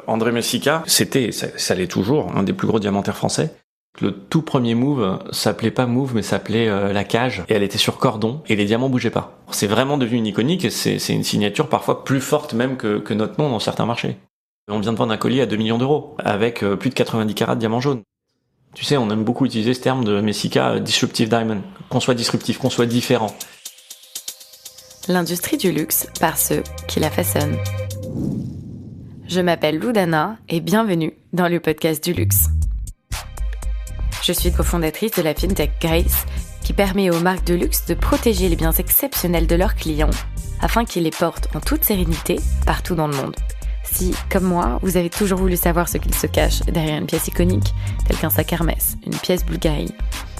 André Messika, ça l'est toujours, un des plus gros diamantaires français. Le tout premier move s'appelait pas Move, mais s'appelait La Cage, et elle était sur cordon, et les diamants bougeaient pas. C'est vraiment devenu une iconique, et c'est une signature parfois plus forte même que notre nom dans certains marchés. On vient de vendre un collier à 2 millions d'euros, avec plus de 90 carats de diamants jaunes. Tu sais, on aime beaucoup utiliser ce terme de Messika, disruptive diamond, qu'on soit disruptif, qu'on soit différent. L'industrie du luxe par ceux qui la façonnent. Je m'appelle Loudana et bienvenue dans le podcast du luxe. Je suis cofondatrice de la fintech Grace qui permet aux marques de luxe de protéger les biens exceptionnels de leurs clients afin qu'ils les portent en toute sérénité partout dans le monde. Si, comme moi, vous avez toujours voulu savoir ce qu'il se cache derrière une pièce iconique, telle qu'un sac Hermès, une pièce Bulgari,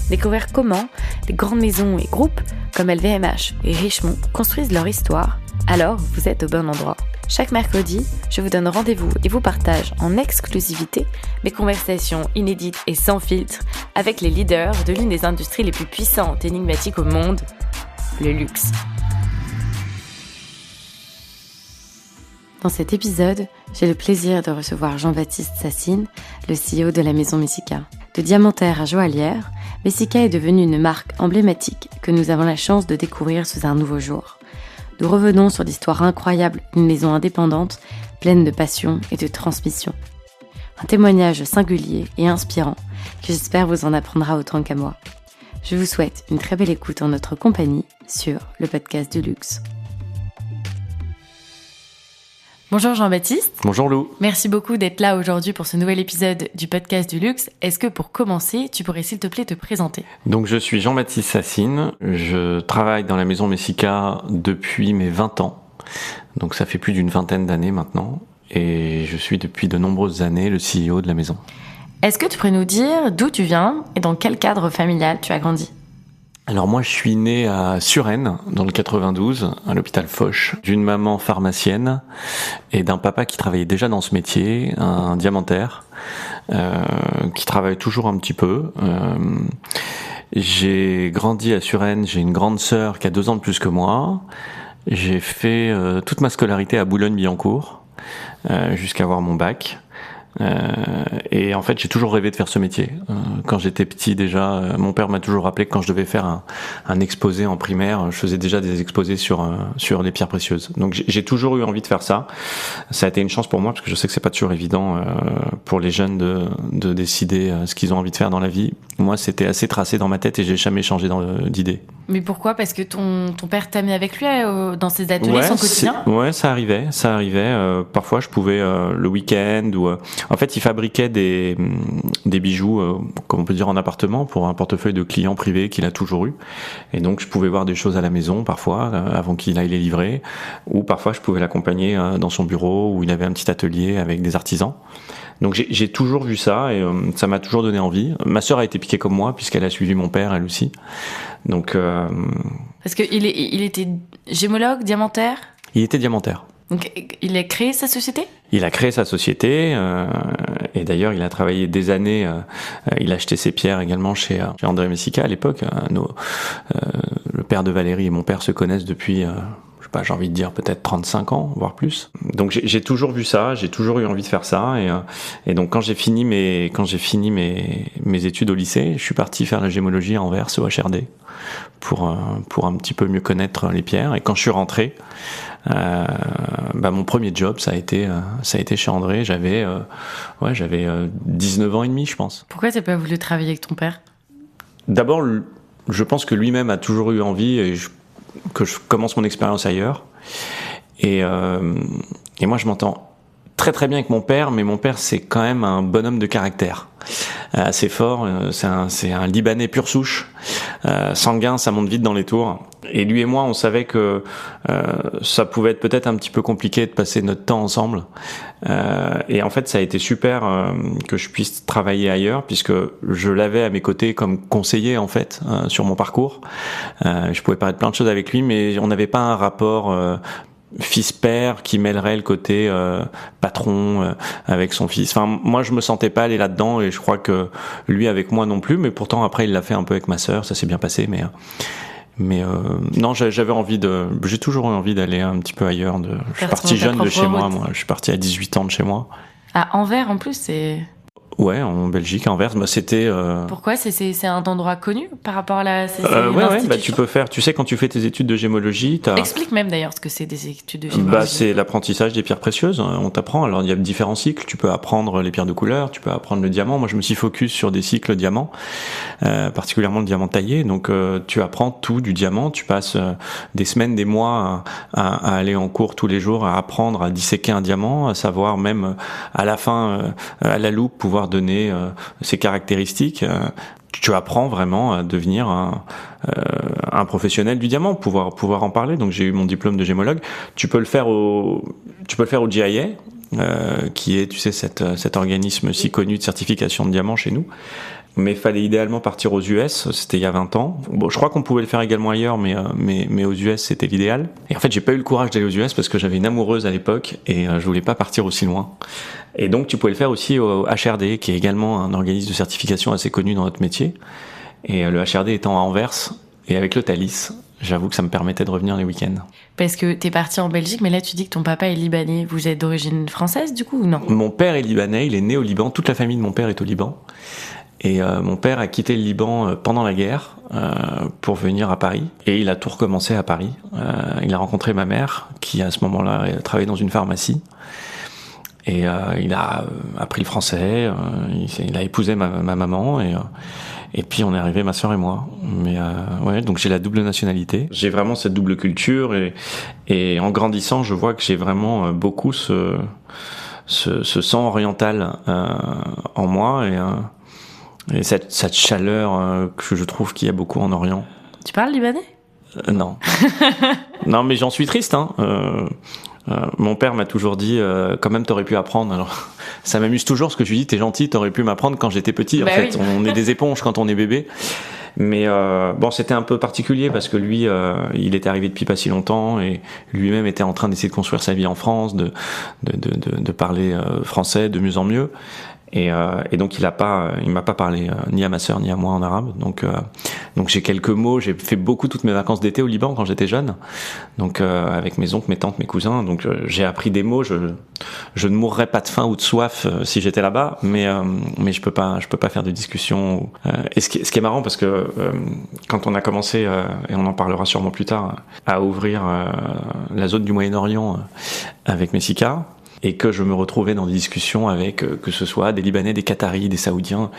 découvrir comment les grandes maisons et groupes comme LVMH et Richemont construisent leur histoire, alors vous êtes au bon endroit. Chaque mercredi, je vous donne rendez-vous et vous partage en exclusivité mes conversations inédites et sans filtre avec les leaders de l'une des industries les plus puissantes et énigmatiques au monde, le luxe. Dans cet épisode, j'ai le plaisir de recevoir Jean-Baptiste Sassine, le CEO de la maison Messika. De diamantaire à joaillière, Messika est devenue une marque emblématique que nous avons la chance de découvrir sous un nouveau jour. Nous revenons sur l'histoire incroyable d'une maison indépendante, pleine de passion et de transmission. Un témoignage singulier et inspirant que j'espère vous en apprendra autant qu'à moi. Je vous souhaite une très belle écoute en notre compagnie sur le podcast du luxe. Bonjour Jean-Baptiste. Bonjour Lou. Merci beaucoup d'être là aujourd'hui pour ce nouvel épisode du podcast du luxe. Est-ce que pour commencer, tu pourrais s'il te plaît te présenter ? Donc je suis Jean-Baptiste Sassine, je travaille dans la maison Messika depuis mes 20 ans, donc ça fait plus d'une vingtaine d'années maintenant, et je suis depuis de nombreuses années le CEO de la maison. Est-ce que tu pourrais nous dire d'où tu viens et dans quel cadre familial tu as grandi ? Alors moi je suis né à Suresnes, dans le 92, à l'hôpital Foch, d'une maman pharmacienne et d'un papa qui travaillait déjà dans ce métier, un diamantaire, qui travaille toujours un petit peu. J'ai grandi à Suresnes, j'ai une grande sœur qui a 2 ans de plus que moi. J'ai fait toute ma scolarité à Boulogne-Billancourt, jusqu'à avoir mon bac. Et en fait j'ai toujours rêvé de faire ce métier. Quand j'étais petit déjà, mon père m'a toujours rappelé que quand je devais faire un exposé en primaire, je faisais déjà des exposés sur les pierres précieuses. Donc j'ai toujours eu envie de faire ça. Ça a été une chance pour moi parce que je sais que c'est pas toujours évident pour les jeunes de décider ce qu'ils ont envie de faire dans la vie. Moi c'était assez tracé dans ma tête et j'ai jamais changé d'idée. Mais pourquoi ? Parce que ton père t'a mis avec lui dans ses ateliers, son quotidien ? Ouais, ça arrivait. Parfois, je pouvais le week-end ou en fait, il fabriquait des bijoux, comme on peut dire en appartement, pour un portefeuille de clients privés qu'il a toujours eu. Et donc, je pouvais voir des choses à la maison parfois, avant qu'il aille les livrer, ou parfois, je pouvais l'accompagner dans son bureau où il avait un petit atelier avec des artisans. Donc j'ai toujours vu ça et ça m'a toujours donné envie. Ma sœur a été piquée comme moi puisqu'elle a suivi mon père elle aussi. Donc parce que il était gémologue, diamantaire. Il était diamantaire. Donc il a créé sa société ? Il a créé sa société et d'ailleurs il a travaillé des années. Il a acheté ses pierres également chez André Messika à l'époque. Le père de Valérie et mon père se connaissent depuis j'ai envie de dire peut-être 35 ans, voire plus. Donc j'ai toujours vu ça, j'ai toujours eu envie de faire ça et donc quand j'ai fini mes études au lycée, je suis parti faire la gémologie à Anvers au HRD pour un petit peu mieux connaître les pierres et quand je suis rentré mon premier job ça a été chez André, j'avais 19 ans et demi je pense. Pourquoi t'as pas voulu travailler avec ton père ? D'abord je pense que lui-même a toujours eu envie et que je commence mon expérience ailleurs et moi je m'entends très très bien avec mon père, mais mon père c'est quand même un bonhomme de caractère assez fort, c'est un Libanais pure souche, sanguin, ça monte vite dans les tours et lui et moi on savait que ça pouvait être peut-être un petit peu compliqué de passer notre temps ensemble et en fait ça a été super que je puisse travailler ailleurs puisque je l'avais à mes côtés comme conseiller en fait sur mon parcours. Je pouvais parler de plein de choses avec lui mais on n'avait pas un rapport fils-père qui mêlerait le côté patron avec son fils. Enfin, moi, je me sentais pas aller là-dedans et je crois que lui avec moi non plus. Mais pourtant, après, il l'a fait un peu avec ma sœur. Ça s'est bien passé. Mais non, j'ai toujours eu envie d'aller un petit peu ailleurs. Je suis parti jeune de chez moi. Je suis parti à 18 ans de chez moi. À Anvers, en plus, c'est... Ouais, en Belgique, à Anvers, c'était... Pourquoi c'est un endroit connu par rapport à la... Ouais, tu peux faire... Tu sais, quand tu fais tes études de gémologie... Explique même d'ailleurs ce que c'est des études de gémologie. C'est l'apprentissage des pierres précieuses, on t'apprend. Alors, il y a différents cycles, tu peux apprendre les pierres de couleur, tu peux apprendre le diamant. Moi, je me suis focus sur des cycles diamant, particulièrement le diamant taillé. Donc, tu apprends tout du diamant, tu passes des semaines, des mois à aller en cours tous les jours, à apprendre à disséquer un diamant, à savoir même à la fin, à la loupe, pouvoir donner ses caractéristiques. Tu apprends vraiment à devenir un professionnel du diamant, pouvoir en parler. Donc j'ai eu mon diplôme de gémologue. Tu peux le faire au GIA, qui est, tu sais, cet organisme si connu de certification de diamant chez nous. Mais il fallait idéalement partir aux US, c'était il y a 20 ans. Bon, je crois qu'on pouvait le faire également ailleurs, mais aux US, c'était l'idéal. Et en fait, j'ai pas eu le courage d'aller aux US parce que j'avais une amoureuse à l'époque et je voulais pas partir aussi loin. Et donc, tu pouvais le faire aussi au HRD, qui est également un organisme de certification assez connu dans notre métier. Et le HRD étant à Anvers, et avec le Thalys, j'avoue que ça me permettait de revenir les week-ends. Parce que t'es parti en Belgique, mais là tu dis que ton papa est libanais. Vous êtes d'origine française du coup ou non ? Mon père est libanais, il est né au Liban, toute la famille de mon père est au Liban. Et mon père a quitté le Liban pendant la guerre pour venir à Paris. Et il a tout recommencé à Paris. Il a rencontré ma mère, qui à ce moment-là travaillait dans une pharmacie. Et il a appris le français, il a épousé ma maman, et puis on est arrivé, ma sœur et moi. Mais ouais, donc j'ai la double nationalité. J'ai vraiment cette double culture, et en grandissant, je vois que j'ai vraiment beaucoup ce sang oriental en moi, et cette chaleur que je trouve qu'il y a beaucoup en Orient. Tu parles libanais ? Non. Non, mais j'en suis triste, hein. Mon père m'a toujours dit quand même t'aurais pu apprendre. Alors ça m'amuse toujours ce que tu dis, t'es gentil, t'aurais pu m'apprendre quand j'étais petit. En fait, oui. On est des éponges quand on est bébé. Mais bon, c'était un peu particulier parce que lui, il était arrivé depuis pas si longtemps et lui-même était en train d'essayer de construire sa vie en France, de parler français de mieux en mieux. Et donc il m'a pas parlé ni à ma sœur ni à moi en arabe. Donc j'ai quelques mots. J'ai fait beaucoup toutes mes vacances d'été au Liban quand j'étais jeune. Donc avec mes oncles, mes tantes, mes cousins. Donc j'ai appris des mots. Je ne mourrais pas de faim ou de soif si j'étais là-bas. Mais je peux pas faire de discussion. Et ce qui est marrant parce que quand on a commencé et on en parlera sûrement plus tard à ouvrir la zone du Moyen-Orient avec Messika. Et que je me retrouvais dans des discussions avec, que ce soit des Libanais, des Qataris, des Saoudiens.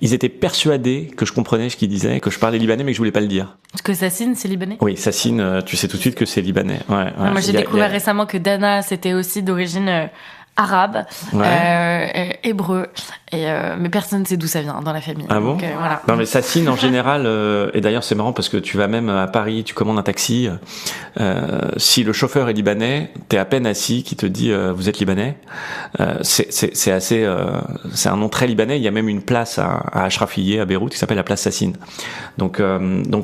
Ils étaient persuadés que je comprenais ce qu'ils disaient, que je parlais libanais, mais que je voulais pas le dire. Parce que Sassine, c'est libanais ? Oui, Sassine, tu sais tout de suite que c'est libanais. Ouais. Moi, j'ai découvert récemment que Dana, c'était aussi d'origine arabe, hébreu, mais personne ne sait d'où ça vient dans la famille. Ah bon ? Donc, voilà. Non mais Sassine en général, et d'ailleurs c'est marrant parce que tu vas même à Paris, tu commandes un taxi, si le chauffeur est libanais, t'es à peine assis qui te dit vous êtes libanais, c'est assez, c'est un nom très libanais. Il y a même une place à Ashrafiyeh à Beyrouth qui s'appelle la place Sassine. Donc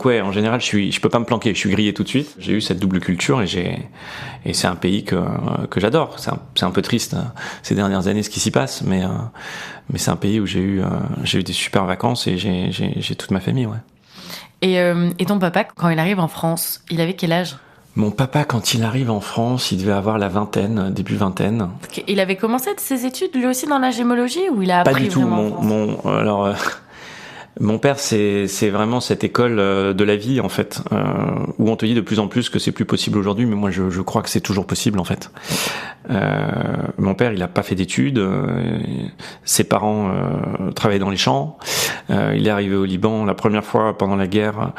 ouais, en général je peux pas me planquer, je suis grillé tout de suite. J'ai eu cette double culture et c'est un pays que j'adore. C'est un peu triste ces dernières années ce qui s'y passe, mais c'est un pays où j'ai eu des super vacances et j'ai toute ma famille, ouais. Et ton papa, quand il arrive en France, il avait quel âge ? Mon papa, quand il arrive en France, il devait avoir la vingtaine, début vingtaine. Il avait commencé ses études lui aussi dans la gémologie ou il a appris vraiment en France ? Mon père, c'est vraiment cette école de la vie en fait, où on te dit de plus en plus que c'est plus possible aujourd'hui, mais moi je crois que c'est toujours possible en fait. Mon père, il a pas fait d'études, ses parents travaillaient dans les champs. Il est arrivé au Liban la première fois pendant la guerre.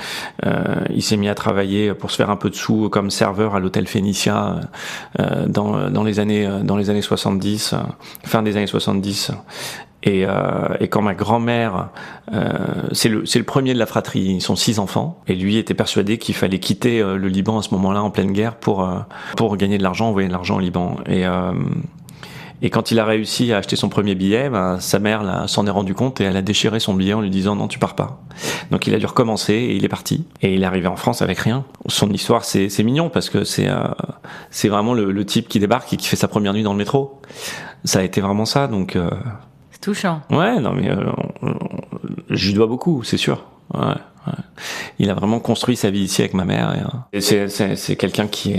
Il s'est mis à travailler pour se faire un peu de sous comme serveur à l'hôtel Phénicia dans les années 70, fin des années 70. Et quand ma grand-mère, c'est le premier de la fratrie, ils sont 6 enfants, et lui était persuadé qu'il fallait quitter le Liban à ce moment-là en pleine guerre pour gagner de l'argent, envoyer de l'argent au Liban. Et quand il a réussi à acheter son premier billet, sa mère s'en est rendu compte et elle a déchiré son billet en lui disant non, tu pars pas. Donc il a dû recommencer et il est parti. Et il est arrivé en France avec rien. Son histoire, c'est mignon parce que c'est vraiment le type qui débarque et qui fait sa première nuit dans le métro. Ça a été vraiment ça, donc. Touchant. Ouais, non mais j'y dois beaucoup, c'est sûr. Ouais. Il a vraiment construit sa vie ici avec ma mère. Et c'est quelqu'un qui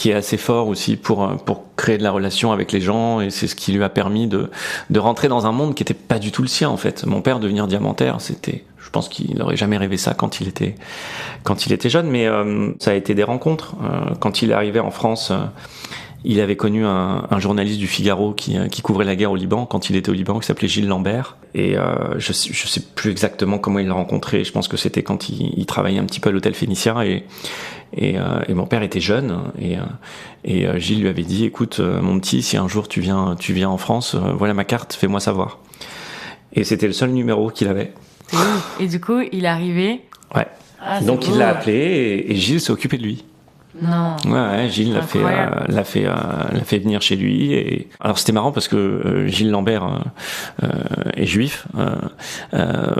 est assez fort aussi pour créer de la relation avec les gens, et c'est ce qui lui a permis de rentrer dans un monde qui était pas du tout le sien en fait. Mon père devenir diamantaire, je pense qu'il n'aurait jamais rêvé ça quand il était jeune, mais ça a été des rencontres. Quand il est arrivé en France, il avait connu un journaliste du Figaro qui couvrait la guerre au Liban quand il était au Liban, qui s'appelait Gilles Lambert. Et je sais plus exactement comment il l'a rencontré. Je pense que c'était quand il travaillait un petit peu à l'hôtel Phénicien, et mon père était jeune, et Gilles lui avait dit, écoute mon petit, si un jour tu viens en France, voilà ma carte, fais-moi savoir. Et c'était le seul numéro qu'il avait. Et du coup, il est arrivé. Ouais. Donc il l'a appelé, et Gilles s'est occupé de lui. Non. Ouais, Gilles l'a fait venir chez lui. Et alors c'était marrant parce que Gilles Lambert est juif.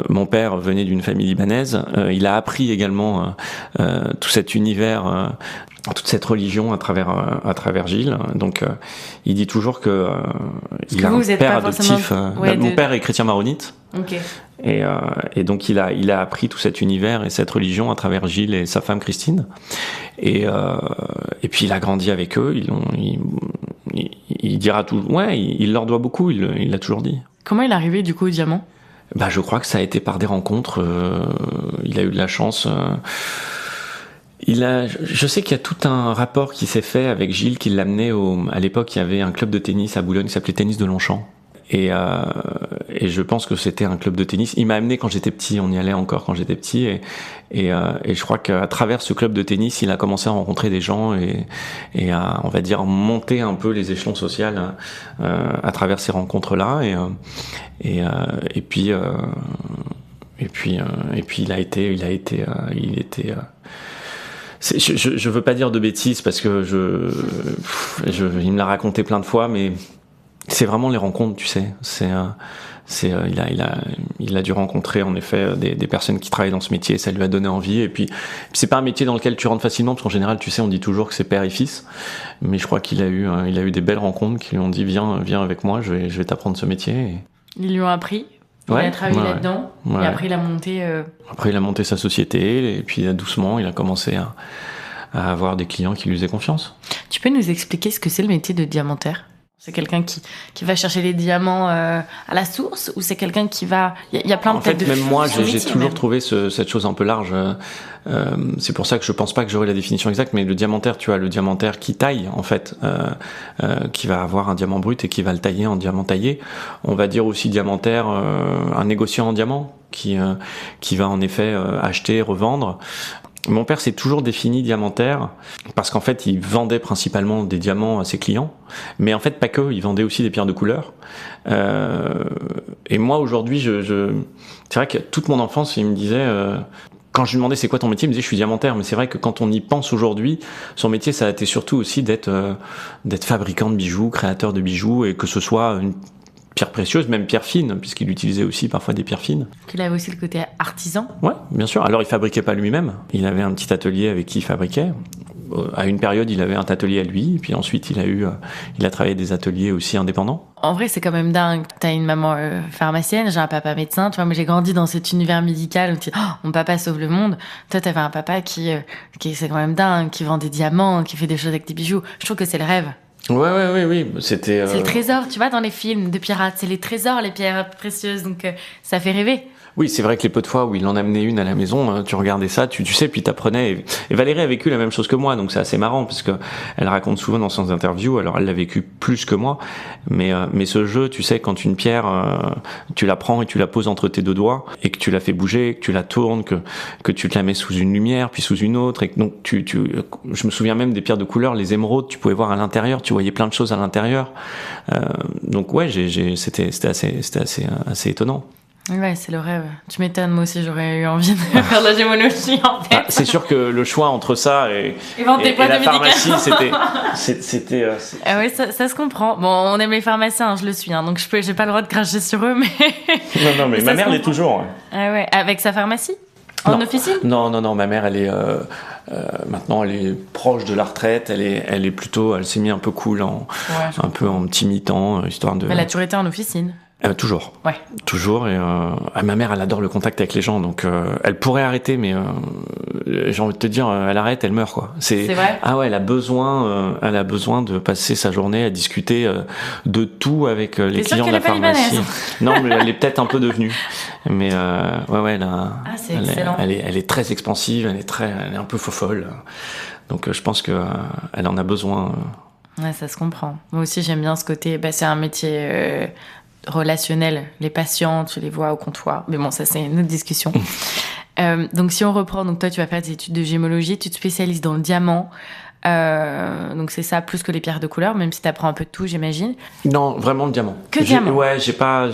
Mon père venait d'une famille libanaise. Il a appris également tout cet univers, toute cette religion à travers Gilles. Donc il dit toujours que il a un père adoptif. Mon père est chrétien maronite. Ok. Et donc il a appris tout cet univers et cette religion à travers Gilles et sa femme Christine. Et puis il a grandi avec eux. Il dira tout. Ouais, il leur doit beaucoup. Il l'a toujours dit. Comment il est arrivé du coup au diamant? Je crois que ça a été par des rencontres. Il a eu de la chance. Je sais qu'il y a tout un rapport qui s'est fait avec Gilles, qui l'amenait à l'époque, il y avait un club de tennis à Boulogne qui s'appelait Tennis de Longchamp. Et je pense que c'était un club de tennis. Il m'a amené quand j'étais petit, on y allait encore quand j'étais petit, et je crois qu'à travers ce club de tennis, il a commencé à rencontrer des gens et à, on va dire, monter un peu les échelons sociaux à travers ces rencontres-là. Et puis il était. Je veux pas dire de bêtises parce que il me l'a raconté plein de fois, mais c'est vraiment les rencontres, tu sais. Il a dû rencontrer en effet des personnes qui travaillent dans ce métier, ça lui a donné envie. Et puis c'est pas un métier dans lequel tu rentres facilement, parce qu'en général, tu sais, on dit toujours que c'est père et fils. Mais je crois qu'il a eu des belles rencontres qui lui ont dit viens avec moi, je vais t'apprendre ce métier. Et... Ils lui ont appris. Il a travaillé là-dedans. Ouais. Et après il a monté. Après il a monté sa société, et puis doucement il a commencé à avoir des clients qui lui faisaient confiance. Tu peux nous expliquer ce que c'est le métier de diamantaire ? C'est quelqu'un qui va chercher les diamants à la source, ou c'est quelqu'un qui va... Il y a plein de têtes de... En fait, même moi, j'ai toujours trouvé cette chose un peu large. C'est pour ça que je pense pas que j'aurai la définition exacte, mais le diamantaire, tu as le diamantaire qui taille, en fait, qui va avoir un diamant brut et qui va le tailler en diamant taillé. On va dire aussi diamantaire, un négociant en diamant, qui va en effet acheter, revendre. Mon père s'est toujours défini diamantaire parce qu'en fait il vendait principalement des diamants à ses clients, mais en fait pas que, il vendait aussi des pierres de couleur. Et moi aujourd'hui, c'est vrai que toute mon enfance il me disait, quand je lui demandais c'est quoi ton métier, il me disait je suis diamantaire. Mais c'est vrai que quand on y pense aujourd'hui, son métier ça a été surtout aussi d'être fabricant de bijoux, créateur de bijoux, et que ce soit une pierre précieuse, même pierre fine, puisqu'il utilisait aussi parfois des pierres fines. Il avait aussi le côté artisan. Ouais, bien sûr. Alors il fabriquait pas lui-même. Il avait un petit atelier avec qui il fabriquait. À une période, il avait un atelier à lui, et puis ensuite il a travaillé des ateliers aussi indépendants. En vrai, c'est quand même dingue. T'as une maman pharmacienne, j'ai un papa médecin. Tu vois, moi j'ai grandi dans cet univers médical où tu dis, oh, mon papa sauve le monde. Toi, t'avais un papa qui c'est quand même dingue, qui vend des diamants, qui fait des choses avec des bijoux. Je trouve que c'est le rêve. Oui, c'était... C'est le trésor, tu vois, dans les films de pirates, c'est les trésors, les pierres précieuses, donc ça fait rêver. Oui, c'est vrai que les peu de fois où il en amenait une à la maison, tu regardais ça, tu sais, puis t'apprenais. Et Valérie a vécu la même chose que moi, donc c'est assez marrant, parce que elle raconte souvent dans ses interviews, alors elle l'a vécu plus que moi, mais ce jeu, tu sais, quand une pierre, tu la prends et tu la poses entre tes deux doigts, et que tu la fais bouger, que tu la tournes, que tu te la mets sous une lumière, puis sous une autre, et que donc je me souviens même des pierres de couleur, les émeraudes, tu pouvais voir à l'intérieur, tu voyais plein de choses à l'intérieur. Donc ouais, c'était assez étonnant. Ouais, c'est le rêve. Tu m'étonnes, moi aussi j'aurais eu envie de faire de la gémologie en fait. C'est sûr que le choix entre ça et la pharmacie, c'était Ah oui, ça se comprend. Bon, on aime les pharmaciens, je le suis, donc j'ai pas le droit de cracher sur eux, mais... Non, mais ma mère l'est toujours. Ah ouais, avec sa pharmacie ? En officine ? Non, ma mère, elle est maintenant, elle est proche de la retraite. Elle s'est mis un peu cool, un peu en petit mi-temps, histoire de. Elle a toujours été en officine. Toujours. Ouais. Toujours. Et ma mère, elle adore le contact avec les gens, donc elle pourrait arrêter, mais j'ai envie de te dire, elle arrête, elle meurt, quoi. C'est vrai. Ah ouais, elle a besoin de passer sa journée à discuter de tout avec les clients de la pharmacie. Non, mais elle est peut-être un peu devenue. Mais ouais, c'est excellent. Elle est très expansive, elle est un peu fofolle. Donc je pense que elle en a besoin. Ouais, ça se comprend. Moi aussi, j'aime bien ce côté. C'est un métier relationnel. Les patients, tu les vois au comptoir. Mais bon, ça, c'est une autre discussion. Donc, si on reprend, donc toi, tu vas faire des études de gémologie, tu te spécialises dans le diamant. Donc, c'est ça, plus que les pierres de couleur, même si tu apprends un peu de tout, j'imagine. Non, vraiment le diamant. Diamant. Ouais, j'ai pas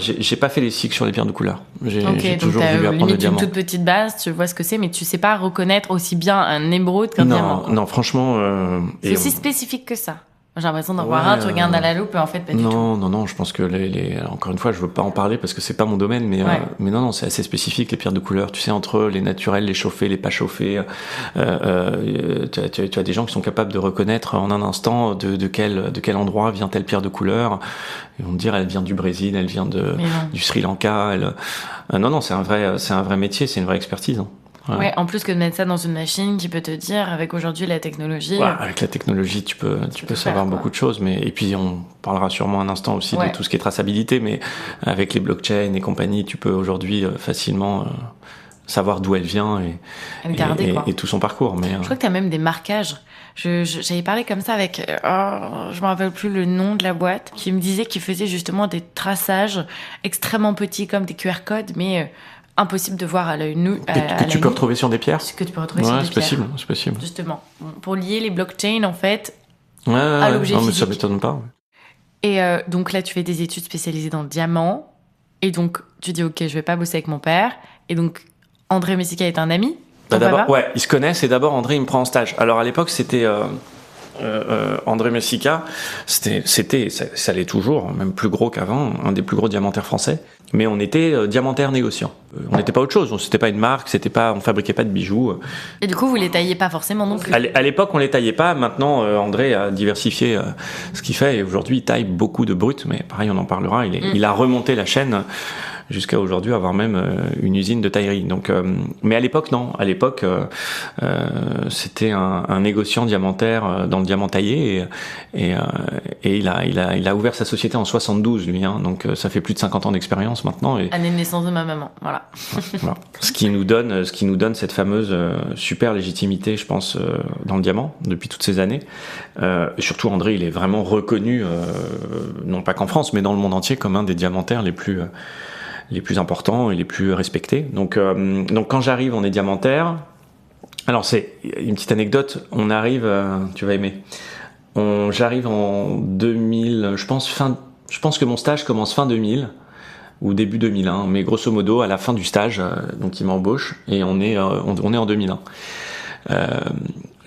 fait les cycles sur les pierres de couleur. J'ai toujours voulu apprendre le diamant. Une toute petite base, tu vois ce que c'est, mais tu sais pas reconnaître aussi bien un émeraude qu'un diamant. Non, franchement. C'est aussi spécifique que ça. J'ai l'impression d'en voir un, tu regardes à la loupe et en fait pas du tout. Non, je pense que encore une fois, je veux pas en parler parce que c'est pas mon domaine, mais non, c'est assez spécifique les pierres de couleur. Tu sais, entre les naturelles, les chauffées, les pas chauffées, tu as des gens qui sont capables de reconnaître en un instant de quel endroit vient telle pierre de couleur. Ils vont te dire, elle vient du Brésil, elle vient du Sri Lanka. Non, c'est un vrai métier, c'est une vraie expertise. Hein. Ouais, en plus que de mettre ça dans une machine qui peut te dire, avec aujourd'hui la technologie. Ouais, avec la technologie, tu peux savoir beaucoup de choses, et puis on parlera sûrement un instant aussi de tout ce qui est traçabilité, mais avec les blockchains et compagnie, tu peux aujourd'hui facilement savoir d'où elle vient et tout son parcours. Mais je crois que tu as même des marquages. J'avais parlé comme ça avec, je me rappelle plus le nom de la boîte, qui me disait qu'ils faisaient justement des traçages extrêmement petits comme des QR codes, mais impossible de voir à l'œil nu. Que tu peux retrouver sur des pierres. Que tu peux retrouver sur des pierres. C'est possible. Justement, pour lier les blockchains en fait à l'objet physique. Mais ça m'étonne pas. Et donc là, tu fais des études spécialisées dans le diamant. Et donc, tu dis, ok, je vais pas bosser avec mon père. Et donc, André Messika est un ami. D'abord, ouais, ils se connaissent et d'abord André il me prend en stage. Alors à l'époque c'était André Messika, ça l'est toujours, même plus gros qu'avant, un des plus gros diamantaires français. Mais on était diamantaires négociants. On n'était pas autre chose. C'était pas une marque, on fabriquait pas de bijoux. Et du coup, vous les taillez pas forcément non plus. À l'époque, on les taillait pas. Maintenant, André a diversifié ce qu'il fait et aujourd'hui, il taille beaucoup de brut. Mais pareil, on en parlera. Il a remonté la chaîne jusqu'à aujourd'hui avoir même une usine de taillerie. Donc, mais à l'époque non. À l'époque, c'était un négociant diamantaire dans le diamant taillé et il a ouvert sa société en 72 lui. Hein, donc ça fait plus de 50 ans d'expérience maintenant. Année de naissance de ma maman. Voilà. Voilà. Ce qui nous donne cette fameuse super légitimité, je pense, dans le diamant depuis toutes ces années. Et surtout André, il est vraiment reconnu, non pas qu'en France, mais dans le monde entier comme un des diamantaires les plus importants et les plus respectés. Donc quand j'arrive, on est diamantaire. Alors c'est une petite anecdote. On arrive, tu vas aimer. J'arrive en 2000. Je pense que mon stage commence fin 2000 ou début 2001. Mais grosso modo, à la fin du stage, donc il m'embauche et on est en 2001.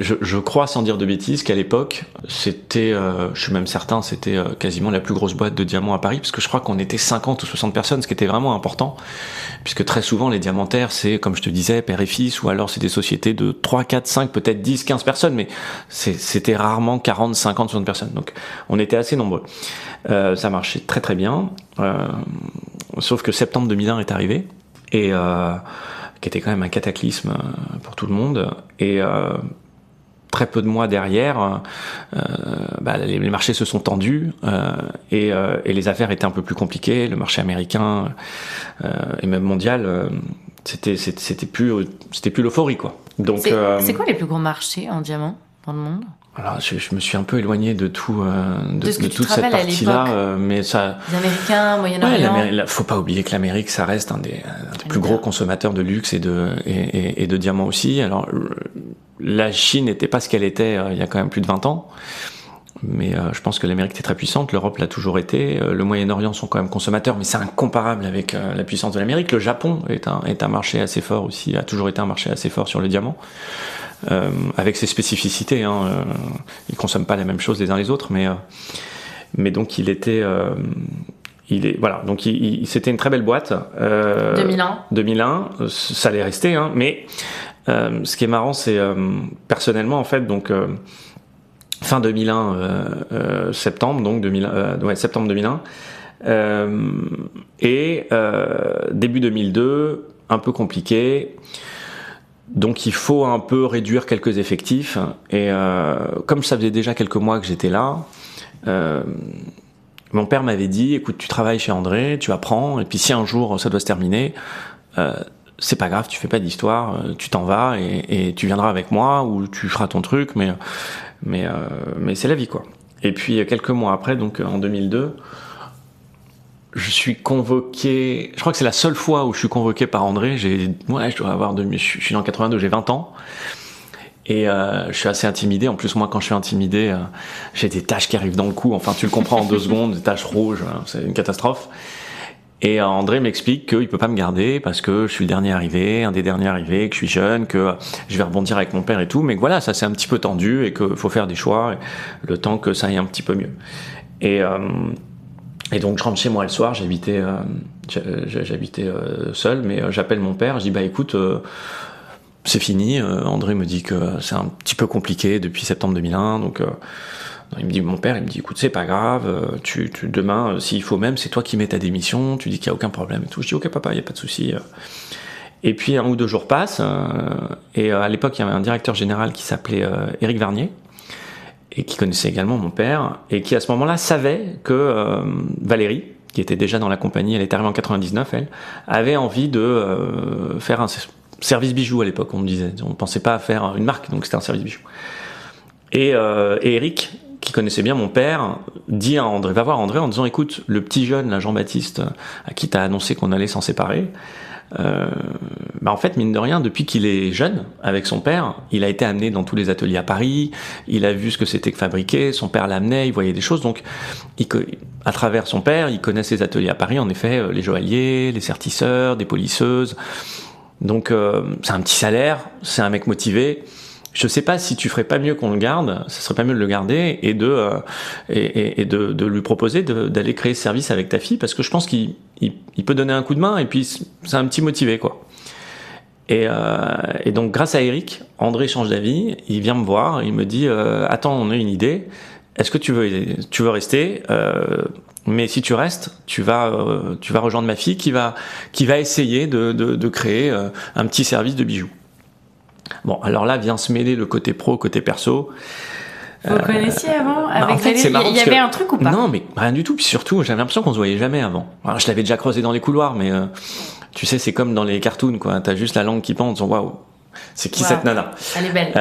Je crois, sans dire de bêtises, qu'à l'époque, c'était, je suis même certain, c'était quasiment la plus grosse boîte de diamants à Paris, parce que je crois qu'on était 50 ou 60 personnes, ce qui était vraiment important, puisque très souvent, les diamantaires, c'est, comme je te disais, père et fils, ou alors c'est des sociétés de 3, 4, 5, peut-être 10, 15 personnes, mais c'était rarement 40, 50, 60 personnes. Donc, on était assez nombreux. Ça marchait très très bien, sauf que septembre 2001 est arrivé, et qui était quand même un cataclysme pour tout le monde, et très peu de mois derrière, les marchés se sont tendus et les affaires étaient un peu plus compliquées. Le marché américain et même mondial, c'était plus l'euphorie, quoi. Donc c'est quoi les plus gros marchés en diamant dans le monde? Alors, je me suis un peu éloigné de tout, de toute cette partie-là, mais ça. Les Américains, Moyen-Orient. Faut pas oublier que l'Amérique, ça reste un des plus gros consommateurs de luxe et de diamants aussi. Alors, la Chine n'était pas ce qu'elle était il y a quand même plus de 20 ans. Mais je pense que l'Amérique était très puissante, l'Europe l'a toujours été, le Moyen-Orient sont quand même consommateurs, mais c'est incomparable avec la puissance de l'Amérique. Le Japon est un marché assez fort aussi, a toujours été un marché assez fort sur le diamant. Avec ses spécificités, ils consomment pas la même chose les uns les autres, mais donc donc c'était une très belle boîte. 2001, ça allait rester, mais ce qui est marrant, c'est personnellement en fait, donc fin 2001, septembre 2001. Début 2002, un peu compliqué. Donc il faut un peu réduire quelques effectifs. Et comme ça faisait déjà quelques mois que j'étais là, mon père m'avait dit, écoute, tu travailles chez André, tu apprends, et puis si un jour ça doit se terminer, c'est pas grave, tu fais pas d'histoire, tu t'en vas et tu viendras avec moi ou tu feras ton truc, mais c'est la vie, quoi. Et puis quelques mois après, donc en 2002, je suis convoqué. Je crois que c'est la seule fois où je suis convoqué par André. Je dois avoir je suis en 82, j'ai 20 ans. Et je suis assez intimidé. En plus, moi, quand je suis intimidé, j'ai des taches qui arrivent dans le cou. Enfin, tu le comprends en 2 secondes, des taches rouges. C'est une catastrophe. Et André m'explique qu'il peut pas me garder parce que je suis le dernier arrivé, un des derniers arrivés, que je suis jeune, que je vais rebondir avec mon père et tout. Mais que voilà, ça c'est un petit peu tendu et qu'il faut faire des choix, le temps que ça aille un petit peu mieux. Et donc je rentre chez moi le soir. J'habitais seul, mais j'appelle mon père. Je dis écoute, c'est fini. André me dit que c'est un petit peu compliqué depuis septembre 2001, donc. Mon père, il me dit, écoute, c'est pas grave, demain, s'il faut même, c'est toi qui mets ta démission, tu dis qu'il n'y a aucun problème et tout. Je dis, ok papa, il n'y a pas de souci. Et puis 1 ou 2 jours passent, et à l'époque, il y avait un directeur général qui s'appelait Éric Vernier, et qui connaissait également mon père, et qui à ce moment-là savait que Valérie, qui était déjà dans la compagnie, elle est arrivée en 99, elle, avait envie de faire un service bijoux à l'époque, on me disait. On ne pensait pas à faire une marque, donc c'était un service bijoux. Et Éric, qui connaissait bien mon père, dit à André, va voir André en disant, écoute, le petit jeune, là, Jean-Baptiste, à qui t'as annoncé qu'on allait s'en séparer, en fait, mine de rien, depuis qu'il est jeune, avec son père, il a été amené dans tous les ateliers à Paris, il a vu ce que c'était que fabriquer, son père l'amenait, il voyait des choses, donc à travers son père, il connaît ses ateliers à Paris, en effet, les joailliers, les sertisseurs, des polisseuses, donc c'est un petit salaire, c'est un mec motivé. Je sais pas si tu ferais pas mieux qu'on le garde, ça serait pas mieux de le garder et de lui proposer d'aller créer ce service avec ta fille, parce que je pense qu'il peut donner un coup de main et puis c'est un petit motivé, quoi. Et donc grâce à Eric, André change d'avis, il vient me voir, il me dit attends, on a une idée, est-ce que tu veux rester, mais si tu restes, tu vas rejoindre ma fille qui va essayer de créer un petit service de bijoux. Bon, alors là vient se mêler le côté pro, côté perso. Vous connaissiez avant avec en fait, c'est marrant il y avait un truc ou pas? Non, mais rien du tout. Puis surtout, j'avais l'impression qu'on se voyait jamais avant. Alors, je l'avais déjà croisé dans les couloirs, mais tu sais, c'est comme dans les cartoons, quoi. T'as juste la langue qui pend en disant waouh, c'est qui cette nana? Elle est belle.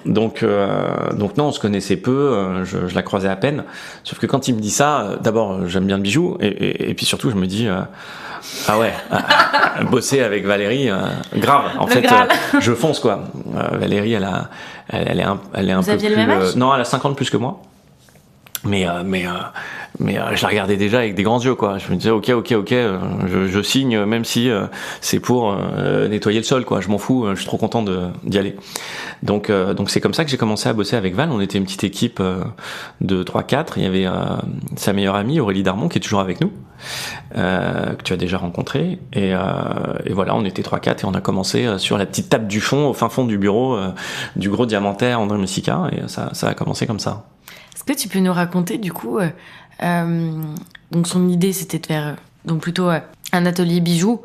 Donc non, on se connaissait peu. Je la croisais à peine. Sauf que quand il me dit ça, d'abord, j'aime bien le bijou, et puis surtout, je me dis. Ah ouais, bosser avec Valérie, grave. En fait, je fonce, quoi. Valérie, elle est un Vous peu aviez plus. Le même âge Non, elle a 50 plus que moi. Mais je la regardais déjà avec des grands yeux, quoi. Je me disais ok, je signe, même si c'est pour nettoyer le sol, quoi. Je m'en fous, je suis trop content d'y aller. Donc c'est comme ça que j'ai commencé à bosser avec Val. On était une petite équipe de 3-4. Il y avait sa meilleure amie Aurélie Darmon qui est toujours avec nous, que tu as déjà rencontré. Et voilà, on était 3-4 et on a commencé sur la petite table du fond, au fin fond du bureau du gros diamantaire André Messica, et ça a commencé comme ça. Est-ce que tu peux nous raconter du coup donc son idée c'était de faire donc plutôt un atelier bijoux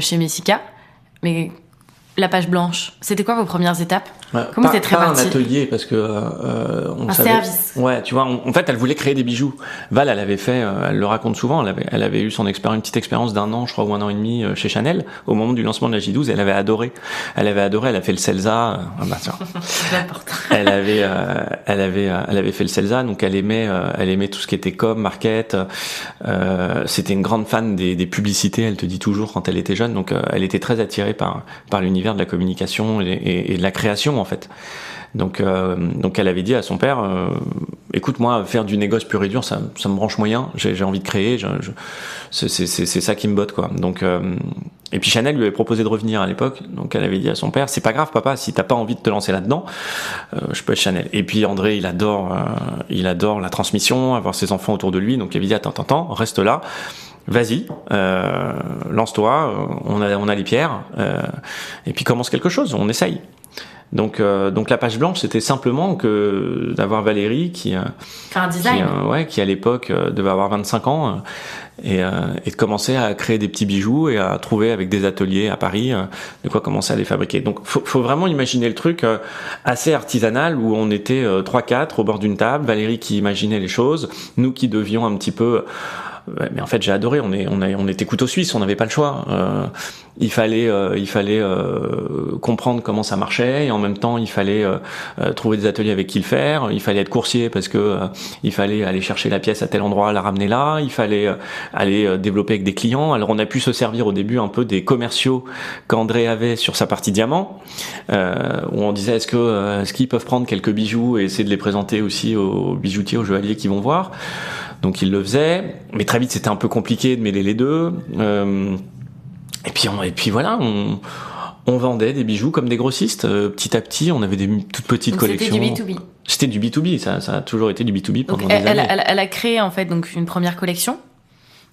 chez Messica, mais la page blanche, c'était quoi vos premières étapes? Comment c'est très parti? Un atelier, parce que service. Ouais, tu vois, en fait, elle voulait créer des bijoux. Val, elle avait fait, elle le raconte souvent, elle avait eu une petite expérience d'1 an, je crois, ou 1 an et demi chez Chanel, au moment du lancement de la J12. Elle avait adoré. Elle a fait le Celsa. C'est important. Elle avait fait le Celsa, donc elle aimait tout ce qui était com, market. C'était une grande fan des publicités. Elle te dit toujours quand elle était jeune, donc elle était très attirée par l'univers de la communication et de la création, en fait. Donc elle avait dit à son père, écoute, moi, faire du négoce pur et dur, ça me branche moyen. J'ai envie de créer. C'est ça qui me botte, quoi. Donc et puis Chanel lui avait proposé de revenir à l'époque. Donc elle avait dit à son père, c'est pas grave, papa, si t'as pas envie de te lancer là-dedans, je peux être Chanel. Et puis André, il adore la transmission, avoir ses enfants autour de lui. Donc il avait dit, attends, reste là. Vas-y, lance-toi, on a les pierres, et puis commence quelque chose, on essaye. Donc la page blanche, c'était simplement que d'avoir Valérie qui un design. Qui à l'époque devait avoir 25 ans et de commencer à créer des petits bijoux et à trouver avec des ateliers à Paris de quoi commencer à les fabriquer. Donc faut vraiment imaginer le truc assez artisanal où on était 3-4 au bord d'une table, Valérie qui imaginait les choses, nous qui devions un petit peu. Mais en fait, j'ai adoré. On était couteau suisse, on n'avait pas le choix. Il fallait comprendre comment ça marchait, et en même temps, il fallait trouver des ateliers avec qui le faire. Il fallait être coursier parce que il fallait aller chercher la pièce à tel endroit, la ramener là. Il fallait aller développer avec des clients. Alors, on a pu se servir au début un peu des commerciaux qu'André avait sur sa partie diamant, où on disait est-ce qu'ils peuvent prendre quelques bijoux et essayer de les présenter aussi aux bijoutiers, aux joailliers qui vont voir. Donc il le faisait, mais très vite c'était un peu compliqué de mêler les deux. Et puis voilà, on vendait des bijoux comme des grossistes. Petit à petit, on avait des toutes petites collections. C'était du B2B. C'était du B2B, ça a toujours été du B2B pendant des années. Elle a créé en fait donc une première collection.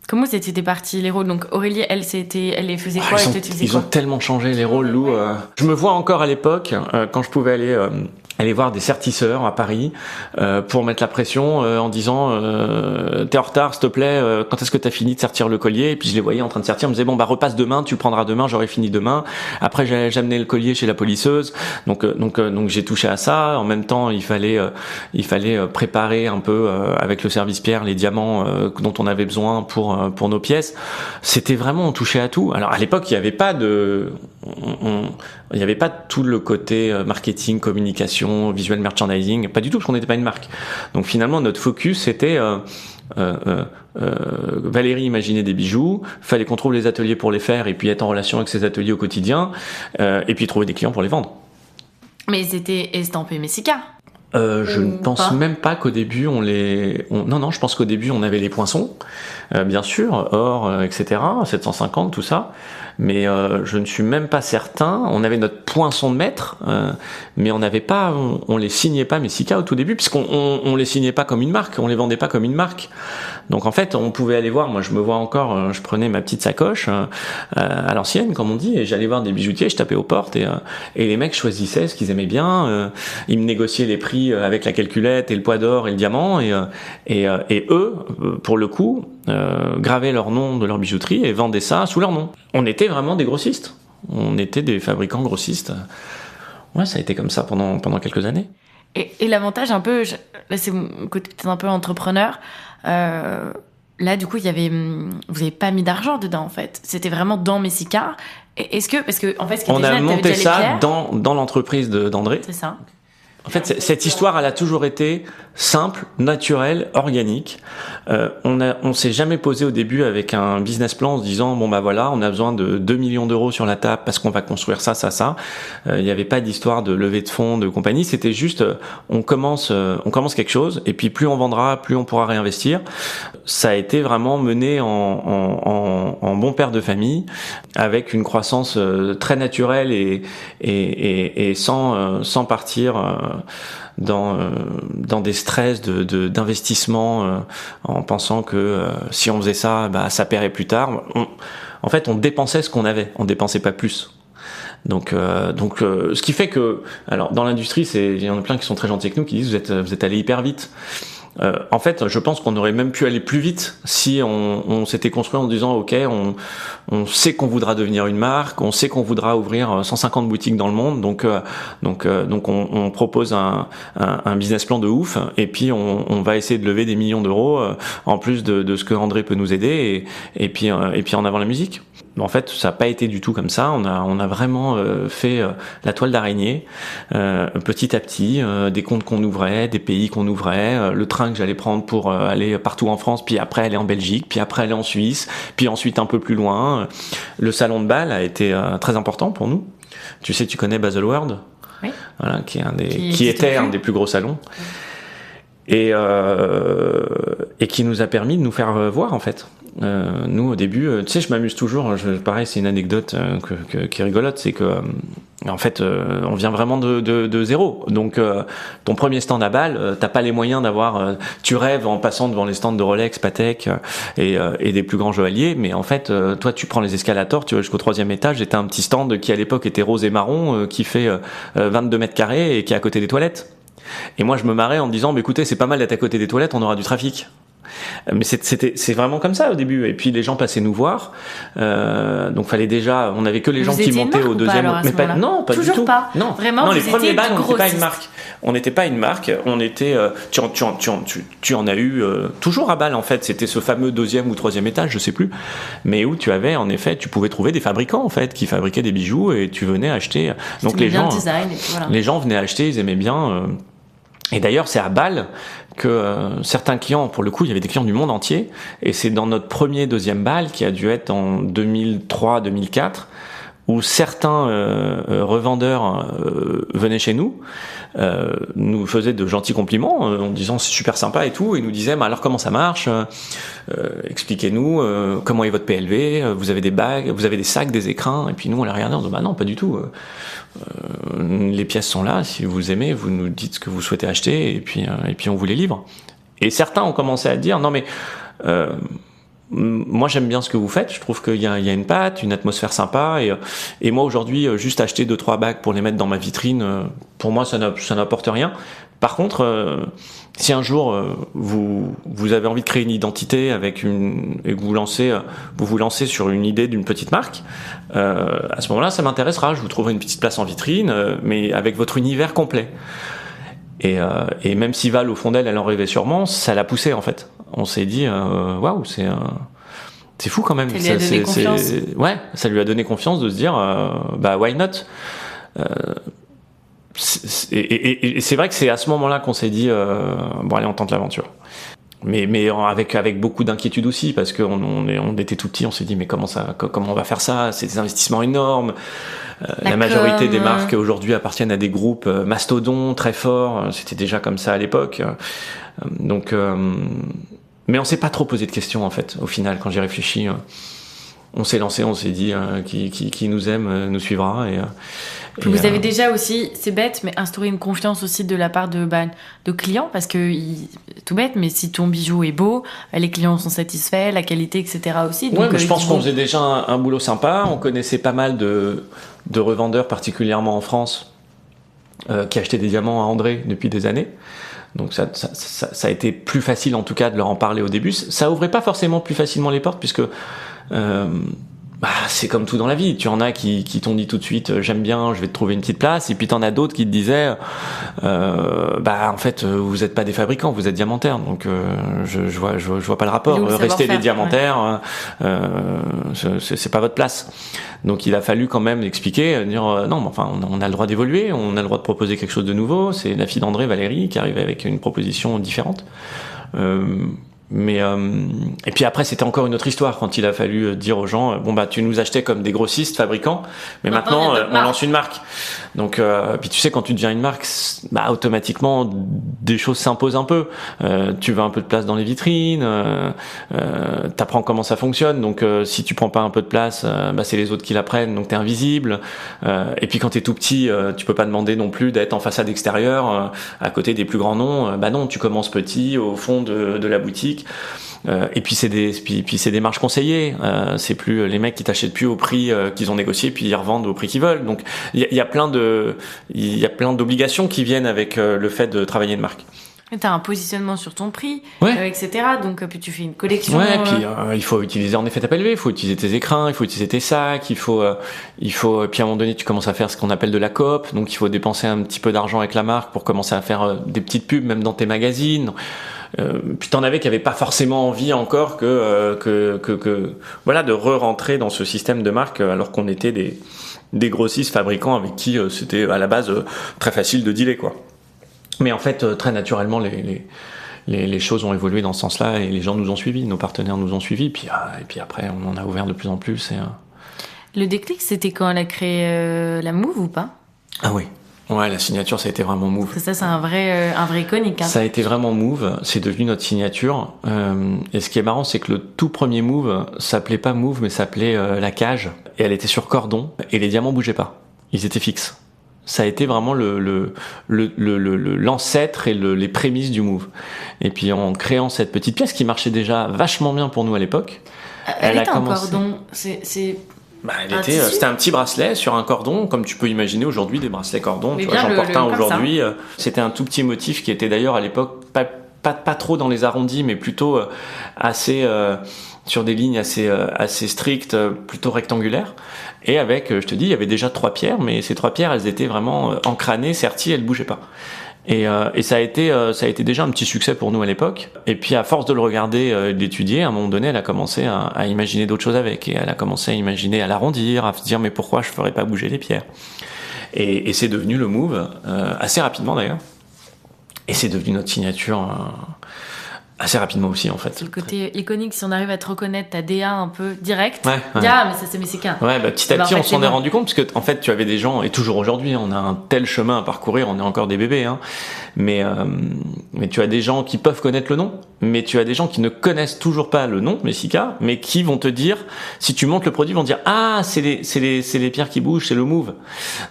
Comment c'était parti les rôles? Donc Aurélie, elle les faisait quoi? Ils ont tellement changé les rôles, Lou. Je me vois encore à l'époque quand je pouvais aller voir des sertisseurs à Paris pour mettre la pression en disant t'es en retard s'il te plaît, quand est-ce que t'as fini de sertir le collier? Et puis je les voyais en train de sertir, on me disait bon bah repasse demain, tu le prendras demain, j'aurai fini demain. Après j'amenais le collier chez la polisseuse, donc j'ai touché à ça. En même temps il fallait préparer un peu avec le service Pierre les diamants dont on avait besoin pour nos pièces. C'était vraiment, on touchait à tout. Alors à l'époque il y avait pas tout le côté marketing, communication, visual merchandising, pas du tout parce qu'on n'était pas une marque. Donc finalement notre focus c'était Valérie imaginait des bijoux, fallait qu'on trouve les ateliers pour les faire et puis être en relation avec ces ateliers au quotidien et puis trouver des clients pour les vendre. Mais c'était estampé Messika. Je ne pense même pas qu'au début non, je pense qu'au début on avait les poinçons, bien sûr, or, etc., 750, tout ça, mais je ne suis même pas certain. On avait notre poinçon de maître, mais on les signait pas Messika au tout début, puisqu'on les signait pas comme une marque, on les vendait pas comme une marque. Donc en fait, on pouvait aller voir, moi je me vois encore, je prenais ma petite sacoche à l'ancienne, comme on dit, et j'allais voir des bijoutiers, je tapais aux portes, et les mecs choisissaient ce qu'ils aimaient bien, ils me négociaient les prix avec la calculette et le poids d'or et le diamant, et eux, pour le coup, gravaient leur nom de leur bijouterie et vendaient ça sous leur nom. On était vraiment des grossistes, on était des fabricants grossistes. Ouais, ça a été comme ça pendant quelques années. Et l'avantage un peu, là c'est mon côté peut-être un peu entrepreneur, là du coup vous avez pas mis d'argent dedans en fait, c'était vraiment dans Messika. Parce que en fait ce qui est on a monté ça dans l'entreprise d'André. C'est ça. En fait, cette histoire, elle a toujours été simple, naturelle, organique. On s'est jamais posé au début avec un business plan en se disant bon bah voilà, on a besoin de 2 millions d'euros sur la table parce qu'on va construire ça. Il n'y avait pas d'histoire de levée de fonds, de compagnie. C'était juste on commence quelque chose et puis plus on vendra, plus on pourra réinvestir. Ça a été vraiment mené en bon père de famille avec une croissance très naturelle et sans partir dans des stress d'investissement en pensant que si on faisait ça, bah ça paierait plus tard. En fait, on dépensait ce qu'on avait, on dépensait pas plus. Donc, ce qui fait que, alors dans l'industrie, il y en a plein qui sont très gentils avec nous, qui disent vous êtes allé hyper vite. En fait, je pense qu'on aurait même pu aller plus vite si on s'était construit en disant ok, on sait qu'on voudra devenir une marque, on sait qu'on voudra ouvrir 150 boutiques dans le monde, donc on propose un business plan de ouf et puis on va essayer de lever des millions d'euros en plus de ce que André peut nous aider et puis en avant la musique. En fait, ça n'a pas été du tout comme ça. On a vraiment fait la toile d'araignée, petit à petit, des comptes qu'on ouvrait, des pays qu'on ouvrait, le train que j'allais prendre pour aller partout en France, puis après aller en Belgique, puis après aller en Suisse, puis ensuite un peu plus loin. Le salon de Bâle a été très important pour nous. Tu sais, tu connais Baselworld, oui. Voilà, qui était un des plus gros salons. Et qui nous a permis de nous faire voir en fait. Nous au début, tu sais, je m'amuse toujours. Pareil, c'est une anecdote qui est rigolote, c'est que En fait, on vient vraiment de zéro. Donc, ton premier stand à Bâle, t'as pas les moyens d'avoir. Tu rêves en passant devant les stands de Rolex, Patek et des plus grands joailliers, mais en fait, toi, tu prends les escalators, tu vas jusqu'au 3e étage, et t'as un petit stand qui à l'époque était rose et marron, qui fait 22 mètres carrés et qui est à côté des toilettes. Et moi, je me marrais en me disant, écoutez, c'est pas mal d'être à côté des toilettes, on aura du trafic. Mais c'est vraiment comme ça au début. Et puis les gens passaient nous voir. Donc fallait déjà, on avait que les gens qui montaient au deuxième. Mais pas, non, pas toujours du tout. Pas. Non, vraiment. Non, les premiers balles, on n'était pas une marque. On n'était pas une marque. On était. Tu en as eu toujours à Bâle en fait. C'était ce fameux 2e ou 3e étage, je sais plus. Mais où tu avais en effet, tu pouvais trouver des fabricants en fait qui fabriquaient des bijoux et tu venais acheter. Donc les gens, voilà. Les gens venaient acheter, ils aimaient bien. Et d'ailleurs, c'est à Bâle que certains clients, pour le coup, il y avait des clients du monde entier, et c'est dans notre premier, 2e Bâle, qui a dû être en 2003-2004, où certains revendeurs venaient chez nous faisaient de gentils compliments en disant c'est super sympa et tout, et nous disaient alors comment ça marche, expliquez-nous comment est votre PLV, vous avez des bagues, vous avez des sacs, des écrins, et puis nous on les regardait en disant non pas du tout, les pièces sont là, si vous aimez vous nous dites ce que vous souhaitez acheter et puis on vous les livre. Et certains ont commencé à dire non mais moi j'aime bien ce que vous faites, je trouve qu'il y a une patte, une atmosphère sympa, et moi aujourd'hui juste acheter 2-3 bagues pour les mettre dans ma vitrine, pour moi ça n'apporte rien. Par contre si un jour vous avez envie de créer une identité et que vous vous lancez sur une idée d'une petite marque, à ce moment-là ça m'intéressera, je vous trouverai une petite place en vitrine, mais avec votre univers complet. Et même si Val au fond d'elle en rêvait sûrement, ça l'a poussé en fait. On s'est dit waouh, c'est fou quand même. Ça lui a donné confiance. Ouais, ça lui a donné confiance de se dire why not. Et c'est vrai que c'est à ce moment-là qu'on s'est dit bon allez on tente l'aventure. Mais avec beaucoup d'inquiétude aussi, parce qu'on était tout petits, on s'est dit mais comment on va faire ça, c'est des investissements énormes. La majorité des marques aujourd'hui appartiennent à des groupes mastodons très forts, c'était déjà comme ça à l'époque. Donc mais on s'est pas trop posé de questions en fait. Au final, quand j'y réfléchis, on s'est lancé, on s'est dit qui nous aime nous suivra. Puis vous avez déjà aussi, c'est bête, mais instauré une confiance aussi de la part de clients, parce que tout bête, mais si ton bijou est beau, les clients sont satisfaits, la qualité, etc. aussi. Donc, ouais, mais je pense qu'on faisait déjà un boulot sympa. On connaissait pas mal de revendeurs, particulièrement en France, qui achetaient des diamants à André depuis des années. Donc ça a été plus facile en tout cas de leur en parler au début. Ça ouvrait pas forcément plus facilement les portes, puisque c'est comme tout dans la vie. Tu en as qui t'ont dit tout de suite j'aime bien, je vais te trouver une petite place, et puis t'en as d'autres qui te disaient en fait vous êtes pas des fabricants, vous êtes diamantaires, donc je vois pas le rapport. Restez des diamantaires, c'est pas votre place. Donc il a fallu quand même expliquer, dire non, mais enfin on a le droit d'évoluer, on a le droit de proposer quelque chose de nouveau. C'est la fille d'André, Valérie, qui arrivait avec une proposition différente. Et puis après c'était encore une autre histoire quand il a fallu dire aux gens tu nous achetais comme des grossistes fabricants, mais maintenant on lance une marque. Donc puis tu sais, quand tu deviens une marque, automatiquement des choses s'imposent un peu. Tu veux un peu de place dans les vitrines, t'apprends comment ça fonctionne. Donc si tu prends pas un peu de place, c'est les autres qui la prennent, donc t'es invisible. Et puis quand t'es tout petit, tu peux pas demander non plus d'être en façade extérieure à côté des plus grands noms. Non, tu commences petit au fond de la boutique. Et puis c'est des marges conseillées. C'est plus les mecs qui t'achètent plus au prix qu'ils ont négocié, puis ils revendent au prix qu'ils veulent. Donc il y a plein d'obligations qui viennent avec le fait de travailler une marque. T'as un positionnement sur ton prix, ouais. Etc. Donc puis tu fais une collection. Ouais, puis il faut utiliser en effet ta PLV, il faut utiliser tes écrins, il faut utiliser tes sacs, il faut puis à un moment donné tu commences à faire ce qu'on appelle de la coop, donc il faut dépenser un petit peu d'argent avec la marque pour commencer à faire des petites pubs même dans tes magazines. Puis t'en avais qui avaient pas forcément envie encore de re-rentrer dans ce système de marque, alors qu'on était des grossistes fabricants avec qui c'était à la base très facile de dealer quoi. Mais en fait très naturellement les choses ont évolué dans ce sens-là, et les gens nous ont suivis, nos partenaires nous ont suivis, et puis après on en a ouvert de plus en plus. Le déclic, c'était quand elle a créé la Move ou pas? Ah oui. Ouais, la signature, ça a été vraiment Move. Ça, c'est un vrai iconique. Hein. Ça a été vraiment Move. C'est devenu notre signature. Et ce qui est marrant, c'est que le tout premier Move s'appelait pas Move, mais s'appelait La Cage. Et elle était sur cordon. Et les diamants bougeaient pas. ils étaient fixes. Ça a été vraiment l'ancêtre et les prémices du Move. Et puis en créant cette petite pièce qui marchait déjà vachement bien pour nous à l'époque. Elle était en cordon. C'était un petit bracelet sur un cordon, comme tu peux imaginer aujourd'hui des bracelets cordon. Tu vois, j'en porte un aujourd'hui. C'était un tout petit motif qui était d'ailleurs à l'époque pas trop dans les arrondis, mais plutôt assez sur des lignes assez strictes, plutôt rectangulaires. Et avec, je te dis, il y avait déjà 3 pierres, mais ces 3 pierres, elles étaient vraiment encranées, serties, elles bougeaient pas. Et ça a été déjà un petit succès pour nous à l'époque. Et puis à force de le regarder, et de l'étudier, à un moment donné, elle a commencé à imaginer d'autres choses avec. Et elle a commencé à imaginer, à l'arrondir, à se dire mais pourquoi je ferais pas bouger les pierres. Et c'est devenu le Move, assez rapidement d'ailleurs. Et c'est devenu notre signature assez rapidement aussi en fait. C'est le côté iconique, si on arrive à te reconnaître ta DA un peu direct. Ouais. Ah mais ça c'est Messika. Ouais, petit à petit on s'en est rendu compte, parce que en fait tu avais des gens, et toujours aujourd'hui on a un tel chemin à parcourir, on est encore des bébés, hein, mais tu as des gens qui peuvent connaître le nom, mais tu as des gens qui ne connaissent toujours pas le nom Messika, mais qui vont te dire, si tu montres le produit, ils vont te dire ah c'est les pierres qui bougent, c'est le Move.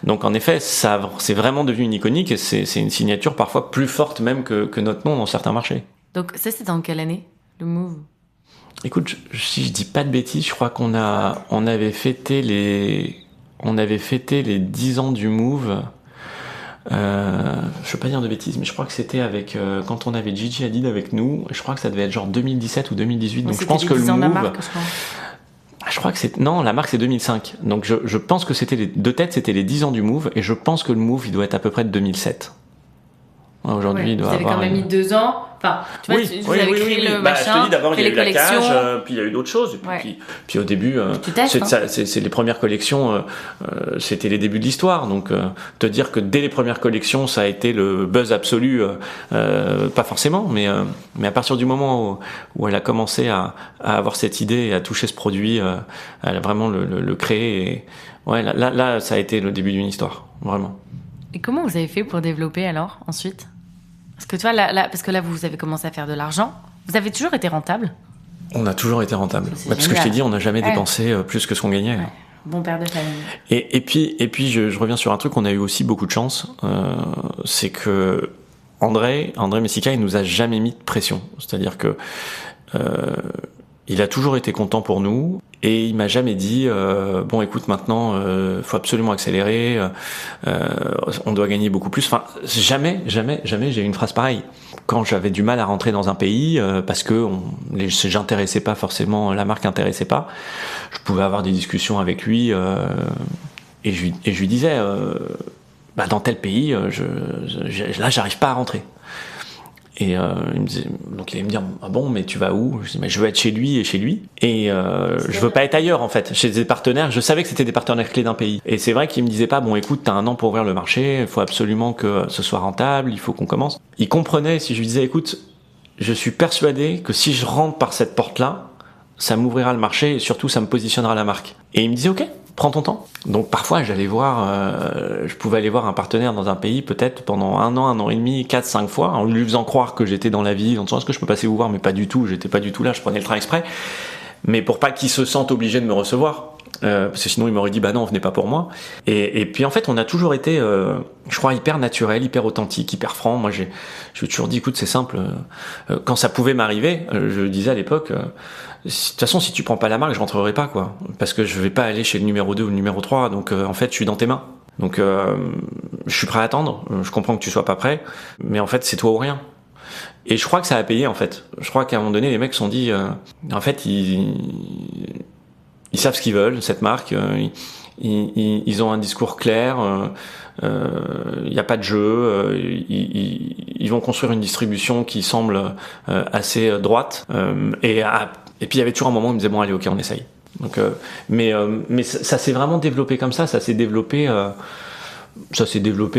Donc en effet c'est vraiment devenu une iconique, et c'est une signature parfois plus forte même que notre nom dans certains marchés. Donc ça c'était en quelle année, le Move? Écoute, si je dis pas de bêtises, je crois qu'on avait fêté les 10 ans du Move. Je veux pas dire de bêtises, mais je crois que c'était avec quand on avait Gigi Hadid avec nous. Je crois que ça devait être genre 2017 ou 2018. Donc je pense que le Move. La marque, je crois que la marque c'est 2005. Donc je pense que c'était c'était les 10 ans du Move, et je pense que le Move il doit être à peu près de 2007. Aujourd'hui, il doit avoir. Vous avez quand même mis 2 ans. Enfin, tu vois, vous avez créé le machin. Je te dis, d'abord, il y a eu la collections. cage, puis il y a eu d'autres choses. Puis au début, c'est les premières collections, c'était les débuts de l'histoire. Donc, te dire que dès les premières collections, ça a été le buzz absolu, pas forcément, mais à partir du moment où elle a commencé à avoir cette idée et à toucher ce produit, elle a vraiment le créer. Et, là, ça a été le début d'une histoire, vraiment. Et comment vous avez fait pour développer alors, ensuite ? Parce que toi, parce que là, vous avez commencé à faire de l'argent. Vous avez toujours été rentable ? On a toujours été rentable. Parce que je t'ai dit, on n'a jamais dépensé plus que ce qu'on gagnait. Ouais. Bon père de famille. Et puis je reviens sur un truc, on a eu aussi beaucoup de chance. C'est que André Messika, il nous a jamais mis de pression. C'est-à-dire que il a toujours été content pour nous. Et il m'a jamais dit bon écoute maintenant faut absolument accélérer, on doit gagner beaucoup plus. Enfin jamais j'ai eu une phrase pareille. Quand j'avais du mal à rentrer dans un pays parce que j'intéressais pas forcément, la marque intéressait pas, je pouvais avoir des discussions avec lui et je lui disais dans tel pays là j'arrive pas à rentrer. Et donc il allait me dire ah bon mais tu vas où? Je dis mais je veux être chez lui et je veux pas être ailleurs en fait, chez des partenaires. Je savais que c'était des partenaires clés d'un pays, et c'est vrai qu'il me disait pas bon écoute t'as 1 an pour ouvrir le marché, il faut absolument que ce soit rentable, il faut qu'on commence. Il comprenait si je lui disais écoute je suis persuadé que si je rentre par cette porte là ça m'ouvrira le marché et surtout ça me positionnera la marque. Et il me disait ok prends ton temps. Donc parfois je pouvais aller voir un partenaire dans un pays peut-être pendant 1 an et demi, 4-5 fois, en lui faisant croire que j'étais dans la ville, en disant est-ce que je peux passer vous voir, mais pas du tout, j'étais pas du tout là, je prenais le train exprès, mais pour pas qu'il se sente obligé de me recevoir, parce que sinon il m'aurait dit bah non venez pas pour moi. Et puis en fait on a toujours été je crois hyper naturel, hyper authentique, hyper franc. Moi j'ai toujours dit écoute c'est simple, quand ça pouvait m'arriver, je disais à l'époque de toute façon si tu prends pas la marque je rentrerai pas quoi, parce que je vais pas aller chez le numéro 2 ou le numéro 3, donc en fait je suis dans tes mains, donc je suis prêt à attendre, je comprends que tu sois pas prêt, mais en fait c'est toi ou rien. Et je crois que ça a payé en fait. Je crois qu'à un moment donné les mecs se sont dit en fait ils savent ce qu'ils veulent, cette marque, ils ont un discours clair, il n'y a pas de jeu, ils vont construire une distribution qui semble assez droite, et puis il y avait toujours un moment où ils me disaient bon allez ok on essaye. Donc, mais ça s'est vraiment développé comme ça s'est développé à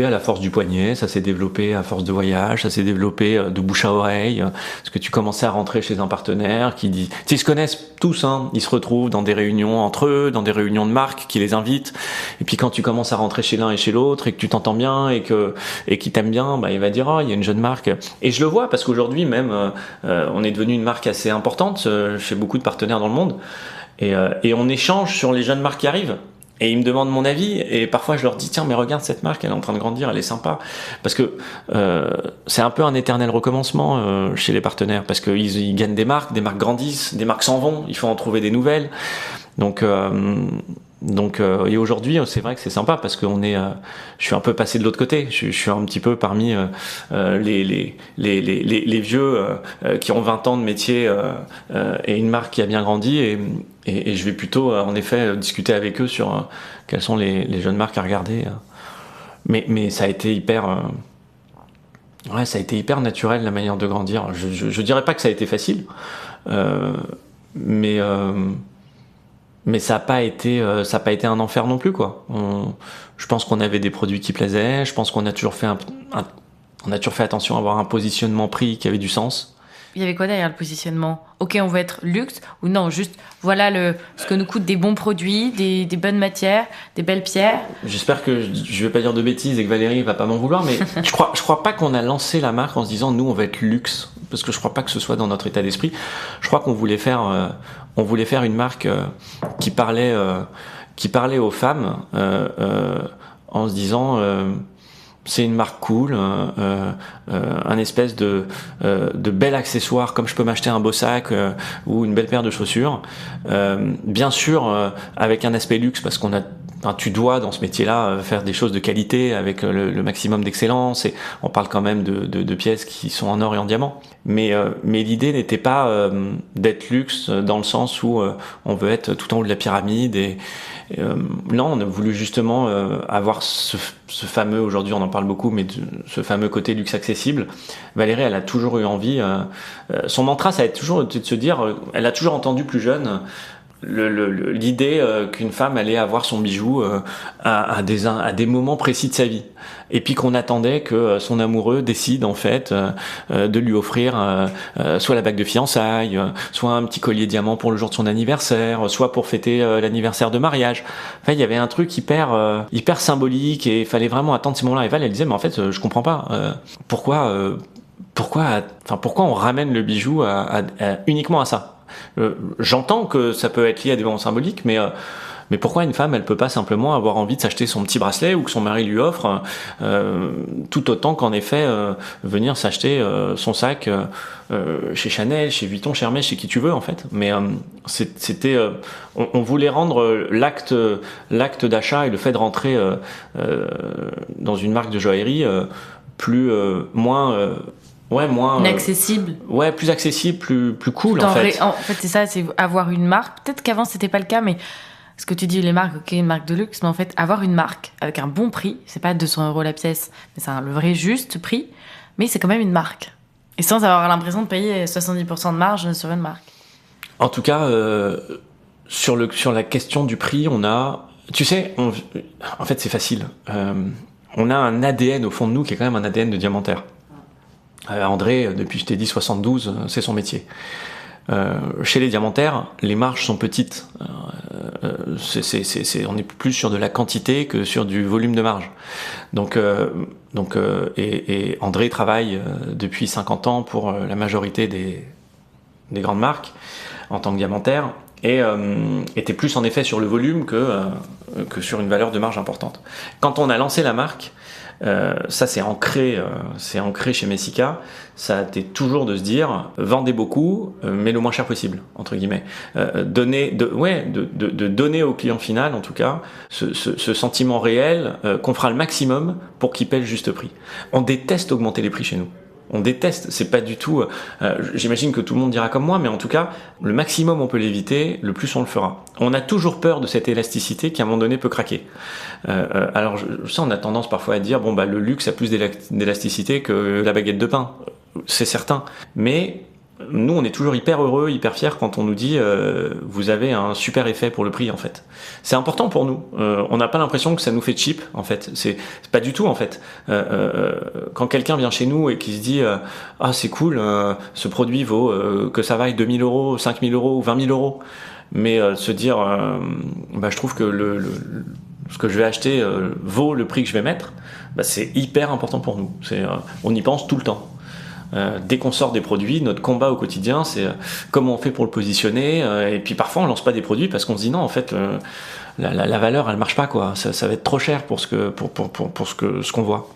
la force du poignet, ça s'est développé à force de voyage, ça s'est développé de bouche à oreille, parce que tu commençais à rentrer chez un partenaire qui dit, ils se connaissent tous, hein, ils se retrouvent dans des réunions entre eux, dans des réunions de marques qui les invitent, et puis quand tu commences à rentrer chez l'un et chez l'autre, et que tu t'entends bien, et qu'il t'aime bien, bah, il va dire, oh, il y a une jeune marque. Et je le vois, parce qu'aujourd'hui même, on est devenu une marque assez importante chez beaucoup de partenaires dans le monde, et on échange sur les jeunes marques qui arrivent. Et ils me demandent mon avis, et parfois je leur dis tiens mais regarde cette marque, elle est en train de grandir, elle est sympa, parce que c'est un peu un éternel recommencement chez les partenaires, parce qu'ils gagnent des marques grandissent, des marques s'en vont, il faut en trouver des nouvelles, donc et aujourd'hui c'est vrai que c'est sympa parce que je suis un peu passé de l'autre côté, je suis un petit peu parmi les vieux qui ont 20 ans de métier et une marque qui a bien grandi, et je vais plutôt en effet discuter avec eux sur quelles sont les jeunes marques à regarder, mais ça a été hyper naturel la manière de grandir. Je dirais pas que ça a été facile, mais ça n'a pas été un enfer non plus, quoi. Je pense qu'on avait des produits qui plaisaient. Je pense qu'on a toujours fait attention à avoir un positionnement prix qui avait du sens. Il y avait quoi derrière le positionnement ? Ok, on veut être luxe, ou non, juste voilà ce que nous coûtent des bons produits, des bonnes matières, des belles pierres. J'espère que je vais pas dire de bêtises et que Valérie va pas m'en vouloir, mais je crois pas qu'on a lancé la marque en se disant nous on va être luxe, parce que je crois pas que ce soit dans notre état d'esprit. Je crois qu'on voulait faire une marque qui parlait aux femmes en se disant c'est une marque cool, un espèce de bel accessoire, comme je peux m'acheter un beau sac ou une belle paire de chaussures. Bien sûr, avec un aspect luxe, parce tu dois dans ce métier-là faire des choses de qualité avec le maximum d'excellence. Et on parle quand même de pièces qui sont en or et en diamant. Mais l'idée n'était pas d'être luxe dans le sens où on veut être tout en haut de la pyramide. Non, on a voulu justement avoir ce fameux, aujourd'hui on en parle beaucoup, mais ce fameux côté luxe accessible. Valérie, elle a toujours eu envie, son mantra ça a toujours été de se dire, elle a toujours entendu plus jeune l'idée qu'une femme allait avoir son bijou à des moments précis de sa vie, et puis qu'on attendait que son amoureux décide en fait de lui offrir soit la bague de fiançailles, soit un petit collier diamant pour le jour de son anniversaire, soit pour fêter l'anniversaire de mariage. Enfin, il y avait un truc hyper symbolique, et il fallait vraiment attendre ces moments-là. Et Val, elle disait mais en fait je comprends pas pourquoi on ramène le bijou uniquement à ça. J'entends que ça peut être lié à des moments symboliques, mais pourquoi une femme, elle peut pas simplement avoir envie de s'acheter son petit bracelet ou que son mari lui offre, tout autant qu'en effet venir s'acheter son sac chez Chanel, chez Vuitton, chez Hermès, chez qui tu veux en fait. Mais c'était, on voulait rendre l'acte d'achat et le fait de rentrer dans une marque de joaillerie moins inaccessible. Plus accessible, plus cool en fait. En fait, c'est ça, c'est avoir une marque. Peut-être qu'avant c'était pas le cas, mais ce que tu dis, les marques, ok, une marque de luxe, mais en fait, avoir une marque avec un bon prix, c'est pas 200 € la pièce, mais c'est le vrai juste prix, mais c'est quand même une marque. Et sans avoir l'impression de payer 70% de marge sur une marque. En tout cas, sur la question du prix, en fait, c'est facile. On a un ADN au fond de nous qui est quand même un ADN de diamantaire. André, depuis je t'ai dit 72, c'est son métier. Chez les diamantaires, les marges sont petites. On est plus sur de la quantité que sur du volume de marge. Et André travaille depuis 50 ans pour la majorité des grandes marques en tant que diamantaire, et était plus en effet sur le volume que sur une valeur de marge importante. Quand on a lancé la marque, ça c'est ancré chez Messika. Ça a été toujours de se dire vendez beaucoup, mais le moins cher possible entre guillemets. De donner au client final en tout cas ce sentiment réel qu'on fera le maximum pour qu'il paie le juste prix. On déteste augmenter les prix chez nous. On déteste, c'est pas du tout. J'imagine que tout le monde dira comme moi, mais en tout cas, le maximum on peut l'éviter, le plus on le fera. On a toujours peur de cette élasticité qui à un moment donné peut craquer. Alors, je sais, on a tendance parfois à dire le luxe a plus d'élasticité que la baguette de pain, c'est certain. Mais nous, on est toujours hyper heureux, hyper fiers quand on nous dit vous avez un super effet pour le prix en fait. C'est important pour nous. On n'a pas l'impression que ça nous fait cheap en fait. C'est pas du tout en fait. Quand quelqu'un vient chez nous et qui se dit c'est cool, ce produit vaut que ça vaille 2 000 €, 5 000 € ou 20 000 €, mais se dire je trouve que ce que je vais acheter vaut le prix que je vais mettre, c'est hyper important pour nous. On y pense tout le temps. dès qu'on sort des produits, notre combat au quotidien, c'est comment on fait pour le positionner. Et puis parfois, on lance pas des produits parce qu'on se dit non, en fait, la valeur, elle marche pas, quoi. Ça va être trop cher pour ce qu'on voit.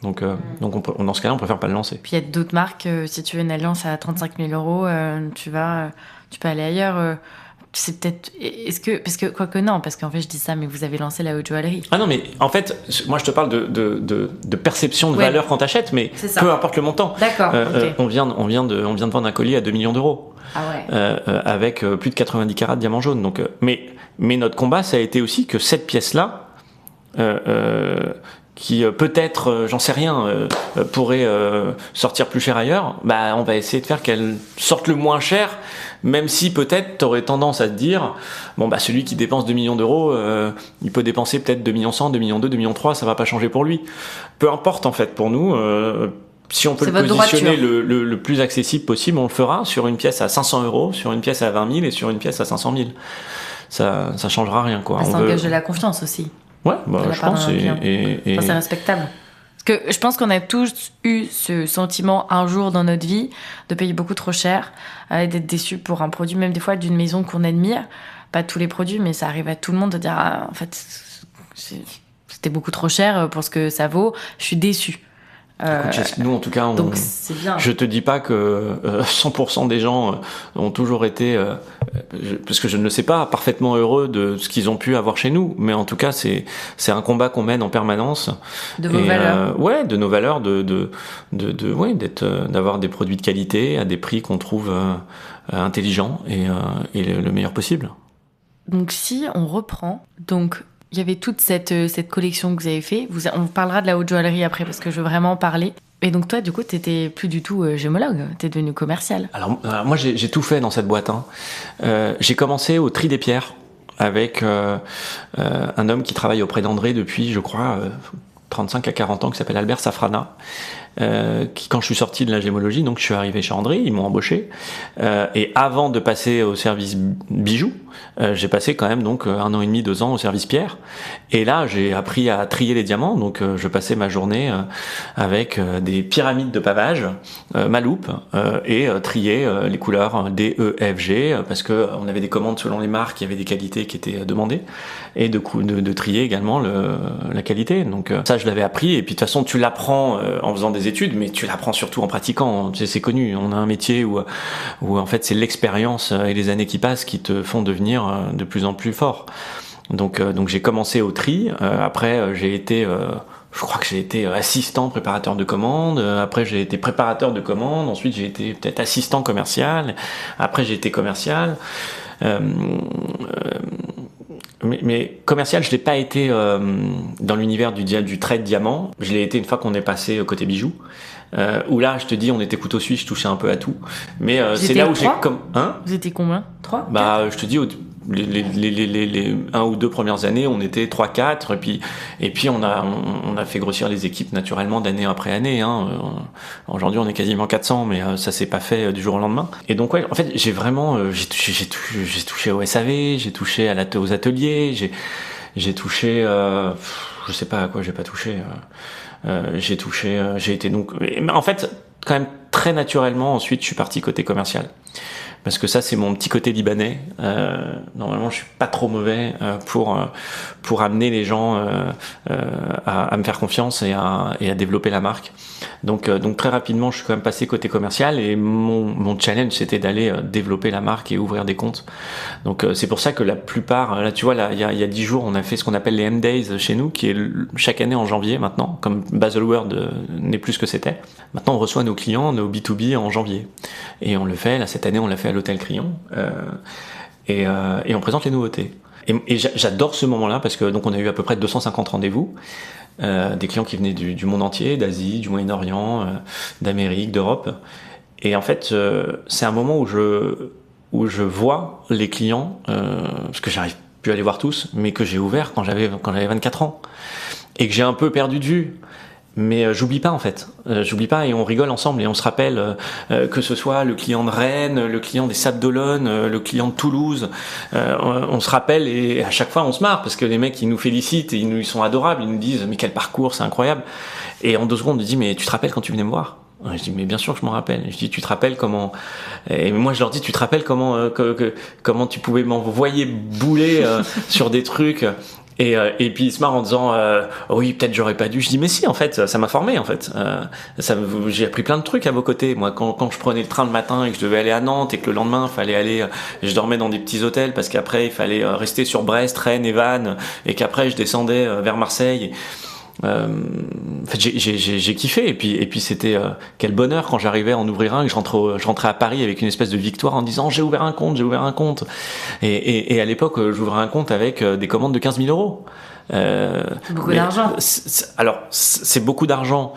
Donc dans ce cas-là, on préfère pas le lancer. Puis il y a d'autres marques, si tu veux une alliance à 35 000 euros, tu peux aller ailleurs. C'est peut-être. Parce que, quoique non, parce qu'en fait, je dis ça, mais vous avez lancé la haute joaillerie. Ah non, mais en fait, moi, je te parle de perception de valeur quand t'achètes, mais peu importe le montant. D'accord. Okay. On vient de vendre un collier à 2 millions d'euros. Ah ouais. Avec plus de 90 carats de diamant jaune. Donc, mais notre combat, ça a été aussi que cette pièce-là, qui peut-être, j'en sais rien, pourrait sortir plus cher ailleurs, bah on va essayer de faire qu'elle sorte le moins cher, même si peut-être t'aurais tendance à te dire, bon bah celui qui dépense 2 millions d'euros, il peut dépenser peut-être 2 millions 100, 2 millions 2, 2 millions 3, ça va pas changer pour lui. Peu importe en fait pour nous, si on peut le positionner le plus accessible possible, on le fera sur une pièce à 500 euros, sur une pièce à 20 000 et sur une pièce à 500 000. Ça changera rien, quoi. Ça engage de la confiance aussi. Ouais, bah, je pense. Enfin, c'est respectable. Parce que je pense qu'on a tous eu ce sentiment un jour dans notre vie de payer beaucoup trop cher, d'être déçu pour un produit, même des fois d'une maison qu'on admire. Pas tous les produits, mais ça arrive à tout le monde de dire en fait, c'était beaucoup trop cher pour ce que ça vaut. Je suis déçu. Écoute, nous en tout cas, donc c'est bien. Je te dis pas que 100% des gens ont toujours été, parce que je ne le sais pas, parfaitement heureux de ce qu'ils ont pu avoir chez nous, mais en tout cas c'est un combat qu'on mène en permanence. De vos valeurs. Ouais, de nos valeurs, d'avoir des produits de qualité à des prix qu'on trouve intelligents et le meilleur possible. Donc si on reprend, il y avait toute cette collection que vous avez fait. On parlera de la haute joaillerie après parce que je veux vraiment en parler. Et donc toi, du coup, t'étais plus du tout gémologue, t'es devenu commercial. Alors moi, j'ai tout fait dans cette boîte. J'ai commencé au tri des pierres avec un homme qui travaille auprès d'André depuis, je crois, 35 à 40 ans, qui s'appelle Albert Safrana. Quand je suis sorti de la gémologie, donc je suis arrivé chez André, ils m'ont embauché. Et avant de passer au service bijoux, j'ai passé quand même donc 1 an et demi, 2 ans au service pierre. Et là, j'ai appris à trier les diamants. Donc, je passais ma journée avec des pyramides de pavage, ma loupe, et trier les couleurs D, E, F, G, parce que on avait des commandes selon les marques, il y avait des qualités qui étaient demandées, et de trier également la qualité. Donc, ça, je l'avais appris. Et puis, de toute façon, tu l'apprends en faisant des études, mais tu l'apprends surtout en pratiquant. C'est connu. On a un métier où en fait, c'est l'expérience et les années qui passent qui te font devenir de plus en plus fort. Donc j'ai commencé au tri. Après, j'ai été, je crois que j'ai été assistant préparateur de commandes. Après, j'ai été préparateur de commandes. Ensuite, j'ai été peut-être assistant commercial. Après, j'ai été commercial. Mais commercial, je l'ai pas été dans l'univers du trait de diamant. Je l'ai été une fois qu'on est passé côté bijoux. Où là, je te dis, on était couteau suisse, je touchais un peu à tout. Mais c'est là où j'ai comme Vous étiez combien? 3? Bah, je te dis, les 1 ou 2 premières années, on était 3-4, et puis on a fait grossir les équipes naturellement d'année après année. Aujourd'hui, on est quasiment 400, mais ça s'est pas fait du jour au lendemain. Et donc ouais, en fait, j'ai vraiment, j'ai touché au SAV, j'ai touché aux ateliers, j'ai touché, je sais pas à quoi j'ai pas touché. J'ai été donc, mais en fait, quand même très naturellement, ensuite, je suis parti côté commercial. Parce que ça, c'est mon petit côté libanais. Normalement, je suis pas trop mauvais pour amener les gens à me faire confiance et à développer la marque. Donc très rapidement, je suis quand même passé côté commercial et mon challenge, c'était d'aller développer la marque et ouvrir des comptes. Donc c'est pour ça que la plupart, là, tu vois, là, il y a 10 jours, on a fait ce qu'on appelle les M-Days chez nous, qui est chaque année en janvier maintenant, comme Baselworld n'est plus ce que c'était. Maintenant, on reçoit nos clients, nos B2B en janvier. Et on le fait, là, cette année, on l'a fait à l'Hôtel Crillon, et on présente les nouveautés. Et j'adore ce moment-là parce que donc on a eu à peu près 250 rendez-vous, des clients qui venaient du monde entier, d'Asie, du Moyen-Orient, d'Amérique, d'Europe. Et en fait, c'est un moment où je vois les clients, parce que j'arrive plus à les voir tous, mais que j'ai ouvert quand j'avais 24 ans et que j'ai un peu perdu de vue. Mais j'oublie pas en fait, j'oublie pas et on rigole ensemble et on se rappelle que ce soit le client de Rennes, le client des Sables d'Olonne, le client de Toulouse, on se rappelle et à chaque fois on se marre parce que les mecs ils nous félicitent et ils sont adorables, ils nous disent mais quel parcours, c'est incroyable. Et en 2 secondes on dit mais tu te rappelles quand tu venais me voir? Je dis mais bien sûr que je m'en rappelle. Je dis tu te rappelles comment, et moi je leur dis tu te rappelles comment comment tu pouvais m'envoyer bouler sur des trucs. Et puis il se marre en disant oui peut-être j'aurais pas dû. Je dis mais si en fait ça m'a formé en fait. J'ai appris plein de trucs à vos côtés. Moi quand je prenais le train le matin et que je devais aller à Nantes et que le lendemain fallait aller, je dormais dans des petits hôtels parce qu'après il fallait rester sur Brest, Rennes et Vannes et qu'après je descendais vers Marseille. En fait j'ai kiffé et puis c'était quel bonheur quand j'arrivais à en ouvrir un et que je rentrais à Paris avec une espèce de victoire en disant j'ai ouvert un compte et à l'époque j'ouvrais un compte avec des commandes de 15 000 euros. Beaucoup d'argent. Alors c'est beaucoup d'argent,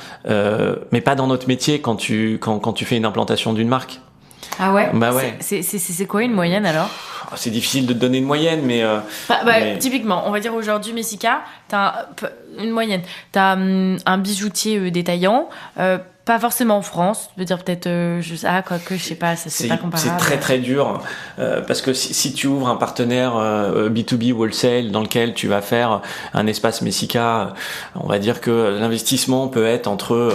mais pas dans notre métier quand tu fais une implantation d'une marque. Ah ouais. Bah ouais. C'est quoi une moyenne alors? C'est difficile de te donner une moyenne, mais typiquement, on va dire aujourd'hui Messika, t'as une moyenne. T'as un bijoutier détaillant. Pas forcément en France, je veux dire peut-être, je sais pas, ça c'est pas comparable. C'est très très dur parce que si tu ouvres un partenaire B2B wholesale dans lequel tu vas faire un espace Messika, on va dire que l'investissement peut être entre,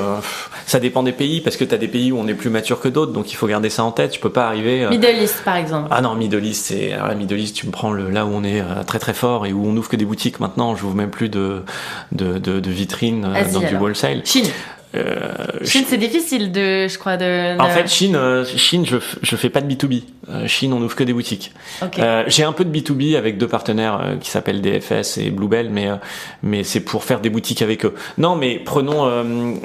ça dépend des pays parce que t'as des pays où on est plus mature que d'autres, donc il faut garder ça en tête. Tu peux pas arriver. Middle East par exemple. Ah non, Middle East, Middle East, tu me prends là où on est très très fort et où on ouvre que des boutiques maintenant. Je ouvre même plus de vitrines Asie, dans alors. Du wholesale. Chine, c'est difficile je crois. En fait, Chine, je fais pas de B2B. Chine, on ouvre que des boutiques. Okay. J'ai un peu de B2B avec 2 partenaires qui s'appellent DFS et Bluebell, mais c'est pour faire des boutiques avec eux. Non, mais prenons,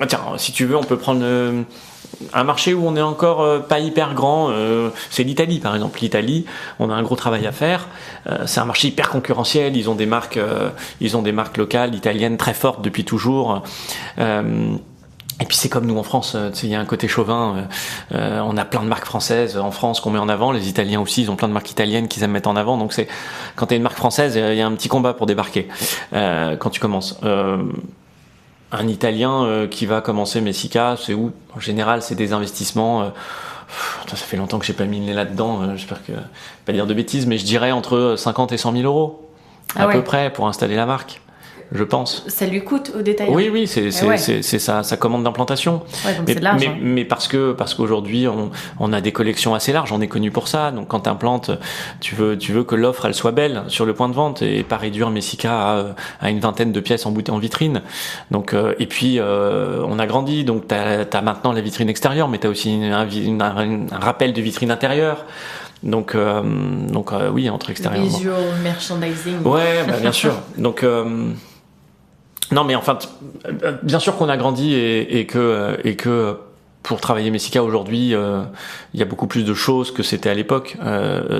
tiens, si tu veux, on peut prendre un marché où on est encore pas hyper grand, c'est l'Italie par exemple. L'Italie, on a un gros travail à faire. C'est un marché hyper concurrentiel. Ils ont des marques locales italiennes très fortes depuis toujours. Et puis c'est comme nous en France, il y a un côté chauvin. On a plein de marques françaises en France qu'on met en avant. Les Italiens aussi, ils ont plein de marques italiennes qu'ils aiment mettre en avant. Donc c'est quand t'es une marque française, il y a un petit combat pour débarquer quand tu commences. Un Italien qui va commencer Messika, c'est où en général c'est des investissements. Ça fait longtemps que j'ai pas mis le nez là-dedans. J'espère que pas dire de bêtises, mais je dirais entre 50 et 100 000 euros à peu près pour installer la marque. Je pense. Ça lui coûte au détail. Oui, c'est sa commande d'implantation. Ouais, donc c'est de l'argent. Mais parce qu'aujourd'hui on a des collections assez larges, on est connu pour ça. Donc quand t'implantes, tu veux que l'offre elle soit belle sur le point de vente et pas réduire Messika à une vingtaine de pièces en vitrine. Donc et puis on a grandi, donc t'as maintenant la vitrine extérieure, mais t'as aussi un rappel de vitrine intérieure. Donc oui, entre extérieur. Visual merchandising. Ouais, bien sûr. Donc non, mais enfin, bien sûr qu'on a grandi et que pour travailler Messika aujourd'hui, il y a beaucoup plus de choses que c'était à l'époque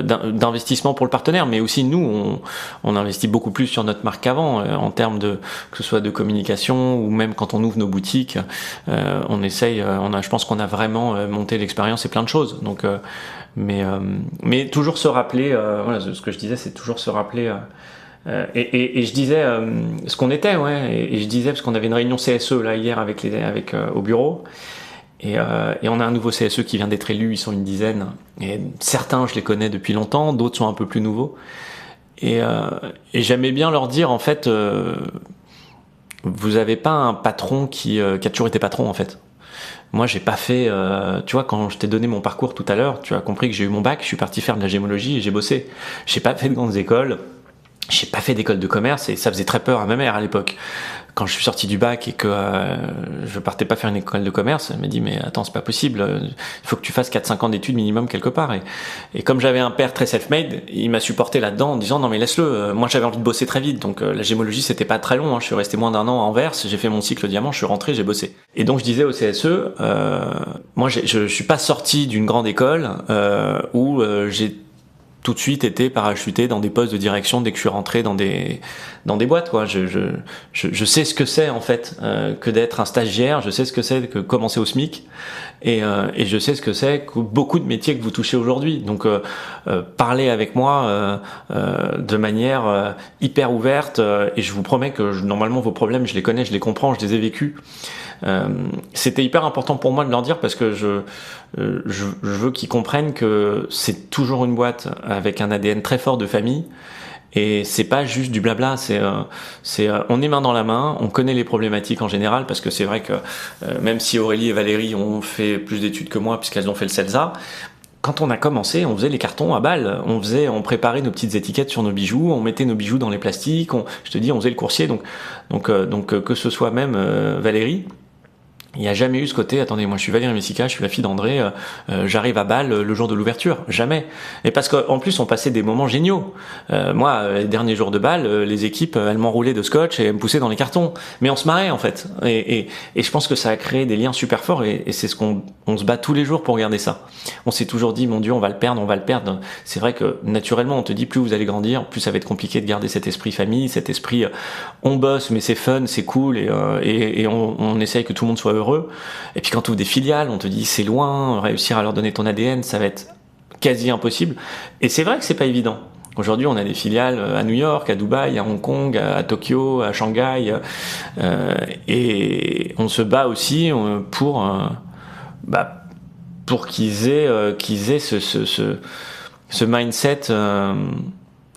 d'investissement pour le partenaire, mais aussi nous, on investit beaucoup plus sur notre marque qu'avant en termes de que ce soit de communication ou même quand on ouvre nos boutiques, on essaye, je pense qu'on a vraiment monté l'expérience et plein de choses. Donc, mais toujours se rappeler, voilà, ce que je disais, c'est toujours se rappeler. Et je disais ce qu'on était, ouais, et je disais parce qu'on avait une réunion CSE là hier avec au bureau. Et on a un nouveau CSE qui vient d'être élu, ils sont une dizaine. Et certains, je les connais depuis longtemps, d'autres sont un peu plus nouveaux. Et j'aimais bien leur dire, en fait, vous avez pas un patron qui a toujours été patron, en fait. Moi, j'ai pas fait, tu vois, quand je t'ai donné mon parcours tout à l'heure, tu as compris que j'ai eu mon bac, je suis parti faire de la gémologie et j'ai bossé. J'ai pas fait de grandes écoles. J'ai pas fait d'école de commerce et ça faisait très peur à ma mère à l'époque. Quand je suis sorti du bac et que je partais pas faire une école de commerce, elle m'a dit mais attends, c'est pas possible, il faut que tu fasses 4-5 ans d'études minimum quelque part. Et comme j'avais un père très self-made, il m'a supporté là-dedans en disant non mais laisse-le, moi j'avais envie de bosser très vite, donc la gémologie c'était pas très long, hein. Je suis resté moins d'1 an à Anvers, j'ai fait mon cycle diamant, je suis rentré, j'ai bossé. Et donc je disais au CSE, moi je suis pas sorti d'une grande école où j'ai tout de suite été parachuté dans des postes de direction dès que je suis rentré dans des boîtes, quoi. Je sais ce que c'est en fait que d'être un stagiaire, je sais ce que c'est que commencer au SMIC et je sais ce que c'est que beaucoup de métiers que vous touchez aujourd'hui. Donc parlez avec moi de manière hyper ouverte et je vous promets que normalement vos problèmes je les connais, je les comprends, je les ai vécus. C'était hyper important pour moi de leur dire parce que je veux qu'ils comprennent que c'est toujours une boîte avec un ADN très fort de famille Et c'est pas juste du blabla, on est main dans la main, on connaît les problématiques en général, parce que c'est vrai que même si Aurélie et Valérie ont fait plus d'études que moi, puisqu'elles ont fait le CELSA, quand on a commencé, on faisait les cartons à balles, on préparait nos petites étiquettes sur nos bijoux, on mettait nos bijoux dans les plastiques, on faisait le coursier, donc que ce soit même Valérie, il n'y a jamais eu ce côté, attendez, moi je suis Valérie Messica, je suis la fille d'André, j'arrive à Bâle le jour de l'ouverture. Jamais. Et parce qu'en plus, on passait des moments géniaux. Moi, les derniers jours de Bâle, les équipes, elles m'enroulaient de scotch et elles me poussaient dans les cartons. Mais on se marrait, en fait. Et je pense que ça a créé des liens super forts et c'est ce on se bat tous les jours pour garder ça. On s'est toujours dit, mon Dieu, on va le perdre. C'est vrai que, naturellement, on te dit, plus vous allez grandir, plus ça va être compliqué de garder cet esprit famille, cet esprit, on bosse, mais c'est fun, c'est cool et on essaye que tout le monde soit heureux. Et puis quand tu ouvres des filiales, on te dit c'est loin, réussir à leur donner ton ADN, ça va être quasi impossible. Et c'est vrai que c'est pas évident. Aujourd'hui, on a des filiales à New York, à Dubaï, à Hong Kong, à Tokyo, à Shanghai, et on se bat aussi pour qu'ils aient ce mindset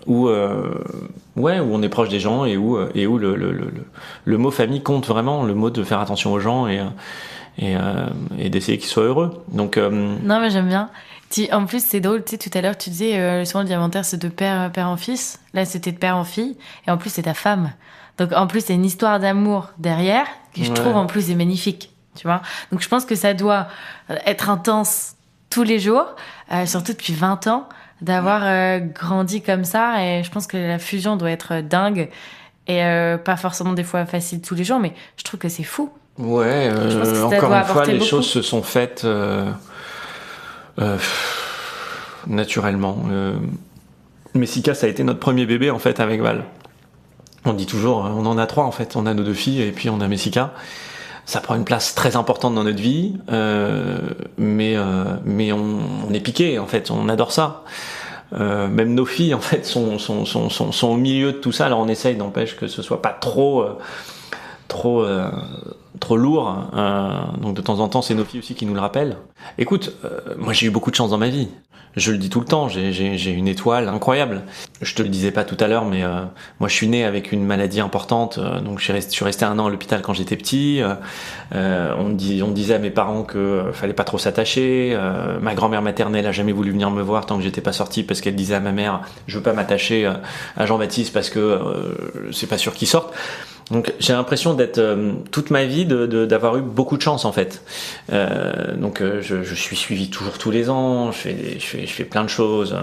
où on est proche des gens et où le mot famille compte vraiment, le mot de faire attention aux gens et d'essayer qu'ils soient heureux. Donc non, mais j'aime bien. En plus, c'est drôle, tu sais, tout à l'heure, tu disais souvent le diamantaire, c'est de père en fils. Là, c'était de père en fille. Et en plus, c'est ta femme. Donc, en plus, c'est une histoire d'amour derrière, que je trouve en plus est magnifique. Tu vois. Donc, je pense que ça doit être intense tous les jours, surtout depuis 20 ans, d'avoir grandi comme ça. Et je pense que la fusion doit être dingue. Et pas forcément des fois facile tous les jours, mais je trouve que c'est fou. Ouais, encore une fois, les choses se sont faites naturellement. Messica, ça a été notre premier bébé en fait avec Val. On dit toujours, on en a 3 en fait. On a nos 2 filles et puis on a Messica. Ça prend une place très importante dans notre vie, mais on est piqué en fait. On adore ça. Même nos filles en fait sont au milieu de tout ça. Alors on essaye, n'empêche que ce soit pas trop lourd, donc de temps en temps c'est nos filles aussi qui nous le rappellent. Écoute, moi j'ai eu beaucoup de chance dans ma vie, je le dis tout le temps, j'ai une étoile incroyable. Je te le disais pas tout à l'heure, mais moi je suis né avec une maladie importante, donc je suis resté 1 an à l'hôpital quand j'étais petit. On disait à mes parents que fallait pas trop s'attacher. Ma grand-mère maternelle a jamais voulu venir me voir tant que j'étais pas sorti, parce qu'elle disait à ma mère, je veux pas m'attacher à Jean-Baptiste parce que c'est pas sûr qu'il sorte. Donc j'ai l'impression d'être toute ma vie d'avoir eu beaucoup de chance en fait. Donc je suis suivi toujours tous les ans, je fais plein de choses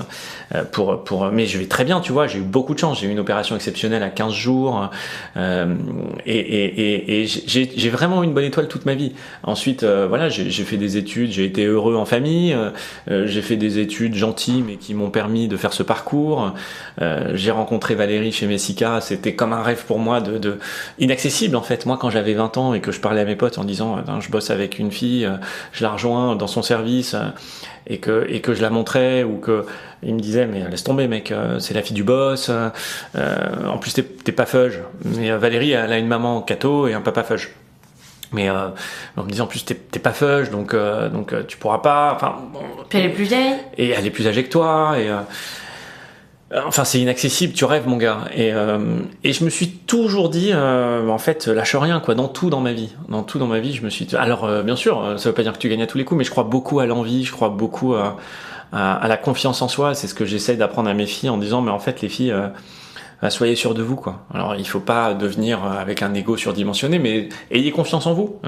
mais je vais très bien, tu vois. J'ai eu beaucoup de chance, j'ai eu une opération exceptionnelle à 15 jours et j'ai vraiment eu une bonne étoile toute ma vie. Ensuite voilà, j'ai fait des études, j'ai été heureux en famille, j'ai fait des études gentilles mais qui m'ont permis de faire ce parcours. J'ai rencontré Valérie chez Messica, c'était comme un rêve pour moi inaccessible en fait. Moi quand j'avais 20 ans et que je parlais à mes potes en disant je bosse avec une fille, je la rejoins dans son service et que je la montrais, ou que ils me disaient mais laisse tomber mec, c'est la fille du boss, en plus t'es pas feuge. Mais Valérie elle a une maman catho et un papa feuge. Mais on me disait en plus t'es pas feuge, donc tu pourras pas, enfin puis elle est plus vieille et elle est plus âgée que toi et enfin c'est inaccessible, tu rêves mon gars. Et je me suis toujours dit en fait lâche rien quoi, dans tout dans ma vie je me suis dit, alors bien sûr ça veut pas dire que tu gagnes à tous les coups, mais je crois beaucoup à l'envie, je crois beaucoup à la confiance en soi. C'est ce que j'essaie d'apprendre à mes filles en disant mais en fait les filles soyez sûres de vous quoi. Alors il faut pas devenir avec un ego surdimensionné, mais ayez confiance en vous.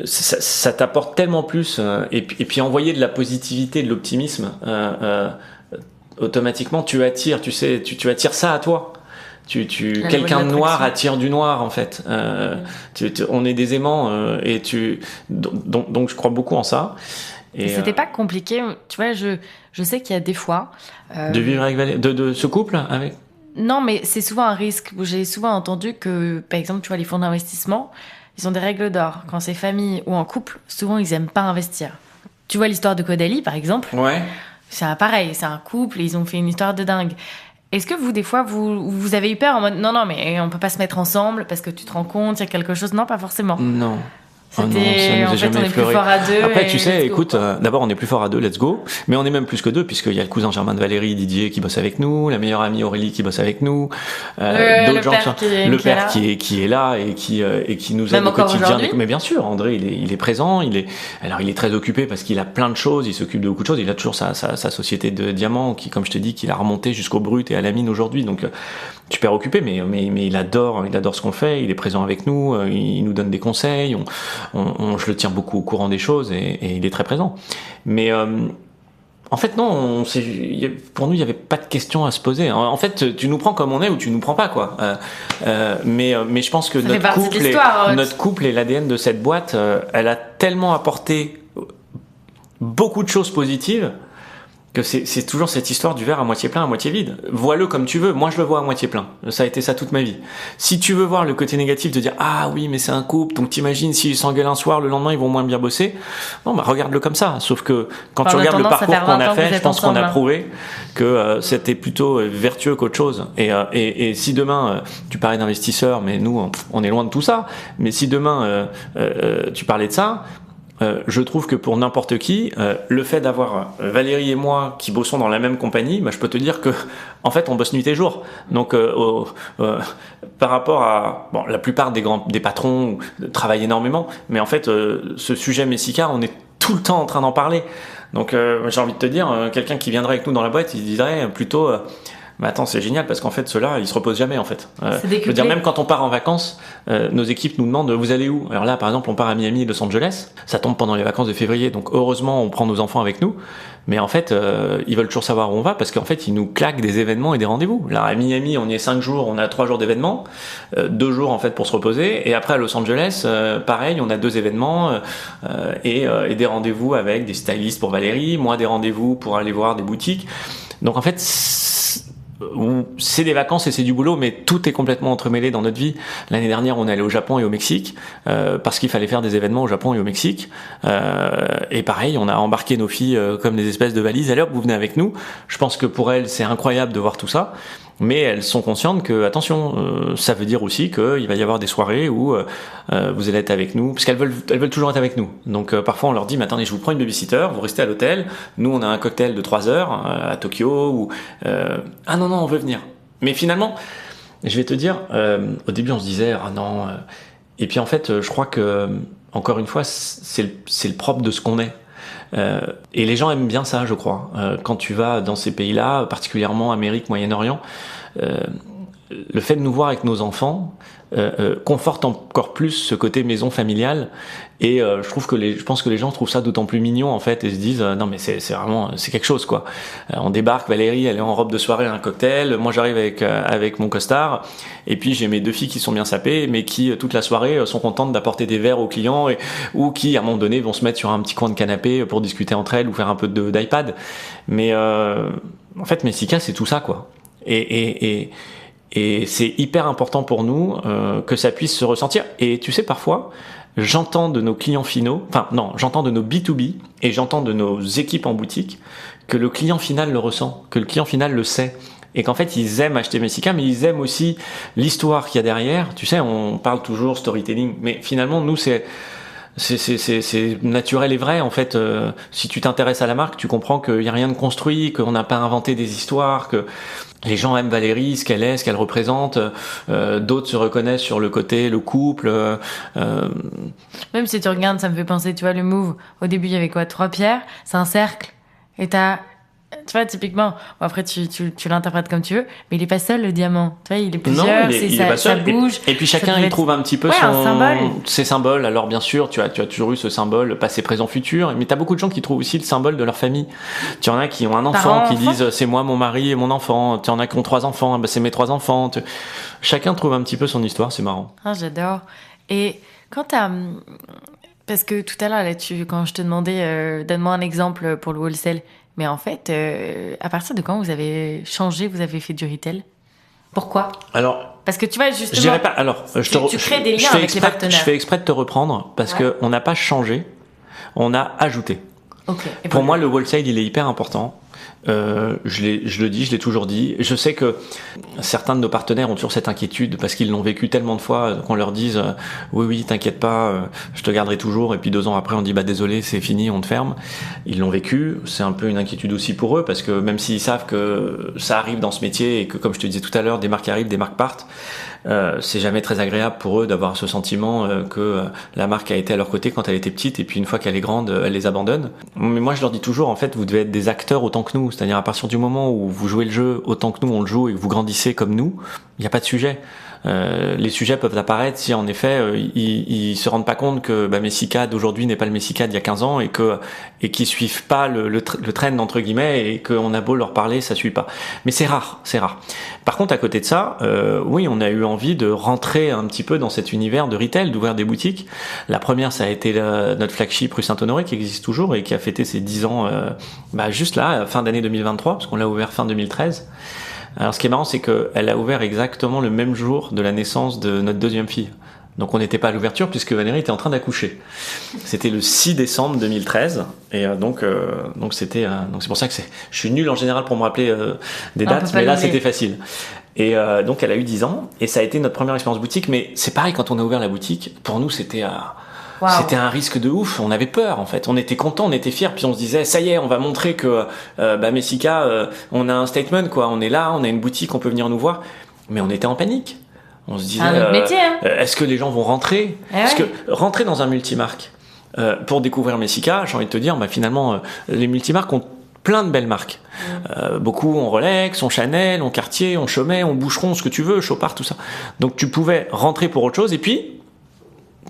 Ça t'apporte tellement plus et puis envoyer de la positivité, de l'optimisme, automatiquement tu attires, tu sais, tu attires ça à toi. Quelqu'un de noir attire du noir en fait. On est des aimants donc je crois beaucoup en ça. Et c'était pas compliqué, tu vois. Je sais qu'il y a des fois de vivre avec Valérie, de ce couple avec. Non, mais c'est souvent un risque. J'ai souvent entendu que, par exemple, tu vois, les fonds d'investissement, ils ont des règles d'or. Quand c'est famille ou en couple, souvent ils aiment pas investir. Tu vois l'histoire de Caudalie par exemple. Ouais. C'est pareil, c'est un couple et ils ont fait une histoire de dingue. Est-ce que vous, des fois, vous avez eu peur en mode non, mais on peut pas se mettre ensemble parce que tu te rends compte, il y a quelque chose? Non, pas forcément. Non. C'était, en fait, on est plus fort à deux. Après, tu sais, écoute, d'abord, on est plus fort à deux, let's go. Mais on est même plus que deux, puisqu'il y a le cousin Germain de Valérie, Didier, qui bosse avec nous, la meilleure amie Aurélie qui bosse avec nous, d'autres gens le père qui est là et qui nous aide au quotidien. Mais bien sûr, André, il est présent, il est très occupé parce qu'il a plein de choses, il s'occupe de beaucoup de choses, il a toujours sa société de diamants qui, comme je te dis, qu'il a remonté jusqu'au brut et à la mine aujourd'hui. Donc, super occupé, mais il adore ce qu'on fait, il est présent avec nous, il nous donne des conseils, je le tiens beaucoup au courant des choses et il est très présent. Mais en fait non, pour nous il n'y avait pas de question à se poser. En fait, tu nous prends comme on est ou tu nous prends pas quoi. Mais je pense que notre couple et l'ADN de cette boîte, elle a tellement apporté beaucoup de choses positives que c'est toujours cette histoire du verre à moitié plein, à moitié vide. Vois-le comme tu veux. Moi, je le vois à moitié plein. Ça a été ça toute ma vie. Si tu veux voir le côté négatif de dire ah oui, mais c'est un couple, donc t'imagines s'ils s'engueulent un soir, le lendemain ils vont moins bien bosser. Non, bah regarde-le comme ça. Sauf que quand tu regardes le parcours qu'on a fait, je pense qu'on a prouvé que c'était plutôt vertueux qu'autre chose. Et si demain tu parlais d'investisseurs, mais nous on est loin de tout ça. Mais si demain tu parlais de ça. Je trouve que pour n'importe qui, le fait d'avoir Valérie et moi qui bossons dans la même compagnie, bah, je peux te dire que en fait on bosse nuit et jour. Donc par rapport à la plupart des patrons travaillent énormément, mais en fait ce sujet Messika, on est tout le temps en train d'en parler. Donc j'ai envie de te dire, quelqu'un qui viendrait avec nous dans la boîte, il dirait plutôt mais attends, c'est génial parce qu'en fait, ceux-là, ils se reposent jamais en fait. Je veux dire, même quand on part en vacances, nos équipes nous demandent vous allez où ? Alors là, par exemple, on part à Miami, Los Angeles. Ça tombe pendant les vacances de février, donc heureusement, on prend nos enfants avec nous. Mais en fait, ils veulent toujours savoir où on va parce qu'en fait, ils nous claquent des événements et des rendez-vous. Là, à Miami, on y est 5 jours, on a 3 jours d'événements, 2 jours en fait pour se reposer. Et après, à Los Angeles, pareil, on a 2 événements et des rendez-vous avec des stylistes pour Valérie, moi des rendez-vous pour aller voir des boutiques. Donc en fait, c'est des vacances et c'est du boulot, mais tout est complètement entremêlé dans notre vie. L'année dernière, on est allé au Japon et au Mexique parce qu'il fallait faire des événements au Japon et au Mexique. Et pareil, on a embarqué nos filles comme des espèces de valises. Allez hop, vous venez avec nous. Je pense que pour elles, c'est incroyable de voir tout ça. Mais elles sont conscientes que, attention, ça veut dire aussi qu'il va y avoir des soirées où vous allez être avec nous, parce qu'elles veulent toujours être avec nous. Donc parfois on leur dit, mais attendez, je vous prends une babysitter, vous restez à l'hôtel, nous on a un cocktail de 3 heures à Tokyo, ou ah non, on veut venir. Mais finalement, je vais te dire, au début on se disait, ah non, et puis en fait je crois que, encore une fois, c'est le propre de ce qu'on est. Et les gens aiment bien ça, je crois. Quand tu vas dans ces pays-là, particulièrement Amérique, Moyen-Orient, le fait de nous voir avec nos enfants conforte encore plus ce côté maison familiale. Et je pense que les gens trouvent ça d'autant plus mignon en fait et se disent non mais c'est vraiment c'est quelque chose quoi. On débarque, Valérie elle est en robe de soirée, un cocktail, moi j'arrive avec mon costard et puis j'ai mes 2 filles qui sont bien sapées mais qui toute la soirée sont contentes d'apporter des verres aux clients ou qui à un moment donné vont se mettre sur un petit coin de canapé pour discuter entre elles ou faire un peu d'iPad. Mais en fait Messika c'est tout ça quoi. Et c'est hyper important pour nous que ça puisse se ressentir. Et tu sais, parfois, j'entends de nos clients finaux, j'entends de nos B2B et j'entends de nos équipes en boutique que le client final le ressent, que le client final le sait. Et qu'en fait, ils aiment acheter Messika, mais ils aiment aussi l'histoire qu'il y a derrière. Tu sais, on parle toujours storytelling, mais finalement, nous, c'est naturel et vrai en fait. Si tu t'intéresses à la marque, tu comprends qu'il y a rien de construit, qu'on n'a pas inventé des histoires, que les gens aiment Valérie, ce qu'elle est, ce qu'elle représente. D'autres se reconnaissent sur le côté, le couple. Même si tu regardes, ça me fait penser, tu vois, le move. Au début, il y avait quoi ? 3 pierres, c'est un cercle. Et tu vois, typiquement, bon, après tu l'interprètes comme tu veux, mais il est pas seul le diamant. Tu vois, il est plusieurs, ça bouge. Et puis chacun il trouve un petit peu ses symboles. Alors bien sûr, tu as toujours eu ce symbole passé, présent, futur, mais t'as beaucoup de gens qui trouvent aussi le symbole de leur famille. Tu en as qui ont un enfant, qui disent c'est moi, mon mari et mon enfant. Tu en as qui ont 3 enfants, c'est mes 3 enfants. Chacun trouve un petit peu son histoire, c'est marrant. Ah, j'adore. Et quand parce que tout à l'heure quand je te demandais donne-moi un exemple pour le wholesale. Mais en fait, à partir de quand vous avez changé, vous avez fait du retail ? Pourquoi ? Alors, parce que tu vois justement, je dirais pas. Alors, tu crées des liens avec les partenaires. Je fais exprès de te reprendre parce que on n'a pas changé, on a ajouté. Okay. Pour moi, le wholesale, il est hyper important. Je le dis, je l'ai toujours dit. Je sais que certains de nos partenaires ont toujours cette inquiétude parce qu'ils l'ont vécu tellement de fois qu'on leur dise oui, t'inquiète pas, je te garderai toujours. Et puis 2 ans après, on dit désolé, c'est fini, on te ferme. Ils l'ont vécu. C'est un peu une inquiétude aussi pour eux parce que même s'ils savent que ça arrive dans ce métier et que, comme je te disais tout à l'heure, des marques arrivent, des marques partent, c'est jamais très agréable pour eux d'avoir ce sentiment que la marque a été à leur côté quand elle était petite et puis une fois qu'elle est grande, elle les abandonne. Mais moi je leur dis toujours, en fait, vous devez être des acteurs autant que nous, c'est-à-dire à partir du moment où vous jouez le jeu autant que nous on le joue et que vous grandissez comme nous, il n'y a pas de sujet. Les sujets peuvent apparaître si en effet ils se rendent pas compte que Messika d'aujourd'hui n'est pas le Messika d'il y a 15 ans et qu'ils suivent pas le trend entre guillemets et qu'on a beau leur parler, ça suit pas. Mais c'est rare. Par contre, à côté de ça, oui, on a eu envie de rentrer un petit peu dans cet univers de retail, d'ouvrir des boutiques. La première, ça a été notre flagship rue Saint-Honoré qui existe toujours et qui a fêté ses 10 ans juste là, fin d'année 2023, parce qu'on l'a ouvert fin 2013. Alors ce qui est marrant, c'est qu'elle a ouvert exactement le même jour de la naissance de notre deuxième fille. Donc on n'était pas à l'ouverture puisque Valérie était en train d'accoucher. C'était le 6 décembre 2013 et donc c'est pour ça que je suis nul en général pour me rappeler des dates, mais là c'était facile. Et donc elle a eu 10 ans et ça a été notre première expérience boutique, mais c'est pareil quand on a ouvert la boutique, pour nous c'était C'était un risque de ouf, on avait peur en fait, on était content, on était fiers, puis on se disait ça y est, on va montrer que Messika, on a un statement quoi, on est là, on a une boutique, on peut venir nous voir, mais on était en panique. On se disait, est-ce que les gens vont rentrer ? Parce que rentrer dans un multimarque pour découvrir Messika, j'ai envie de te dire, finalement, les multimarques ont plein de belles marques. Beaucoup ont Rolex, ont Chanel, ont Cartier, ont Chaumet, ont Boucheron, ce que tu veux, Chopard, tout ça. Donc tu pouvais rentrer pour autre chose, et puis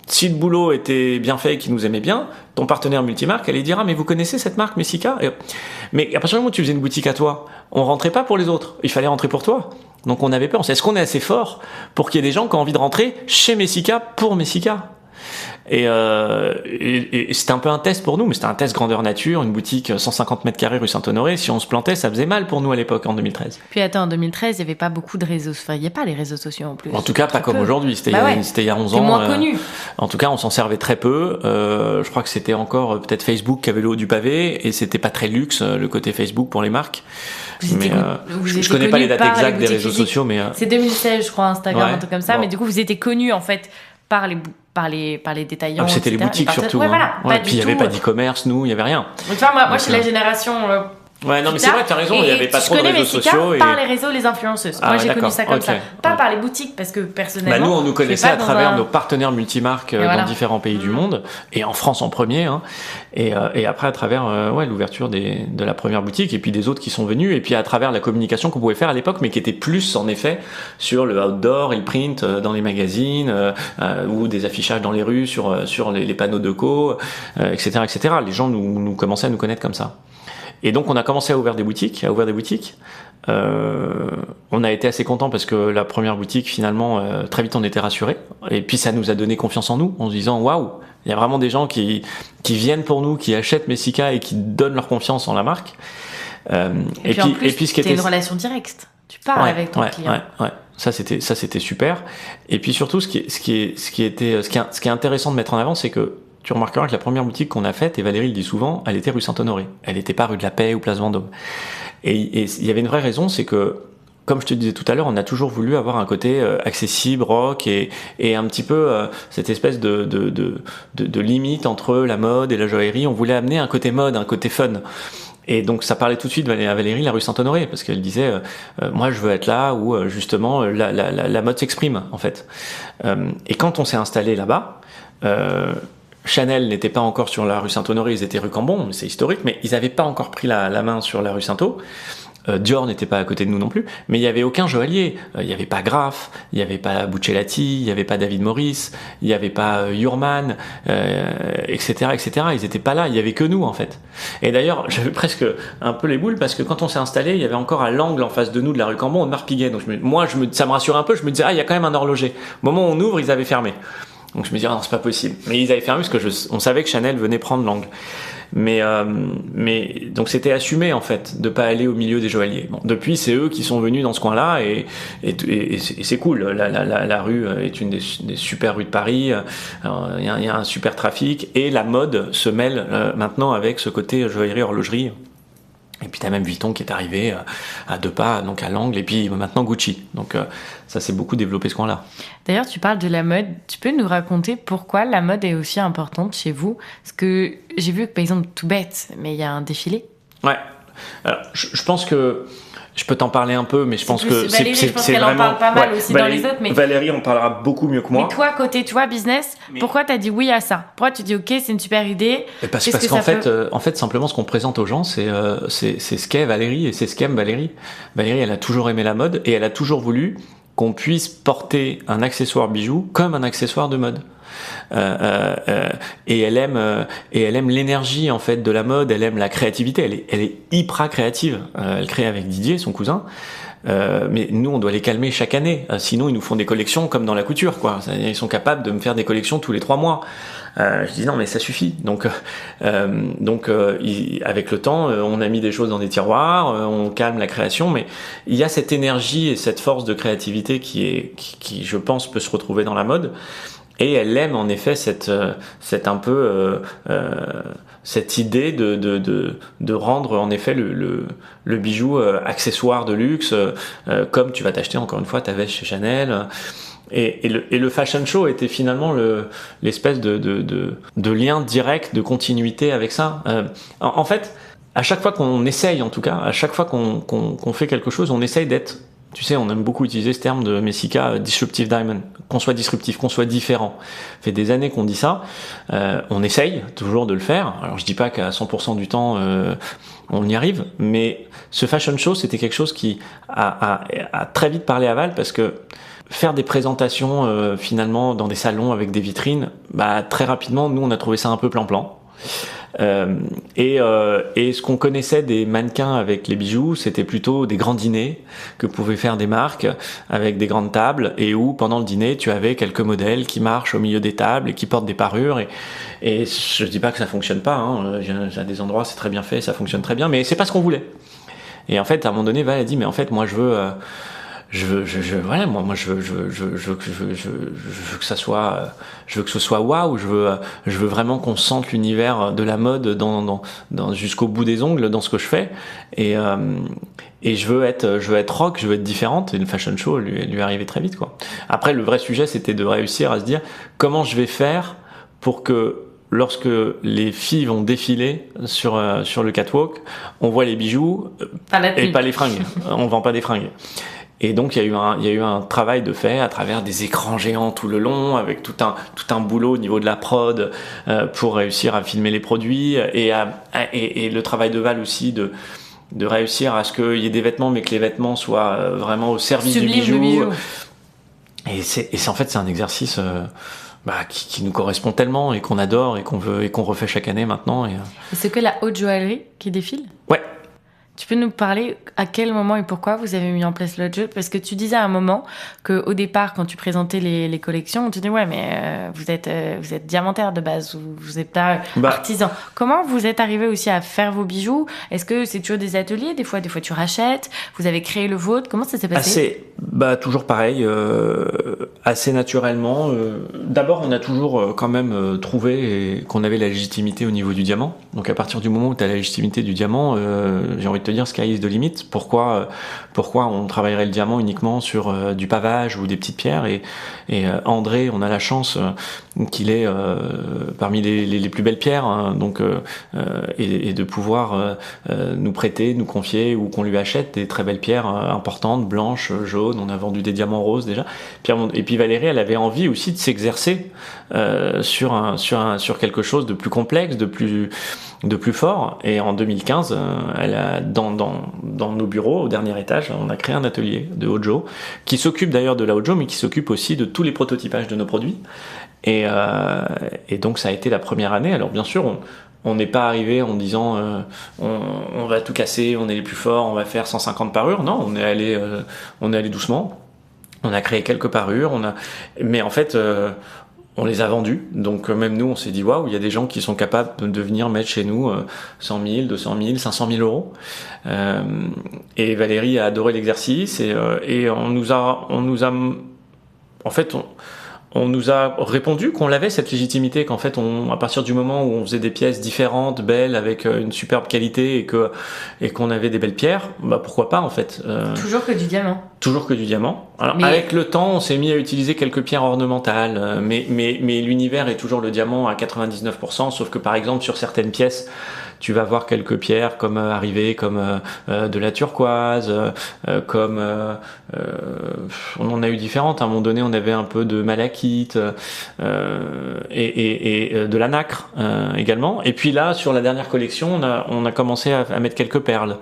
si le boulot était bien fait et qu'ils nous aimaient bien, ton partenaire multimarque allait dire mais vous connaissez cette marque Messika ? Mais à partir du moment où tu faisais une boutique à toi, on rentrait pas pour les autres, il fallait rentrer pour toi. Donc on avait peur. Est-ce qu'on est assez fort pour qu'il y ait des gens qui ont envie de rentrer chez Messika pour Messika ? Et c'était un peu un test pour nous, mais c'était un test grandeur nature, une boutique 150 mètres carrés rue Saint-Honoré. Si on se plantait, ça faisait mal pour nous à l'époque, en 2013. Puis attends, en 2013, il n'y avait pas beaucoup de réseaux, il n'y a pas les réseaux sociaux en plus. En tout cas, pas comme aujourd'hui, c'était il y a 11 ans. C'est moins connu. En tout cas, on s'en servait très peu. Je crois que c'était encore peut-être Facebook qui avait le haut du pavé, et c'était pas très luxe, le côté Facebook pour les marques. Mais je connais pas les dates exactes des réseaux sociaux, mais... C'est 2016, je crois, Instagram, un truc comme ça, mais du coup, vous étiez connus, en fait, par les détaillants. C'était les boutiques surtout. Et puis il n'y avait pas d'e-commerce, nous, il n'y avait rien. Donc, tu vois, moi je suis la génération. Ouais, non, mais c'est vrai, tu as raison, il n'y avait pas trop de réseaux sociaux. Par les réseaux, les influenceuses. Moi, j'ai connu ça comme ça. Pas par les boutiques, parce que personnellement. Nous, on nous connaissait à travers nos partenaires multimarques dans différents pays du monde, et en France en premier, et après à travers l'ouverture de la première boutique, et puis des autres qui sont venus, et puis à travers la communication qu'on pouvait faire à l'époque, mais qui était plus, en effet, sur le outdoor et le print dans les magazines, ou des affichages dans les rues, sur les panneaux de co, etc., etc. Les gens nous commençaient à nous connaître comme ça. Et donc on a commencé à ouvrir des boutiques. On a été assez contents parce que la première boutique, finalement, très vite on était rassurés. Et puis ça nous a donné confiance en nous, en se disant waouh, il y a vraiment des gens qui viennent pour nous, qui achètent Messika et qui donnent leur confiance en la marque. Et puis ce qui était une relation directe. Tu parles avec ton client. Ouais. Ça c'était super. Et puis surtout ce qui est intéressant de mettre en avant, c'est que tu remarqueras que la première boutique qu'on a faite, et Valérie le dit souvent, elle était rue Saint-Honoré. Elle n'était pas rue de la Paix ou place Vendôme. Et il y avait une vraie raison, c'est que, comme je te disais tout à l'heure, on a toujours voulu avoir un côté accessible, rock, et un petit peu cette espèce de limite entre la mode et la joaillerie. On voulait amener un côté mode, un côté fun. Et donc ça parlait tout de suite à Valérie, la rue Saint-Honoré, parce qu'elle disait moi je veux être là où justement la mode s'exprime en fait. Et quand on s'est installé là-bas, Chanel n'était pas encore sur la rue Saint-Honoré, ils étaient rue Cambon, c'est historique, mais ils n'avaient pas encore pris la main sur la rue Saint-Au. Dior n'était pas à côté de nous non plus, mais il n'y avait aucun joaillier. Il n'y avait pas Graff, il n'y avait pas Buccellati, il n'y avait pas David Morris, il n'y avait pas Jurman, etc., etc. Ils n'étaient pas là, il n'y avait que nous en fait. Et d'ailleurs, j'avais presque un peu les boules parce que quand on s'est installé, il y avait encore à l'angle en face de nous de la rue Cambon, Audemars Piguet. Donc ça me rassurait un peu, je me disais il y a quand même un horloger. Au moment où on ouvre, ils avaient fermé. Donc je me disais non, c'est pas possible. Mais ils avaient fermé parce que on savait que Chanel venait prendre l'angle. Mais donc c'était assumé en fait de pas aller au milieu des joailliers. Bon, depuis c'est eux qui sont venus dans ce coin-là et c'est cool. La rue est une des super rues de Paris. Il y a un super trafic et la mode se mêle maintenant avec ce côté joaillerie horlogerie. Et puis t'as même Vuitton qui est arrivé à 2 pas, donc à l'angle, et puis maintenant Gucci. Donc ça s'est beaucoup développé ce coin-là. D'ailleurs, tu parles de la mode. Tu peux nous raconter pourquoi la mode est aussi importante chez vous? Parce que j'ai vu que, par exemple, tout bête, mais il y a un défilé. Ouais. Alors, je pense que je peux t'en parler un peu, mais je pense que Valérie, je pense qu'elle vraiment... en parle pas mal aussi Valérie, dans les autres. Mais... Valérie en parlera beaucoup mieux que moi. Mais toi, côté business, pourquoi t'as dit oui à ça? Pourquoi tu dis ok, c'est une super idée? Parce qu'en fait, simplement, ce qu'on présente aux gens, c'est ce qu'est Valérie et c'est ce qu'aime Valérie. Valérie, elle a toujours aimé la mode et elle a toujours voulu qu'on puisse porter un accessoire bijou comme un accessoire de mode. Et elle aime l'énergie en fait de la mode, elle aime la créativité, elle est hyper créative. Elle crée avec Didier, son cousin. Mais nous, on doit les calmer chaque année. Sinon, ils nous font des collections comme dans la couture, quoi. Ils sont capables de me faire des collections tous les 3 mois. Je dis non, mais ça suffit. Donc, avec le temps, on a mis des choses dans des tiroirs, on calme la création, mais il y a cette énergie et cette force de créativité qui, je pense, peut se retrouver dans la mode. Et elle aime en effet cette idée de rendre en effet le bijou accessoire de luxe, comme tu vas t'acheter encore une fois ta veste chez Chanel. Et le fashion show était finalement l'espèce de lien direct, de continuité avec ça. En fait, à chaque fois qu'on essaye, en tout cas, à chaque fois qu'on fait quelque chose, on essaye d'être... Tu sais, on aime beaucoup utiliser ce terme de Messika, disruptive diamond, qu'on soit disruptif, qu'on soit différent. Ça fait des années qu'on dit ça. On essaye toujours de le faire. Alors je dis pas qu'à 100% du temps on y arrive, mais ce fashion show, c'était quelque chose qui a très vite parlé à Val, parce que faire des présentations finalement dans des salons avec des vitrines, bah très rapidement, nous on a trouvé ça un peu plan-plan. Et ce qu'on connaissait des mannequins avec les bijoux, c'était plutôt des grands dîners que pouvaient faire des marques avec des grandes tables, et où pendant le dîner tu avais quelques modèles qui marchent au milieu des tables et qui portent des parures, et je dis pas que ça fonctionne pas, hein. À des endroits c'est très bien fait, ça fonctionne très bien, mais c'est pas ce qu'on voulait. Et en fait à un moment donné Val a dit mais en fait moi je veux que ça soit, je veux que ce soit waouh, je veux vraiment qu'on sente l'univers de la mode dans jusqu'au bout des ongles dans ce que je fais, et je veux être rock, je veux être différente, et le fashion show lui arrivait très vite, quoi. Après le vrai sujet c'était de réussir à se dire comment je vais faire pour que lorsque les filles vont défiler sur le catwalk, on voit les bijoux et pas les fringues. On vend pas des fringues. Et donc il y a eu un travail de fait à travers des écrans géants tout le long, avec tout un boulot au niveau de la prod pour réussir à filmer les produits, et le travail de Val aussi de réussir à ce qu'il y ait des vêtements, mais que les vêtements soient vraiment au service du bijou. Et c'est en fait c'est un exercice qui nous correspond tellement et qu'on adore et qu'on refait chaque année maintenant. Et c'est que la haute joaillerie qui défile? Ouais. Tu peux nous parler à quel moment et pourquoi vous avez mis en place le jeu? Parce que tu disais à un moment qu'au départ, quand tu présentais les collections, on te disait ouais, mais vous êtes diamantaire de base, vous n'êtes pas artisan. Comment vous êtes arrivé aussi à faire vos bijoux? Est-ce que c'est toujours des ateliers? Des fois tu rachètes? Vous avez créé le vôtre? Comment ça s'est passé? Toujours pareil, assez naturellement. D'abord, on a toujours quand même trouvé qu'on avait la légitimité au niveau du diamant. Donc à partir du moment où tu as la légitimité du diamant, j'ai envie de te dire sky is the limit. Pourquoi on travaillerait le diamant uniquement sur du pavage ou des petites pierres, et André, on a la chance qu'il est parmi les plus belles pierres, hein, donc et de pouvoir nous prêter, nous confier, ou qu'on lui achète des très belles pierres importantes, blanches, jaunes. On a vendu des diamants roses déjà. Et puis Valérie, elle avait envie aussi de s'exercer sur quelque chose de plus complexe, de plus fort. Et en 2015, elle a dans nos bureaux, au dernier étage, on a créé un atelier de Hojo, qui s'occupe d'ailleurs de la Hojo, mais qui s'occupe aussi de tous les prototypages de nos produits. Et donc ça a été la première année. Alors bien sûr, on n'est pas arrivé en disant on va tout casser, on est les plus forts, on va faire 150 parures. Non, on est allé doucement. On a créé quelques parures, mais en fait on les a vendus. Donc même nous, on s'est dit waouh, il y a des gens qui sont capables de venir mettre chez nous 100 000, 200 000, 500 000 euros. Et Valérie a adoré l'exercice, et on nous a en fait on nous a répondu qu'on l'avait cette légitimité, qu'en fait à partir du moment où on faisait des pièces différentes, belles, avec une superbe qualité et qu'on avait des belles pierres, bah pourquoi pas en fait. Toujours que du diamant. Toujours que du diamant. Alors avec le temps, on s'est mis à utiliser quelques pierres ornementales, mais l'univers est toujours le diamant à 99%, sauf que par exemple sur certaines pièces, tu vas voir quelques pierres comme arriver comme de la turquoise, comme on en a eu différentes. À un moment donné, on avait un peu de malachite et de la nacre également. Et puis là, sur la dernière collection, on a commencé à mettre quelques perles.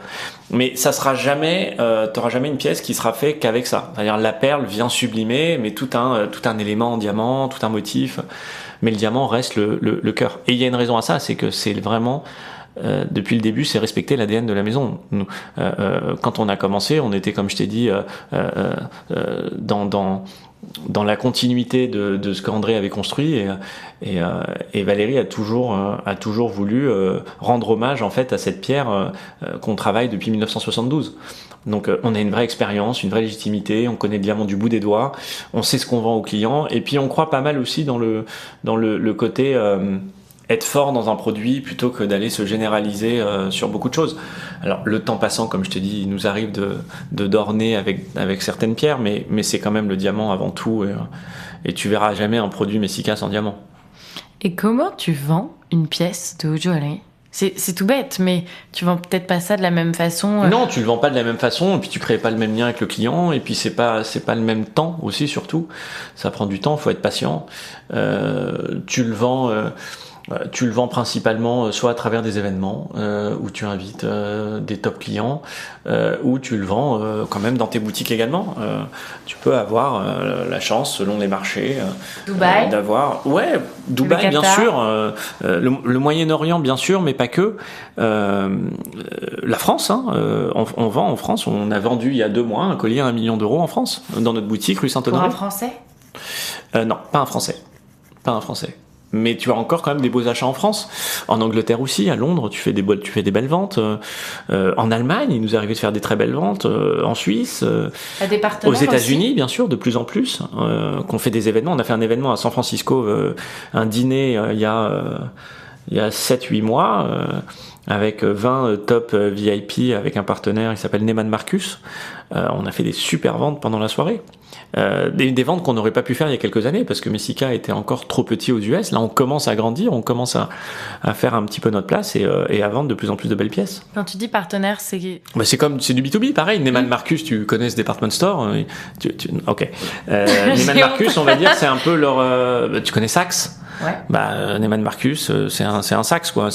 Mais ça sera jamais, t'auras jamais une pièce qui sera faite qu'avec ça. C'est-à-dire la perle vient sublimer, mais tout un élément en diamant, tout un motif. Mais le diamant reste le cœur. Et il y a une raison à ça, c'est que c'est vraiment depuis le début, c'est respecter l'ADN de la maison. Nous, quand on a commencé, on était, comme je t'ai dit, dans la continuité de ce qu'André avait construit, et Valérie a toujours voulu rendre hommage en fait à cette pierre qu'on travaille depuis 1972. Donc on a une vraie expérience, une vraie légitimité, on connaît le diamant du bout des doigts, on sait ce qu'on vend aux clients, et puis on croit pas mal aussi dans le côté être fort dans un produit plutôt que d'aller se généraliser sur beaucoup de choses. Alors le temps passant, comme je te dis, il nous arrive de d'orner avec certaines pierres, mais c'est quand même le diamant avant tout, et tu verras jamais un produit Messika sans diamant. Et comment tu vends une pièce de haute joaillerie ? C'est tout bête, mais tu vends peut-être pas ça de la même façon. Non, tu le vends pas de la même façon, et puis tu crées pas le même lien avec le client, et puis c'est pas le même temps aussi, surtout. Ça prend du temps, faut être patient. Tu le vends principalement soit à travers des événements où tu invites des top clients, ou tu le vends quand même dans tes boutiques également. Tu peux avoir la chance, selon les marchés, Dubaï, d'avoir... Ouais, Dubaï, bien sûr. Le Moyen-Orient, bien sûr, mais pas que. La France, hein, on vend en France. On a vendu il y a 2 mois un collier à 1 million d'euros en France, dans notre boutique rue Saint-Honoré. pour un Français ? Non, pas un Français. Pas un Français. Mais tu as encore quand même des beaux achats en France. En Angleterre aussi, à Londres, tu fais des belles ventes. En Allemagne, il nous est arrivé de faire des très belles ventes. En Suisse, aux États-Unis, bien sûr, de plus en plus. Qu'on fait des événements. On a fait un événement à San Francisco, un dîner il y a 7-8 mois, avec 20 top VIP, avec un partenaire, il s'appelle Neiman Marcus. On a fait des super ventes pendant la soirée. Des ventes qu'on n'aurait pas pu faire il y a quelques années parce que Messika était encore trop petit aux US. Là, on commence à grandir, on commence à faire un petit peu notre place et à vendre de plus en plus de belles pièces. Quand tu dis partenaire, c'est... C'est du B2B, pareil. Neiman Marcus, tu connais ce department store. Ok. Neiman Marcus, on va dire, c'est un peu leur... tu connais Saks? Ouais. Neiman Marcus, c'est un Saks, quoi.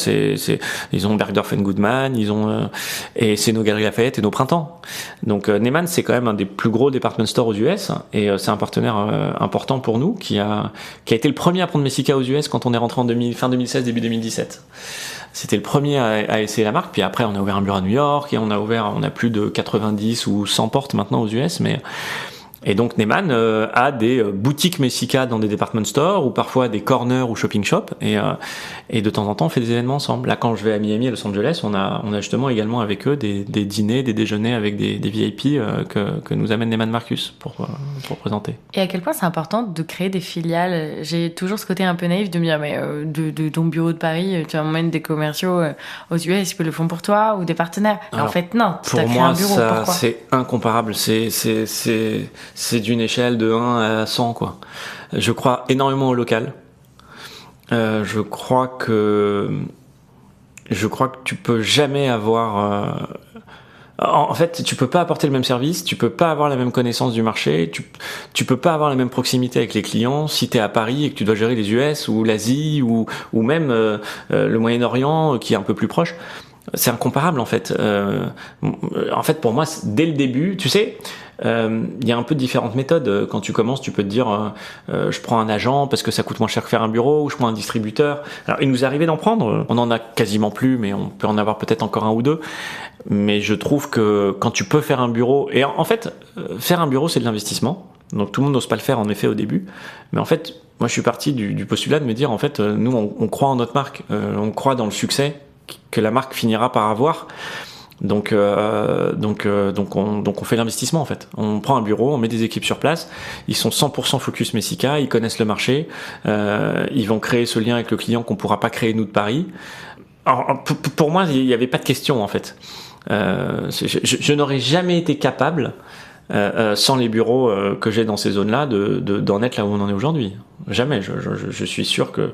Ils ont Bergdorf Goodman, ils ont, et c'est nos Galeries Lafayette et nos Printemps. Donc, Neiman, c'est quand même un des plus gros department stores aux US, et c'est un partenaire important pour nous, qui a été le premier à prendre Messika aux US quand on est rentré fin 2016, début 2017. C'était le premier à essayer la marque, puis après on a ouvert un bureau à New York, et on a plus de 90 ou 100 portes maintenant aux US, et donc Neiman a des boutiques Messika dans des department stores, ou parfois des corners ou shopping shops, et de temps en temps on fait des événements ensemble. Là, quand je vais à Miami, à Los Angeles, on a justement également avec eux des dîners, des déjeuners avec des VIP que nous amène Neiman Marcus pour présenter. Et à quel point c'est important de créer des filiales? J'ai toujours ce côté un peu naïf de me dire, mais de ton bureau de Paris, tu emmènes des commerciaux aux US qui le font pour toi, ou des partenaires. Alors, en fait, non, tu as créé un bureau. Pour moi, pourquoi? c'est incomparable. C'est d'une échelle de 1 à 100, quoi. Je crois énormément au local. Je crois que tu peux jamais avoir... En fait, tu peux pas apporter le même service, tu peux pas avoir la même connaissance du marché, tu peux pas avoir la même proximité avec les clients si t'es à Paris et que tu dois gérer les US ou l'Asie ou même le Moyen-Orient qui est un peu plus proche. C'est incomparable en fait. En fait, pour moi, dès le début, tu sais, il y a un peu différentes méthodes. Quand tu commences, tu peux te dire, je prends un agent parce que ça coûte moins cher que faire un bureau, ou je prends un distributeur. Alors, il nous est arrivé d'en prendre. On en a quasiment plus, mais on peut en avoir peut-être encore 1 ou 2. Mais je trouve que quand tu peux faire un bureau, et en fait, faire un bureau, c'est de l'investissement. Donc tout le monde n'ose pas le faire en effet au début. Mais en fait, moi, je suis parti du postulat de me dire, en fait, nous, on croit en notre marque, on croit dans le succès que la marque finira par avoir. Donc on fait l'investissement en fait. On prend un bureau, on met des équipes sur place. Ils sont 100% focus Messika, ils connaissent le marché. Ils vont créer ce lien avec le client qu'on pourra pas créer nous de Paris. Alors, pour moi, il n'y avait pas de question en fait. Je n'aurais jamais été capable, sans les bureaux que j'ai dans ces zones-là, d'en être là où on en est aujourd'hui. Jamais. Je suis sûr que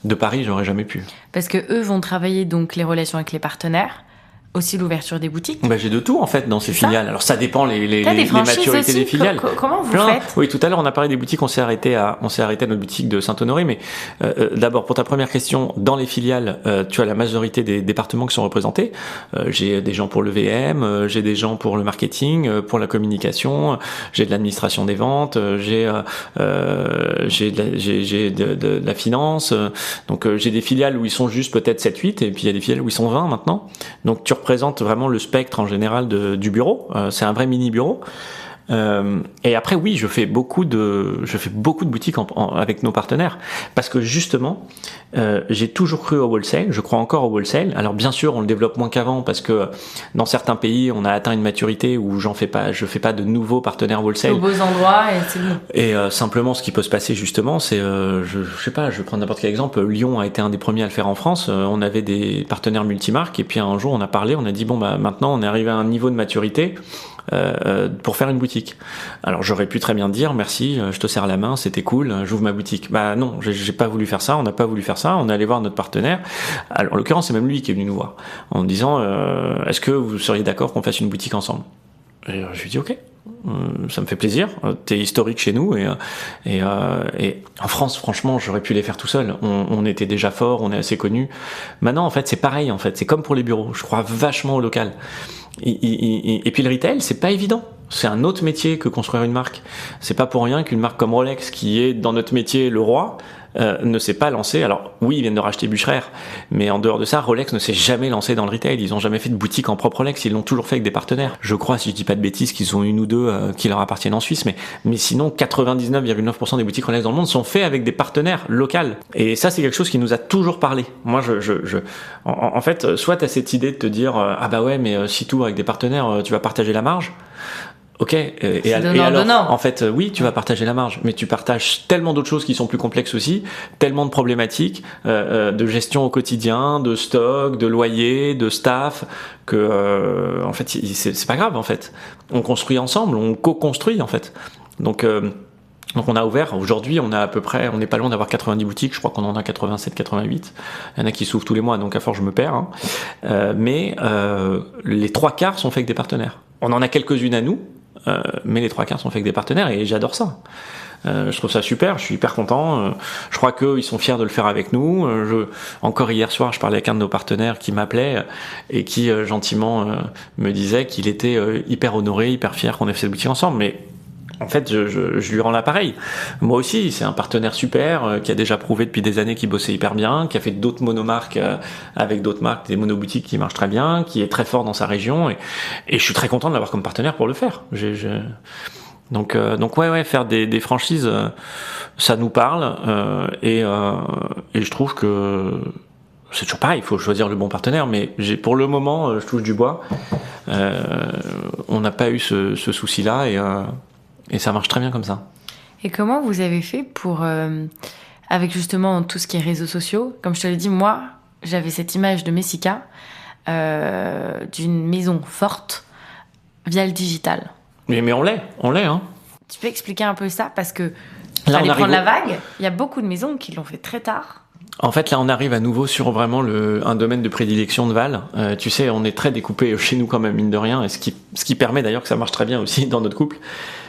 de Paris, j'aurais jamais pu. Parce que eux vont travailler donc les relations avec les partenaires, aussi l'ouverture des boutiques. J'ai de tout en fait dans ces filiales. Alors ça dépend les maturités aussi, des filiales. Comment vous faites ? Oui, tout à l'heure on a parlé des boutiques, on s'est arrêté à notre boutique de Saint-Honoré, mais d'abord pour ta première question, dans les filiales, tu as la majorité des départements qui sont représentés. J'ai des gens pour le VM, j'ai des gens pour le marketing, pour la communication, j'ai de l'administration des ventes, j'ai de la finance. Donc j'ai des filiales où ils sont juste peut-être 7-8 et puis il y a des filiales où ils sont 20 maintenant. Donc tu représente vraiment le spectre en général du bureau. C'est un vrai mini bureau. Et après oui, je fais beaucoup de boutiques avec nos partenaires parce que justement j'ai toujours cru au wholesale, je crois encore au wholesale. Alors bien sûr on le développe moins qu'avant parce que dans certains pays on a atteint une maturité où je fais pas de nouveaux partenaires wholesale aux beaux endroits et c'est bon. Et simplement ce qui peut se passer justement c'est je sais pas, je vais prendre n'importe quel exemple. Lyon a été un des premiers à le faire en France. On avait des partenaires multimarques et puis un jour on a parlé, on a dit bon maintenant on est arrivé à un niveau de maturité pour faire une boutique. Alors j'aurais pu très bien dire merci, je te serre la main, c'était cool, j'ouvre ma boutique. Non, j'ai pas voulu faire ça, on n'a pas voulu faire ça, on est allé voir notre partenaire. Alors en l'occurrence c'est même lui qui est venu nous voir en disant est-ce que vous seriez d'accord qu'on fasse une boutique ensemble? Et je lui dis ok, ça me fait plaisir, t'es historique chez nous et en France franchement j'aurais pu les faire tout seul, on était déjà fort, on est assez connus. Maintenant en fait c'est pareil, en fait c'est comme pour les bureaux, je crois vachement au local. Et puis le retail, c'est pas évident. C'est un autre métier que construire une marque. C'est pas pour rien qu'une marque comme Rolex, qui est dans notre métier le roi, ne s'est pas lancée. Alors oui, ils viennent de racheter Bucherer, mais en dehors de ça, Rolex ne s'est jamais lancé dans le retail. Ils ont jamais fait de boutique en propre Rolex. Ils l'ont toujours fait avec des partenaires. Je crois, si je dis pas de bêtises, qu'ils ont une ou deux qui leur appartiennent en Suisse, mais sinon 99,9% des boutiques Rolex dans le monde sont faits avec des partenaires locaux. Et ça, c'est quelque chose qui nous a toujours parlé. Moi, en fait, soit t'as cette idée de te dire mais si tu avec des partenaires, tu vas partager la marge. Ok, et alors, en fait, oui, tu vas partager la marge, mais tu partages tellement d'autres choses qui sont plus complexes aussi, tellement de problématiques de gestion au quotidien, de stock, de loyer, de staff, que en fait, c'est pas grave en fait. On construit ensemble, on co-construit en fait. Donc on a ouvert, aujourd'hui on a à peu près, on n'est pas loin d'avoir 90 boutiques, je crois qu'on en a 87, 88. Il y en a qui s'ouvrent tous les mois, donc à force je me perds. Mais les 3/4 sont faits avec des partenaires. On en a quelques-unes à nous, mais les 3/4 sont faits avec des partenaires et j'adore ça. Je trouve ça super, je suis hyper content. Je crois qu'eux, ils sont fiers de le faire avec nous. Encore hier soir, je parlais avec un de nos partenaires qui m'appelait et qui gentiment me disait qu'il était hyper honoré, hyper fier qu'on ait fait cette boutique ensemble. Mais en fait, je lui rends l'appareil. Moi aussi, c'est un partenaire super qui a déjà prouvé depuis des années qu'il bossait hyper bien, qui a fait d'autres monomarques avec d'autres marques, des monoboutiques qui marchent très bien, qui est très fort dans sa région et je suis très content de l'avoir comme partenaire pour le faire. Donc ouais, faire des franchises, ça nous parle et je trouve que c'est toujours pareil, il faut choisir le bon partenaire, mais pour le moment, je touche du bois, on n'a pas eu ce souci-là et ça marche très bien comme ça. Et comment vous avez fait pour, avec justement tout ce qui est réseaux sociaux, comme je te l'ai dit, moi, j'avais cette image de Messika, d'une maison forte via le digital. Mais on l'est, hein. Tu peux expliquer un peu ça? Parce que là, fallait prendre la vague. Il y a beaucoup de maisons qui l'ont fait très tard. En fait, là, on arrive à nouveau sur vraiment un domaine de prédilection de Val. Tu sais, on est très découpé chez nous quand même, mine de rien. Et ce qui permet d'ailleurs que ça marche très bien aussi dans notre couple,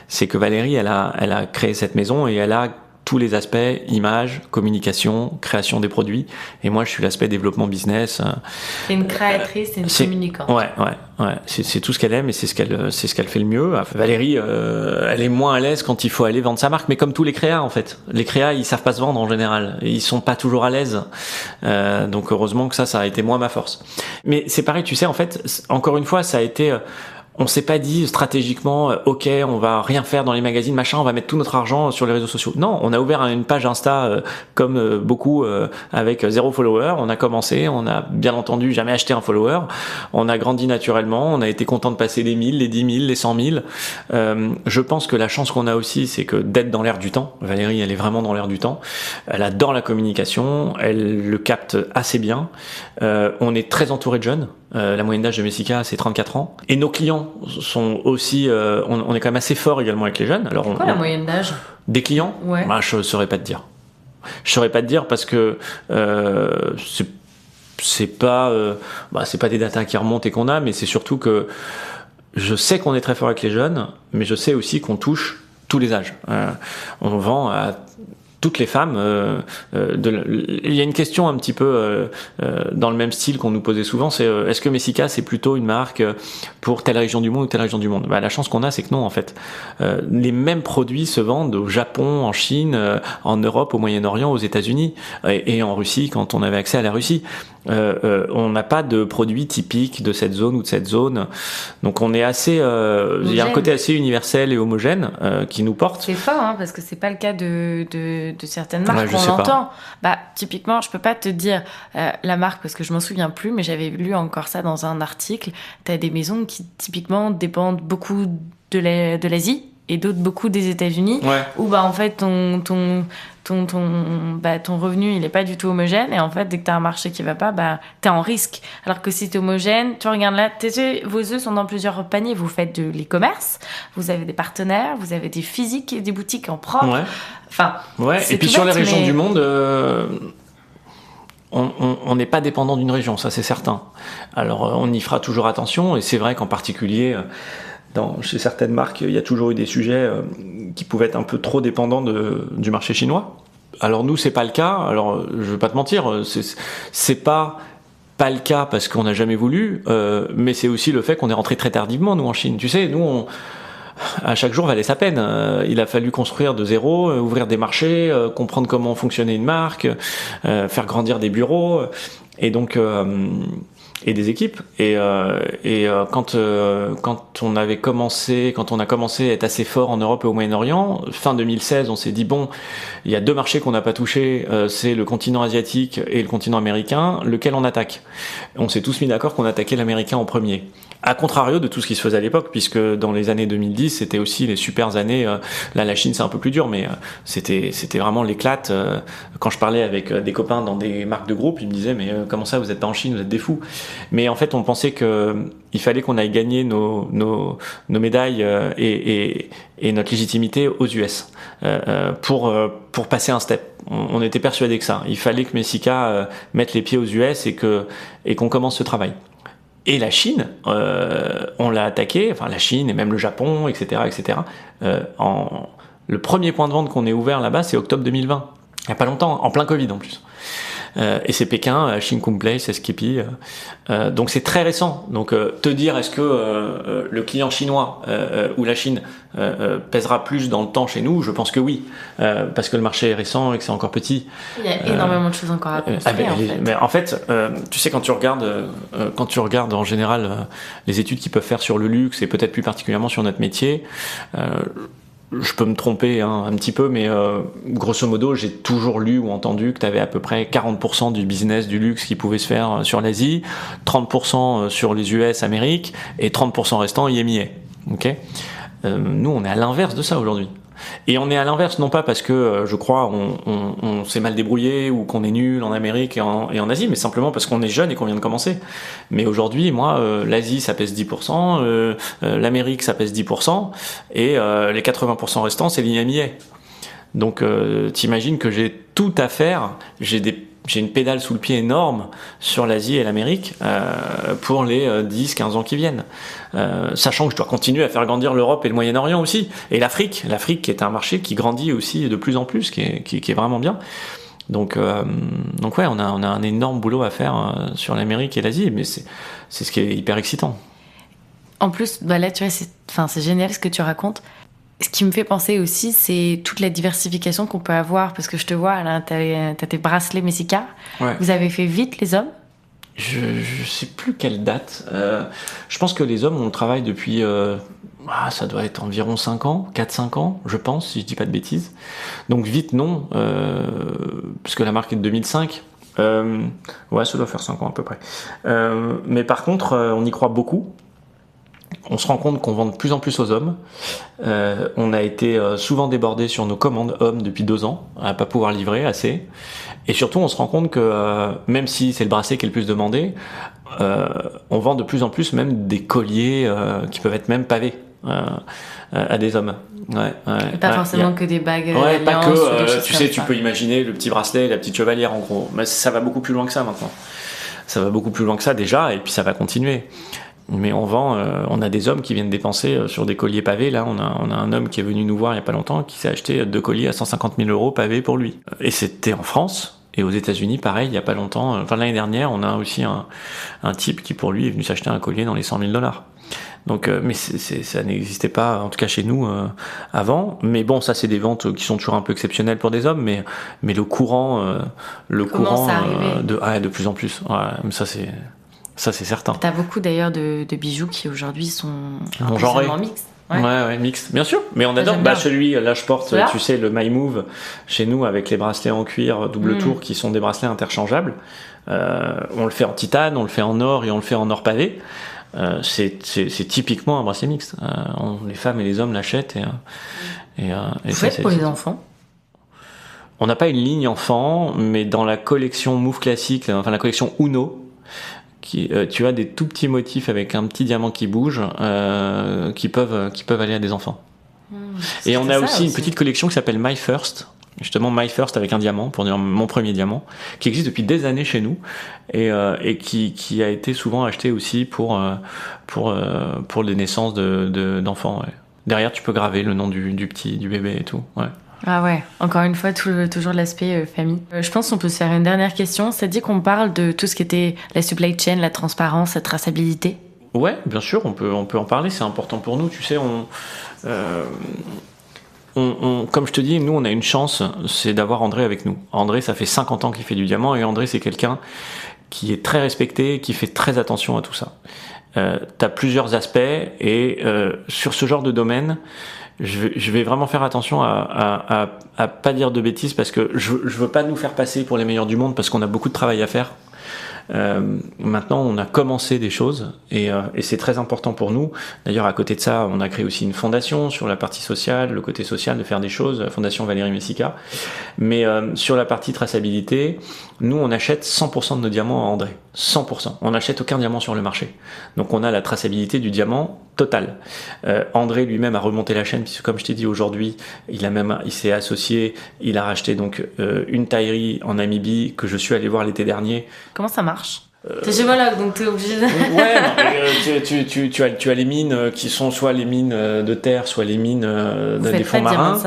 c'est que Valérie, elle a créé cette maison et elle a tous les aspects, images, communication, création des produits. Et moi, je suis l'aspect développement business. C'est une créatrice, c'est une communicante. Ouais. C'est tout ce qu'elle aime et c'est ce qu'elle fait le mieux. Valérie, elle est moins à l'aise quand il faut aller vendre sa marque, mais comme tous les créas, en fait. Les créas, ils savent pas se vendre en général. Ils sont pas toujours à l'aise. Donc, heureusement que ça a été moins ma force. Mais c'est pareil, tu sais, en fait, encore une fois, ça a été, on s'est pas dit stratégiquement, ok, on va rien faire dans les magazines, machin, on va mettre tout notre argent sur les réseaux sociaux. Non, on a ouvert une page Insta comme beaucoup avec 0 follower. On a commencé, on a bien entendu jamais acheté un follower. On a grandi naturellement, on a été content de passer les 1000, les 10 000, les 100 000. Je pense que la chance qu'on a aussi, c'est que d'être dans l'air du temps. Valérie, elle est vraiment dans l'air du temps. Elle adore la communication, elle le capte assez bien. On est très entouré de jeunes. La moyenne d'âge de Messika, c'est 34 ans. Et nos clients sont aussi... on est quand même assez fort également avec les jeunes. Alors, la moyenne d'âge des clients? Ouais. Bah, je saurais pas te dire. Je saurais pas te dire parce que c'est pas des datas qui remontent et qu'on a, mais c'est surtout que je sais qu'on est très fort avec les jeunes, mais je sais aussi qu'on touche tous les âges. On vend à toutes les femmes. Il y a une question un petit peu dans le même style qu'on nous posait souvent, c'est est-ce que Messika c'est plutôt une marque pour telle région du monde ou telle région du monde? Bah, la chance qu'on a, c'est que non, en fait. Les mêmes produits se vendent au Japon, en Chine, en Europe, au Moyen-Orient, aux États-Unis et en Russie quand on avait accès à la Russie. On n'a pas de produits typiques de cette zone ou de cette zone, donc on est assez il y a un côté assez universel et homogène qui nous porte. C'est fort, hein, parce que c'est pas le cas de certaines marques qu'on entend. Bah, typiquement, je peux pas te dire la marque parce que je m'en souviens plus, mais j'avais lu encore ça dans un article. T'as des maisons qui typiquement dépendent beaucoup de l'Asie et d'autres beaucoup des États-Unis, où bah en fait ton revenu il est pas du tout homogène, et en fait dès que t'as un marché qui va pas, bah t'es en risque. Alors que si t'es homogène, tu regardes là, vos œufs sont dans plusieurs paniers, vous faites de l'e-commerce, vous avez des partenaires, vous avez des physiques et des boutiques en propre. Enfin, et puis sur les régions du monde, on n'est pas dépendant d'une région, ça c'est certain. Alors on y fera toujours attention, et c'est vrai qu'en particulier chez certaines marques, il y a toujours eu des sujets qui pouvaient être un peu trop dépendants du marché chinois. Alors nous, c'est pas le cas. Alors je vais pas te mentir, c'est pas le cas parce qu'on n'a jamais voulu, mais c'est aussi le fait qu'on est rentré très tardivement nous en Chine. Tu sais, nous à chaque jour valait sa peine. Il a fallu construire de zéro, ouvrir des marchés, comprendre comment fonctionnait une marque, faire grandir des bureaux, et donc et des équipes. Et quand on a commencé à être assez fort en Europe et au Moyen-Orient, fin 2016, on s'est dit bon, il y a 2 marchés qu'on n'a pas touchés, c'est le continent asiatique et le continent américain, lequel on attaque. On s'est tous mis d'accord qu'on attaquait l'américain en premier. À contrario de tout ce qui se faisait à l'époque, puisque dans les années 2010, c'était aussi les super années. Là, la Chine, c'est un peu plus dur, mais c'était vraiment l'éclate. Quand je parlais avec des copains dans des marques de groupe, ils me disaient mais comment ça, vous êtes pas en Chine, vous êtes des fous. Mais en fait, on pensait que il fallait qu'on aille gagner nos médailles et notre légitimité aux US pour passer un step. On était persuadés que ça. Il fallait que Messika mette les pieds aux US et qu'on commence ce travail. Et la Chine, on l'a attaqué, enfin la Chine et même le Japon, etc., etc. Le premier point de vente qu'on ait ouvert là-bas, c'est octobre 2020. Il n'y a pas longtemps, en plein Covid en plus. Et c'est Pékin, Shin-Kung Place, SKP. Donc c'est très récent. Donc te dire est-ce que le client chinois ou la Chine pèsera plus dans le temps chez nous, je pense que oui, parce que le marché est récent et que c'est encore petit. Il y a énormément de choses encore à construire. Mais en fait, tu sais, quand tu regardes en général les études qu'ils peuvent faire sur le luxe et peut-être plus particulièrement sur notre métier, je peux me tromper un petit peu, mais grosso modo, j'ai toujours lu ou entendu que tu avais à peu près 40% du business du luxe qui pouvait se faire sur l'Asie, 30% sur les US, Amérique, et 30% restant IMIA. Okay, nous, on est à l'inverse de ça aujourd'hui. Et on est à l'inverse, non pas parce que, je crois, on s'est mal débrouillé ou qu'on est nul en Amérique et en Asie, mais simplement parce qu'on est jeune et qu'on vient de commencer. Mais aujourd'hui, moi, l'Asie, ça pèse 10%, l'Amérique, ça pèse 10%, et les 80% restants, c'est l'IMIA. Donc, t'imagines que j'ai tout à faire, j'ai une pédale sous le pied énorme sur l'Asie et l'Amérique pour les 10-15 ans qui viennent. Sachant que je dois continuer à faire grandir l'Europe et le Moyen-Orient aussi. Et l'Afrique qui est un marché qui grandit aussi de plus en plus, qui est vraiment bien. Donc ouais, on a un énorme boulot à faire sur l'Amérique et l'Asie, mais c'est ce qui est hyper excitant. En plus, bah là, tu vois, c'est génial ce que tu racontes. Ce qui me fait penser aussi, c'est toute la diversification qu'on peut avoir, parce que je te vois, là, t'as tes bracelets Messika. Ouais. Vous avez fait vite, les hommes? Je sais plus quelle date. Je pense que les hommes, on travaille depuis... ça doit être environ 5 ans, 4-5 ans, je pense, si je dis pas de bêtises. Donc vite, non, puisque la marque est de 2005. Ça doit faire 5 ans à peu près. Mais par contre, on y croit beaucoup. On se rend compte qu'on vend de plus en plus aux hommes. On a été souvent débordé sur nos commandes hommes depuis 2 ans, à pas pouvoir livrer assez. Et surtout, on se rend compte que même si c'est le bracelet qui est le plus demandé, on vend de plus en plus même des colliers qui peuvent être même pavés à des hommes. Et pas forcément que des bagues. Pas que. Tu sais, tu peux imaginer le petit bracelet, la petite chevalière en gros. Mais ça va beaucoup plus loin que ça maintenant. Ça va beaucoup plus loin que ça déjà, et puis ça va continuer. Mais on a des hommes qui viennent dépenser sur des colliers pavés. Là, on a un homme qui est venu nous voir il y a pas longtemps, qui s'est acheté 2 colliers à 150 000 € pavés pour lui. Et c'était en France. Et aux États-Unis, pareil, il y a pas longtemps. L'année dernière, on a aussi un type qui pour lui est venu s'acheter un collier dans les 100 000 $. Donc, mais ça n'existait pas, en tout cas chez nous, avant. Mais bon, ça c'est des ventes qui sont toujours un peu exceptionnelles pour des hommes, mais le courant, de plus en plus. Ouais, ça c'est certain. T'as beaucoup d'ailleurs de bijoux qui aujourd'hui sont genrés. mixtes. Ouais, mixte, bien sûr. Mais on adore. Celui, là, je porte, Cela tu sais, le My Move chez nous avec les bracelets en cuir double tour qui sont des bracelets interchangeables. On le fait en titane, on le fait en or et on le fait en or pavé. C'est typiquement un bracelet mixte. Les femmes et les hommes l'achètent et Vous faites pour les enfants? On n'a pas une ligne enfant, mais dans la collection Move classique, enfin la collection Uno, tu as des tout petits motifs avec un petit diamant qui bouge, qui peuvent aller à des enfants. Et on a aussi une petite collection qui s'appelle My First, justement My First avec un diamant, pour dire mon premier diamant, qui existe depuis des années chez nous et qui a été souvent acheté aussi pour les naissances d'enfants. Ouais. Derrière, tu peux graver le nom du bébé et tout. Ouais. Ah ouais, encore une fois, toujours l'aspect famille. Je pense qu'on peut se faire une dernière question. Ça dit qu'on parle de tout ce qui était la supply chain, la transparence, la traçabilité? Ouais, bien sûr, on peut en parler, c'est important pour nous. Tu sais, comme je te dis, nous, on a une chance, c'est d'avoir André avec nous. André, ça fait 50 ans qu'il fait du diamant, et André, c'est quelqu'un qui est très respecté, qui fait très attention à tout ça. T'as plusieurs aspects, et sur ce genre de domaine, je vais vraiment faire attention à pas dire de bêtises, parce que je veux pas nous faire passer pour les meilleurs du monde, parce qu'on a beaucoup de travail à faire. Maintenant, on a commencé des choses et c'est très important pour nous. D'ailleurs, à côté de ça, on a créé aussi une fondation sur la partie sociale, le côté social de faire des choses, la fondation Valérie Messica. Mais sur la partie traçabilité, nous, on achète 100% de nos diamants à André. 100%. On n'achète aucun diamant sur le marché. Donc, on a la traçabilité du diamant totale. André lui-même a remonté la chaîne, puisque comme je t'ai dit aujourd'hui, il s'est associé, il a racheté donc une taillerie en Namibie que je suis allé voir l'été dernier. Comment ça marche? T'es géologue, donc t'es obligé de... Ouais, non, mais, tu as les mines qui sont soit les mines de terre, soit les mines des fonds marins.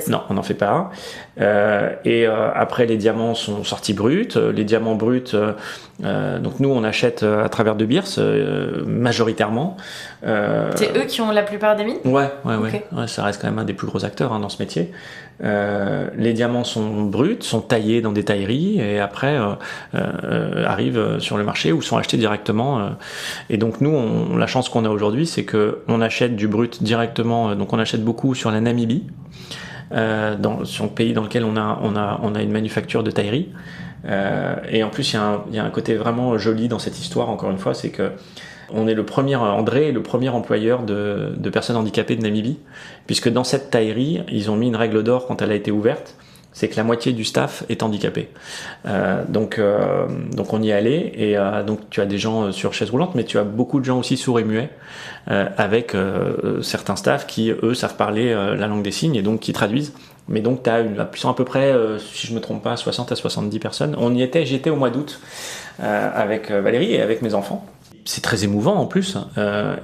Non, on n'en fait pas. Après, les diamants sont sortis bruts. Les diamants bruts, donc nous, on achète à travers De Beers, majoritairement. C'est eux qui ont la plupart des mines? Ouais, ça reste quand même un des plus gros acteurs dans ce métier. Les diamants sont bruts, sont taillés dans des tailleries et après arrivent sur le marché ou sont achetés directement. Et donc nous, la chance qu'on a aujourd'hui, c'est que on achète du brut directement. Donc on achète beaucoup sur la Namibie, sur le pays dans lequel on a une manufacture de taillerie. Et en plus, il y a un côté vraiment joli dans cette histoire. Encore une fois, c'est que André est le premier employeur de personnes handicapées de Namibie, puisque dans cette taillerie, ils ont mis une règle d'or quand elle a été ouverte, c'est que la moitié du staff est handicapé. Donc on y est allé, et donc tu as des gens sur chaise roulante, mais tu as beaucoup de gens aussi sourds et muets, avec certains staffs qui, eux, savent parler la langue des signes, et donc qui traduisent. Mais donc tu as à peu près, si je me trompe pas, 60 à 70 personnes. J'étais au mois d'août avec Valérie et avec mes enfants. C'est très émouvant en plus,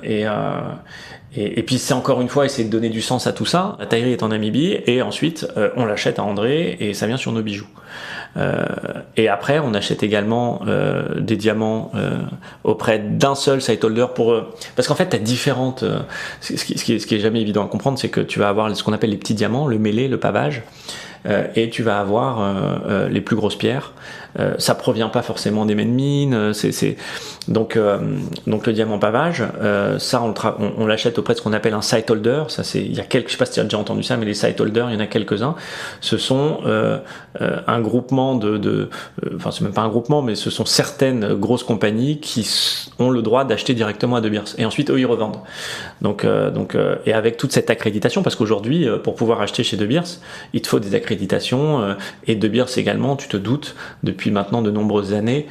et puis c'est encore une fois essayer de donner du sens à tout ça. La taillerie est en Namibie et ensuite on l'achète à André et ça vient sur nos bijoux. Et après on achète également des diamants auprès d'un seul site holder parce qu'en fait t'as différentes. Ce qui est jamais évident à comprendre, c'est que tu vas avoir ce qu'on appelle les petits diamants, le mêlé, le pavage. Et tu vas avoir les plus grosses pierres ça provient pas forcément des mêmes mines. Donc le diamant pavage, ça on l'achète auprès de ce qu'on appelle un site holder. Ça je sais pas si tu as déjà entendu ça, mais les site holders, il y en a quelques-uns. Ce sont un groupement enfin c'est même pas un groupement, mais ce sont certaines grosses compagnies qui ont le droit d'acheter directement à De Beers et ensuite eux ils revendent. Donc et avec toute cette accréditation, parce qu'aujourd'hui pour pouvoir acheter chez De Beers, il te faut des accréditations et De Beers également, tu te doutes, depuis maintenant de nombreuses années,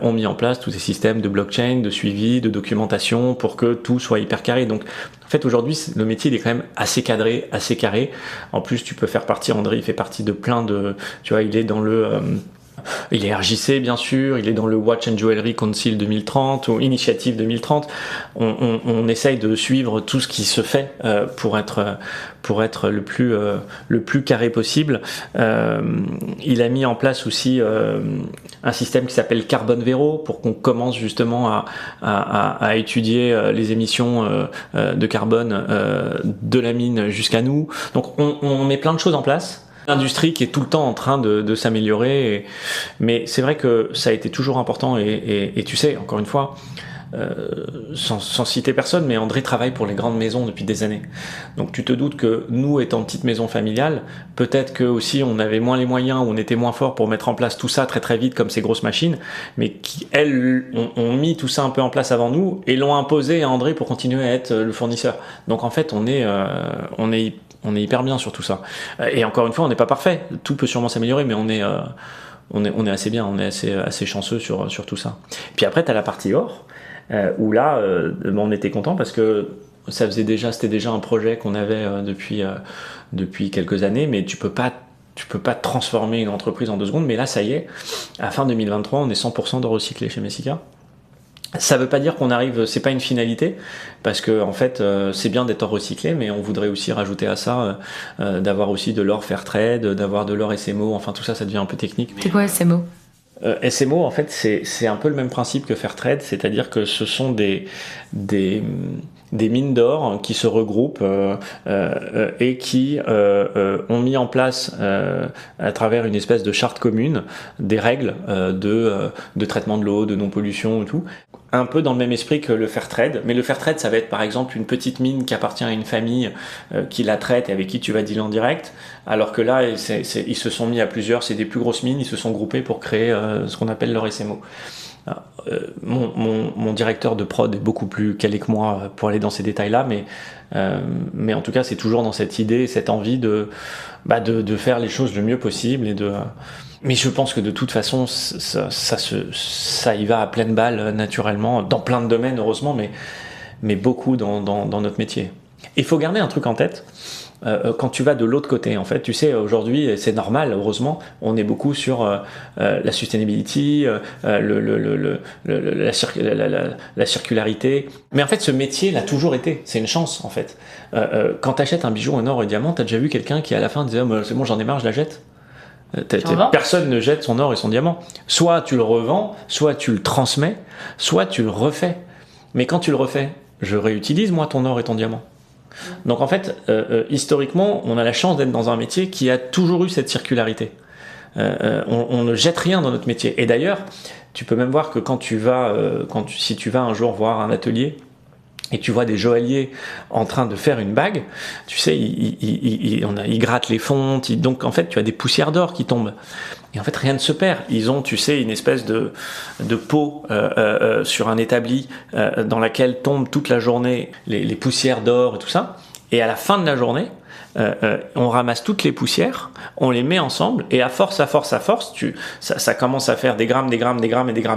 ont mis en place tous ces systèmes de blockchain, de suivi, de documentation pour que tout soit hyper carré. Donc en fait aujourd'hui le métier il est quand même assez cadré, assez carré. En plus tu peux faire partie, André il fait partie de plein de, tu vois, il est dans il est RJC bien sûr, il est dans le Watch and Jewelry Council 2030 ou Initiative 2030. On essaye de suivre tout ce qui se fait pour être le plus carré possible. Il a mis en place aussi un système qui s'appelle Carbon Véro pour qu'on commence justement à étudier les émissions de carbone de la mine jusqu'à nous. Donc on met plein de choses en place. L'industrie qui est tout le temps en train de s'améliorer, mais c'est vrai que ça a été toujours important et tu sais, encore une fois, sans citer personne, mais André travaille pour les grandes maisons depuis des années. Donc tu te doutes que nous, étant petite maison familiale, peut-être que aussi on avait moins les moyens, ou on était moins fort pour mettre en place tout ça très très vite comme ces grosses machines, mais qui elles ont mis tout ça un peu en place avant nous et l'ont imposé à André pour continuer à être le fournisseur. Donc en fait on est hyper bien sur tout ça. Et encore une fois, on n'est pas parfait. Tout peut sûrement s'améliorer, mais on est assez bien, on est assez chanceux sur tout ça. Puis après, tu as la partie or, où là, on était content parce que c'était déjà un projet qu'on avait depuis quelques années, mais tu peux pas transformer une entreprise en 2 secondes. Mais là, ça y est, à fin 2023, on est 100% de recyclé chez Messika. Ça veut pas dire qu'on arrive, c'est pas une finalité, parce que en fait c'est bien d'être recyclé, mais on voudrait aussi rajouter à ça d'avoir aussi de l'or Fairtrade, d'avoir de l'or SMO, enfin tout ça devient un peu technique. C'est quoi SMO ? SMO en fait c'est un peu le même principe que Fairtrade, c'est-à-dire que ce sont des mines d'or qui se regroupent et qui ont mis en place à travers une espèce de charte commune des règles de traitement de l'eau, de non-pollution et tout, un peu dans le même esprit que le Fairtrade. Mais le Fairtrade, ça va être par exemple une petite mine qui appartient à une famille qui la traite et avec qui tu vas dealer en direct, alors que là ils se sont mis à plusieurs, c'est des plus grosses mines, ils se sont groupés pour créer ce qu'on appelle leur SMO. Mon directeur de prod est beaucoup plus calé que moi pour aller dans ces détails-là, mais en tout cas c'est toujours dans cette idée, cette envie de faire les choses le mieux possible mais je pense que de toute façon ça y va à pleine balle naturellement dans plein de domaines heureusement, mais beaucoup dans notre métier. Il faut garder un truc en tête. Quand tu vas de l'autre côté, en fait, tu sais, aujourd'hui, c'est normal, heureusement, on est beaucoup sur la sustainability, la circularité. Mais en fait, ce métier l'a toujours été. C'est une chance, en fait. Quand tu achètes un bijou en or et diamant, tu as déjà vu quelqu'un qui, à la fin, disait oh, c'est bon, j'en ai marre, je la jette. Personne ne jette son or et son diamant. Soit tu le revends, soit tu le transmets, soit tu le refais. Mais quand tu le refais, je réutilise, moi, ton or et ton diamant. Donc en fait, historiquement, on a la chance d'être dans un métier qui a toujours eu cette circularité. On ne jette rien dans notre métier. Et d'ailleurs, tu peux même voir que si tu vas un jour voir un atelier et tu vois des joailliers en train de faire une bague, tu sais, ils grattent les fontes, donc en fait, tu as des poussières d'or qui tombent. Et en fait, rien ne se perd. Ils ont, tu sais, une espèce de pot sur un établi dans laquelle tombent toute la journée les poussières d'or et tout ça. Et à la fin de la journée, on ramasse toutes les poussières, on les met ensemble, et à force, ça commence à faire des grammes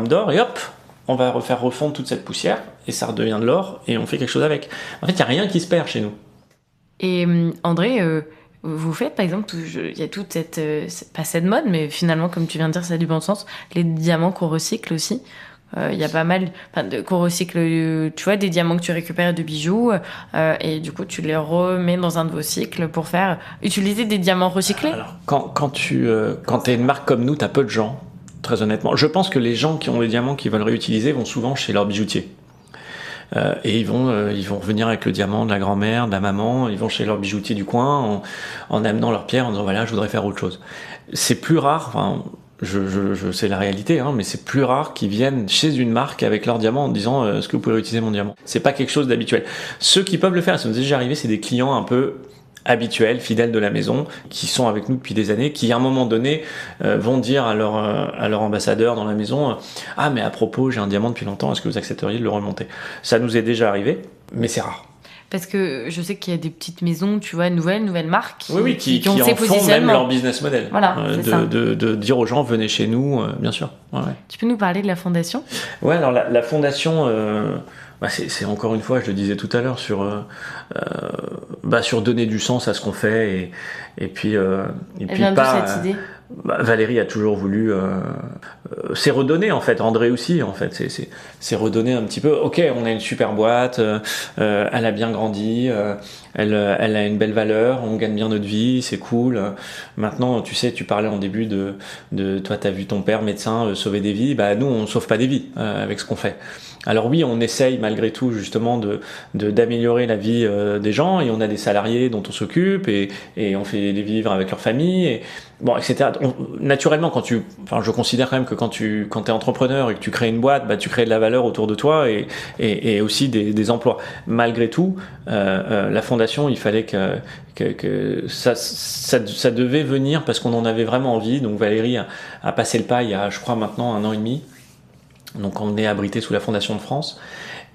d'or, et hop, on va refaire refondre toute cette poussière, et ça redevient de l'or, et on fait quelque chose avec. En fait, il n'y a rien qui se perd chez nous. Et André, vous faites, par exemple, il y a toute pas cette mode, mais finalement, comme tu viens de dire, ça a du bon sens, les diamants qu'on recycle aussi. Il y a pas mal qu'on recycle, tu vois, des diamants que tu récupères de bijoux, et du coup, tu les remets dans un de vos cycles pour utiliser des diamants recyclés. Alors, quand t'es une marque comme nous, t'as peu de gens, très honnêtement. Je pense que les gens qui ont des diamants qu'ils veulent réutiliser vont souvent chez leur bijoutier. Et ils vont revenir avec le diamant de la grand-mère, de la maman, ils vont chez leur bijoutier du coin en amenant leur pierre en disant voilà, je voudrais faire autre chose. C'est plus rare, c'est la réalité, hein, mais c'est plus rare qu'ils viennent chez une marque avec leur diamant en disant est-ce que vous pouvez utiliser mon diamant. C'est pas quelque chose d'habituel. Ceux qui peuvent le faire, ça nous est déjà arrivé, c'est des clients un peu habituels, fidèles de la maison, qui sont avec nous depuis des années, qui à un moment donné vont dire à leur ambassadeur dans la maison ah mais à propos j'ai un diamant depuis longtemps, est-ce que vous accepteriez de le remonter. Ça nous est déjà arrivé, mais c'est rare. Parce que je sais qu'il y a des petites maisons, tu vois, nouvelles marques qui ont en ces font même leur business model. Voilà, de dire aux gens venez chez nous, bien sûr. Ouais. Tu peux nous parler de la fondation ? Ouais, alors la fondation, c'est encore une fois, je le disais tout à l'heure, sur donner du sens à ce qu'on fait et puis vient d'où cette idée ? Valérie a toujours voulu c'est redonner en fait, André aussi en fait, c'est redonner un petit peu. Ok, on a une super boîte, elle a bien grandi, elle a une belle valeur, on gagne bien notre vie, c'est cool. Maintenant, tu sais, tu parlais en début de toi, t'as vu ton père médecin sauver des vies, nous on sauve pas des vies avec ce qu'on fait. Alors oui, on essaye malgré tout justement d'améliorer la vie des gens, et on a des salariés dont on s'occupe et on fait les vivre avec leur famille etc. Naturellement, je considère quand même que quand t'es entrepreneur et que tu crées une boîte, tu crées de la valeur autour de toi et aussi des emplois. Malgré tout, la fondation, il fallait que ça devait venir parce qu'on en avait vraiment envie. Donc Valérie a passé le pas il y a, je crois maintenant 1 an et demi. Donc on est abrité sous la Fondation de France.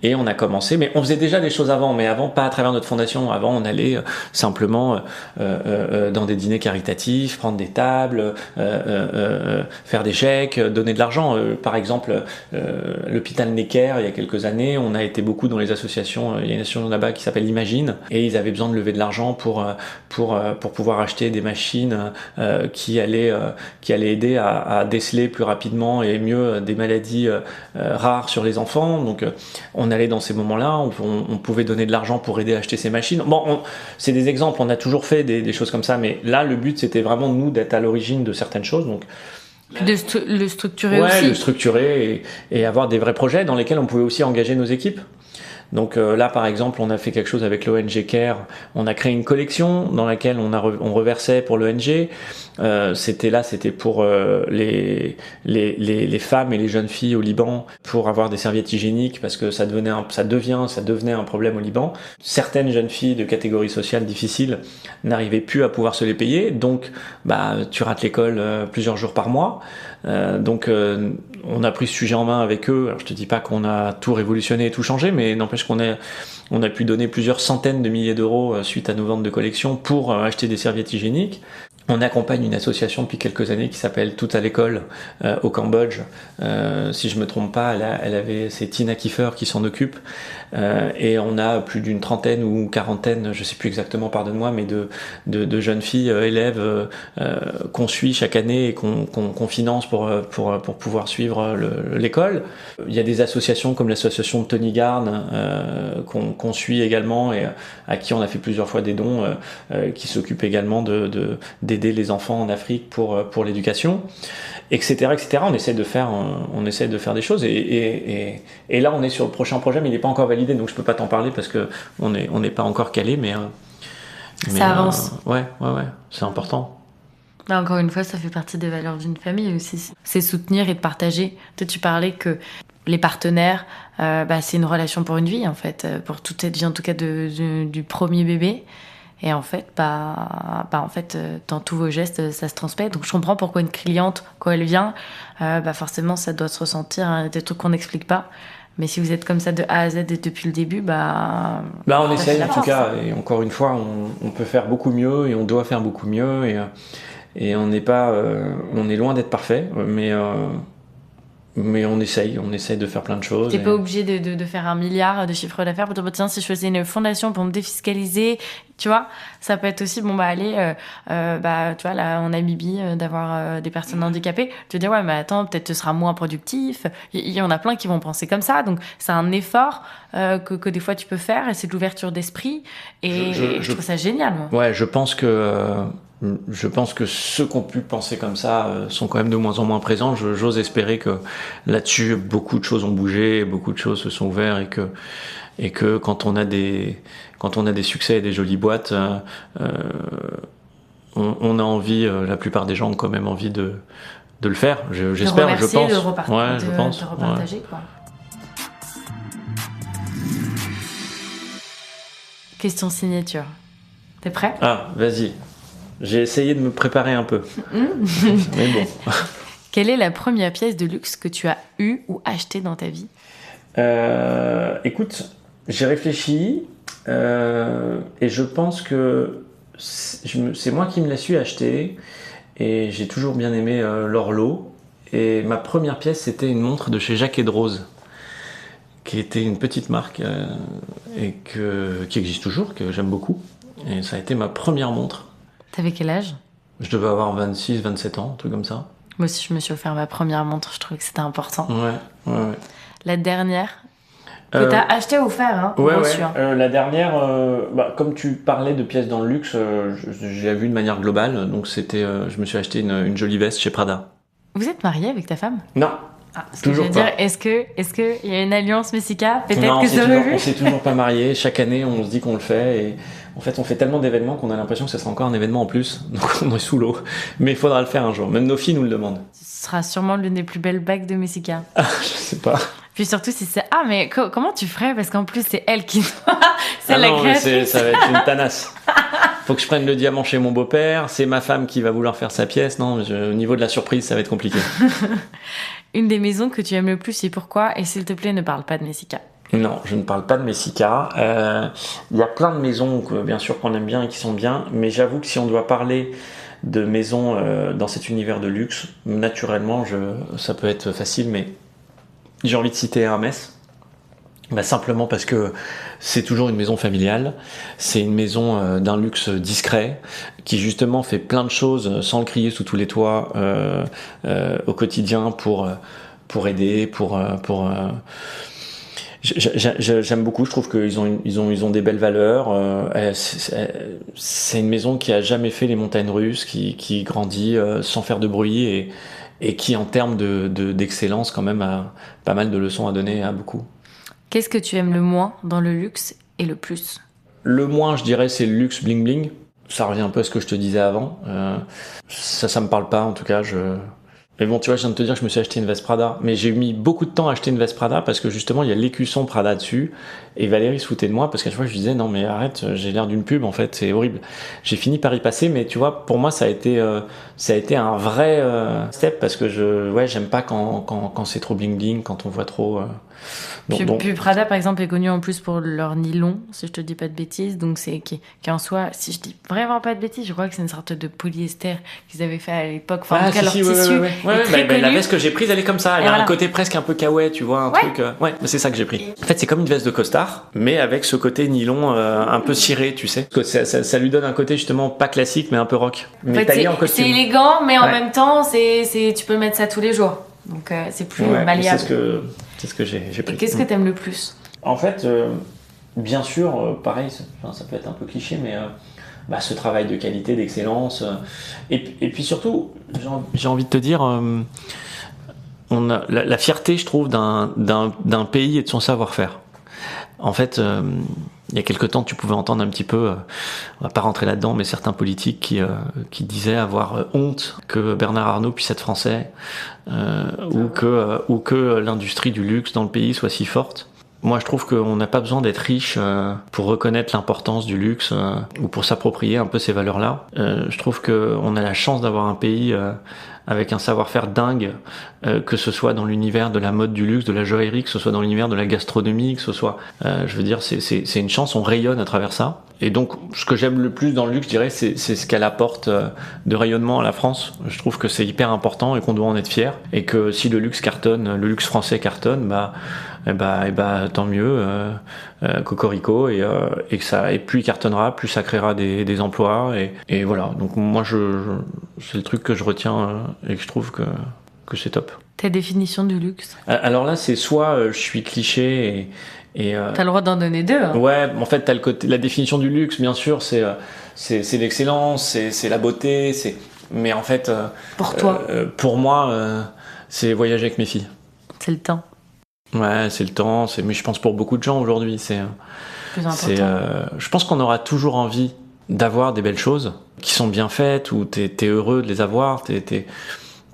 Et on a commencé, mais on faisait déjà des choses avant, mais avant pas à travers notre fondation. Avant, on allait simplement dans des dîners caritatifs, prendre des tables, faire des chèques, donner de l'argent. Par exemple, l'hôpital Necker, il y a quelques années, on a été beaucoup dans les associations. Il y a une association là-bas qui s'appelle Imagine, et ils avaient besoin de lever de l'argent pour pouvoir acheter des machines qui allaient aider à déceler plus rapidement et mieux des maladies rares sur les enfants. Donc on allait dans ces moments-là, on pouvait donner de l'argent pour aider à acheter ces machines. Bon, c'est des exemples, on a toujours fait des choses comme ça, mais là, le but, c'était vraiment nous d'être à l'origine de certaines choses. Donc, le structurer aussi. Ouais, le structurer et avoir des vrais projets dans lesquels on pouvait aussi engager nos équipes. Donc là, par exemple, on a fait quelque chose avec l'ONG Care. On a créé une collection dans laquelle on reversait pour l'ONG. C'était pour les femmes et les jeunes filles au Liban pour avoir des serviettes hygiéniques parce que ça devenait un problème au Liban. Certaines jeunes filles de catégorie sociale difficile n'arrivaient plus à pouvoir se les payer. Donc, tu rates l'école plusieurs jours par mois. Donc on a pris ce sujet en main avec eux. Alors je te dis pas qu'on a tout révolutionné et tout changé, mais n'empêche qu'on a pu donner plusieurs centaines de milliers d'euros suite à nos ventes de collection pour acheter des serviettes hygiéniques. On accompagne une association depuis quelques années qui s'appelle Tout à l'école au Cambodge. Si je me trompe pas, c'est Tina Kiefer qui s'en occupe. Et on a plus d'une trentaine ou quarantaine, je sais plus exactement, pardonne-moi, mais de jeunes filles élèves qu'on suit chaque année et qu'on finance pour pouvoir suivre l'école. Il y a des associations comme l'association de Tony Garn qu'on suit également et à qui on a fait plusieurs fois des dons, qui s'occupent également d'aider les enfants en Afrique pour l'éducation, etc. On essaie de faire des choses et là on est sur le prochain projet, mais il n'est pas encore validé, donc je peux pas t'en parler parce que on n'est pas encore calé, mais ça avance. Ouais, c'est important. Là, encore une fois, ça fait partie des valeurs d'une famille aussi. C'est soutenir et de partager. Toi, tu parlais que les partenaires, c'est une relation pour une vie en fait, pour toute cette vie, en tout cas du premier bébé. Et en fait, dans tous vos gestes, ça se transmet. Donc, je comprends pourquoi une cliente, quand elle vient, forcément, ça doit se ressentir, des trucs qu'on n'explique pas. Mais si vous êtes comme ça de A à Z depuis le début, on essaye en tout cas. Et encore une fois, on peut faire beaucoup mieux et on doit faire beaucoup mieux. Et on n'est pas, on est loin d'être parfait, mais on essaye de faire plein de choses. T'es pas obligé de faire 1 milliard de chiffre d'affaires pour te dire, tiens, si je faisais une fondation pour me défiscaliser, tu vois, ça peut être aussi, tu vois, là, on a Bibi d'avoir des personnes handicapées. Tu te dis, ouais, mais attends, peut-être tu seras moins productif. Il y en a plein qui vont penser comme ça. Donc, c'est un effort que des fois tu peux faire et c'est de l'ouverture d'esprit. Et je trouve ça génial, moi. Ouais, je pense que ceux qui ont pu penser comme ça sont quand même de moins en moins présents. J'ose espérer que là-dessus, beaucoup de choses ont bougé, beaucoup de choses se sont ouvertes et que quand on a des succès et des jolies boîtes, on a envie, la plupart des gens ont quand même envie de le faire. J'espère, je pense. De je pense. De repartager, quoi. Question signature. T'es prêt? Ah, vas-y. J'ai essayé de me préparer un peu. Mais bon. Quelle est la première pièce de luxe que tu as eue ou achetée dans ta vie? Écoute, j'ai réfléchi et je pense que c'est moi qui me l'ai su acheter et j'ai toujours bien aimé l'Orlo. Et ma première pièce, c'était une montre de chez Jacques & Rose, qui était une petite marque et qui existe toujours, que j'aime beaucoup. Et ça a été ma première montre. T'avais quel âge? Je devais avoir 26, 27 ans, un truc comme ça. Moi aussi, je me suis offert ma première montre, je trouvais que c'était important. Ouais. La dernière que t'as acheté ou offert, hein? Ouais. La dernière, comme tu parlais de pièces dans le luxe, je l'ai vue de manière globale, donc je me suis acheté une jolie veste chez Prada. Vous êtes marié avec ta femme? Non. Toujours pas. Est-ce que il y a une alliance Messika? Peut-être non, que ça aurait vu. On s'est toujours pas marié. Chaque année, on se dit qu'on le fait et en fait, on fait tellement d'événements qu'on a l'impression que ça sera encore un événement en plus. Donc, on est sous l'eau. Mais il faudra le faire un jour. Même nos filles nous le demandent. Ce sera sûrement l'une des plus belles bagues de Messika. Ah, je sais pas. Puis surtout si c'est mais comment tu ferais? Parce qu'en plus c'est elle qui c'est la créatrice. Ça va être une tanasse. Faut que je prenne le diamant chez mon beau-père. C'est ma femme qui va vouloir faire sa pièce. Non, au niveau de la surprise, ça va être compliqué. Une des maisons que tu aimes le plus et pourquoi? Et s'il te plaît, ne parle pas de Messika. Non, je ne parle pas de Messika. Il y a plein de maisons, bien sûr, qu'on aime bien et qui sont bien. Mais j'avoue que si on doit parler de maisons dans cet univers de luxe, naturellement, ça peut être facile, mais j'ai envie de citer Hermès. Simplement parce que c'est toujours une maison familiale, c'est une maison d'un luxe discret qui justement fait plein de choses sans le crier sous tous les toits au quotidien pour aider, j'aime beaucoup, je trouve qu'ils ont des belles valeurs. C'est une maison qui a jamais fait les montagnes russes, qui grandit sans faire de bruit et qui en termes d'excellence quand même a pas mal de leçons à donner à beaucoup. Qu'est-ce que tu aimes le moins dans le luxe et le plus? Le moins, je dirais, c'est le luxe bling bling. Ça revient un peu à ce que je te disais avant. Ça me parle pas, en tout cas. Mais bon, tu vois, je viens de te dire que je me suis acheté une veste Prada. Mais j'ai mis beaucoup de temps à acheter une veste Prada parce que justement, il y a l'écusson Prada dessus. Et Valérie se foutait de moi parce qu'à chaque fois, je lui disais, non, mais arrête, j'ai l'air d'une pub, en fait, c'est horrible. J'ai fini par y passer, mais tu vois, pour moi, ça a été un vrai step parce que j'aime pas quand c'est trop bling bling, quand on voit trop. Puis Prada, par exemple, est connu en plus pour leur nylon, si je te dis pas de bêtises. Donc, qui en soi, si je dis vraiment pas de bêtises, je crois que c'est une sorte de polyester qu'ils avaient fait à l'époque. Enfin, en tout cas, leur tissu. La veste que j'ai prise, elle est comme ça. Elle a un côté presque un peu kawaii, tu vois, un truc. Ouais, c'est ça que j'ai pris. En fait, c'est comme une veste de costard, mais avec ce côté nylon un peu ciré, tu sais. Ça lui donne un côté justement pas classique, mais un peu rock. Mais taillé en costume. C'est élégant, mais en même temps, tu peux mettre ça tous les jours. Donc, c'est plus malléable. C'est ce que j'ai pris. Et qu'est-ce que t'aimes le plus? En fait, bien sûr, pareil, ça peut être un peu cliché, mais ce travail de qualité, d'excellence. Et puis surtout, j'ai envie de te dire, on a la fierté, je trouve, d'un pays et de son savoir-faire. En fait, il y a quelque temps, tu pouvais entendre un petit peu, on va pas rentrer là-dedans, mais certains politiques qui disaient avoir honte que Bernard Arnault puisse être français, ou que l'industrie du luxe dans le pays soit si forte. Moi, je trouve qu'on n'a pas besoin d'être riche pour reconnaître l'importance du luxe ou pour s'approprier un peu ces valeurs-là. Je trouve qu'on a la chance d'avoir un pays avec un savoir-faire dingue, que ce soit dans l'univers de la mode du luxe, de la joaillerie, que ce soit dans l'univers de la gastronomie, que ce soit... je veux dire, c'est une chance, on rayonne à travers ça. Et donc, ce que j'aime le plus dans le luxe, je dirais, c'est ce qu'elle apporte de rayonnement à la France. Je trouve que c'est hyper important et qu'on doit en être fier. Et que si le luxe cartonne, le luxe français cartonne, tant mieux, cocorico, et que ça, et plus il cartonnera, plus ça créera des emplois, et voilà. Donc moi, c'est le truc que je retiens et que je trouve que c'est top. Ta définition du luxe? Alors là, c'est soit je suis cliché et t'as le droit d'en donner deux. Hein. Ouais, en fait, t'as le côté, la définition du luxe, bien sûr, c'est l'excellence, c'est la beauté, mais en fait, pour toi, pour moi, c'est voyager avec mes filles. C'est le temps. Ouais, c'est le temps, mais je pense pour beaucoup de gens aujourd'hui, plus important. Je pense qu'on aura toujours envie d'avoir des belles choses qui sont bien faites, où t'es heureux de les avoir,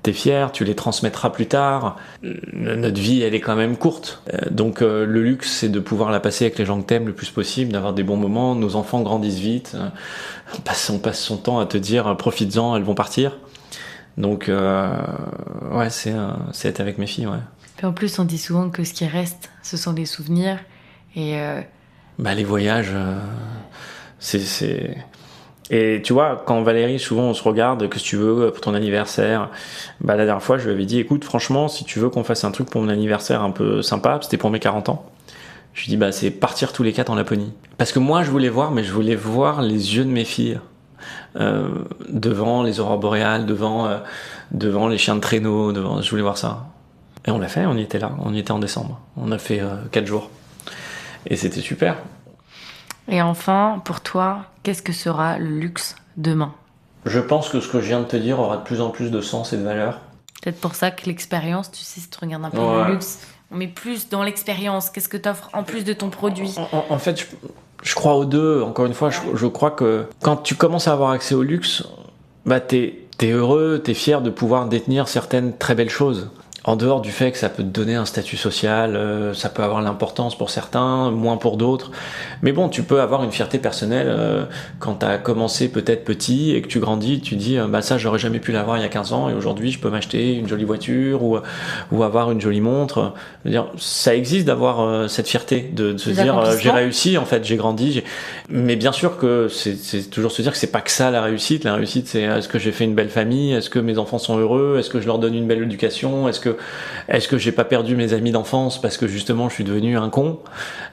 t'es fier, tu les transmettras plus tard. Notre vie, elle est quand même courte. Donc le luxe, c'est de pouvoir la passer avec les gens que t'aimes le plus possible, d'avoir des bons moments. Nos enfants grandissent vite. On passe son temps à te dire, profites-en, elles vont partir. Donc ouais, c'est être avec mes filles, ouais. Et en plus, on dit souvent que ce qui reste, ce sont des souvenirs. Et les voyages, c'est... Et tu vois, quand Valérie, souvent on se regarde, qu'est-ce que tu veux pour ton anniversaire? La dernière fois, je lui avais dit, écoute, franchement, si tu veux qu'on fasse un truc pour mon anniversaire un peu sympa, c'était pour mes 40 ans. Je lui dis, c'est partir tous les 4 en Laponie. Parce que moi, je voulais voir les yeux de mes filles. Devant les aurores boréales, devant les chiens de traîneau, je voulais voir ça. Et on l'a fait, on y était là, on y était en décembre. On a fait 4 jours. Et c'était super. Et enfin, pour toi, qu'est-ce que sera le luxe demain? Je pense que ce que je viens de te dire aura de plus en plus de sens et de valeur. Peut-être pour ça que l'expérience, tu sais, si tu regardes un peu le luxe, on met plus dans l'expérience. Qu'est-ce que tu offres en plus de ton produit? En fait, je crois aux deux. Encore une fois, je crois que quand tu commences à avoir accès au luxe, t'es heureux, t'es fier de pouvoir détenir certaines très belles choses. En dehors du fait que ça peut te donner un statut social, ça peut avoir l'importance pour certains, moins pour d'autres. Mais bon, tu peux avoir une fierté personnelle quand t'as commencé peut-être petit et que tu grandis, tu dis ça j'aurais jamais pu l'avoir il y a 15 ans et aujourd'hui je peux m'acheter une jolie voiture ou avoir une jolie montre. Je veux dire, ça existe d'avoir cette fierté de se dire j'ai réussi, en fait, j'ai grandi. Mais bien sûr que c'est toujours se dire que c'est pas que ça la réussite. La réussite, c'est est-ce que j'ai fait une belle famille, est-ce que mes enfants sont heureux, est-ce que je leur donne une belle éducation, est-ce que j'ai pas perdu mes amis d'enfance parce que justement je suis devenu un con.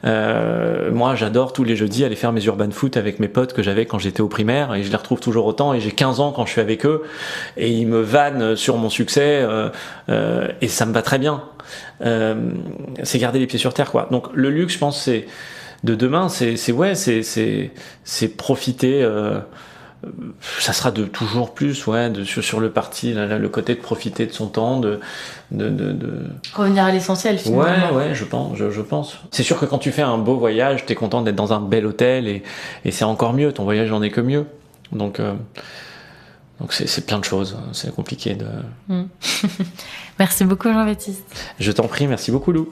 Moi j'adore tous les jeudis aller faire mes urban foot avec mes potes que j'avais quand j'étais au primaire et je les retrouve toujours autant et j'ai 15 ans quand je suis avec eux et ils me vannent sur mon succès et ça me va très bien. C'est garder les pieds sur terre, quoi. Donc le luxe, je pense, c'est de demain, c'est profiter. Ça sera de toujours plus, sur le parti, le côté de profiter de son temps, de revenir à l'essentiel, finalement. Ouais, je pense. C'est sûr que quand tu fais un beau voyage, t'es content d'être dans un bel hôtel et c'est encore mieux. Ton voyage n'en est que mieux. Donc c'est plein de choses. C'est compliqué de. Merci beaucoup, Jean-Baptiste. Je t'en prie, merci beaucoup, Lou.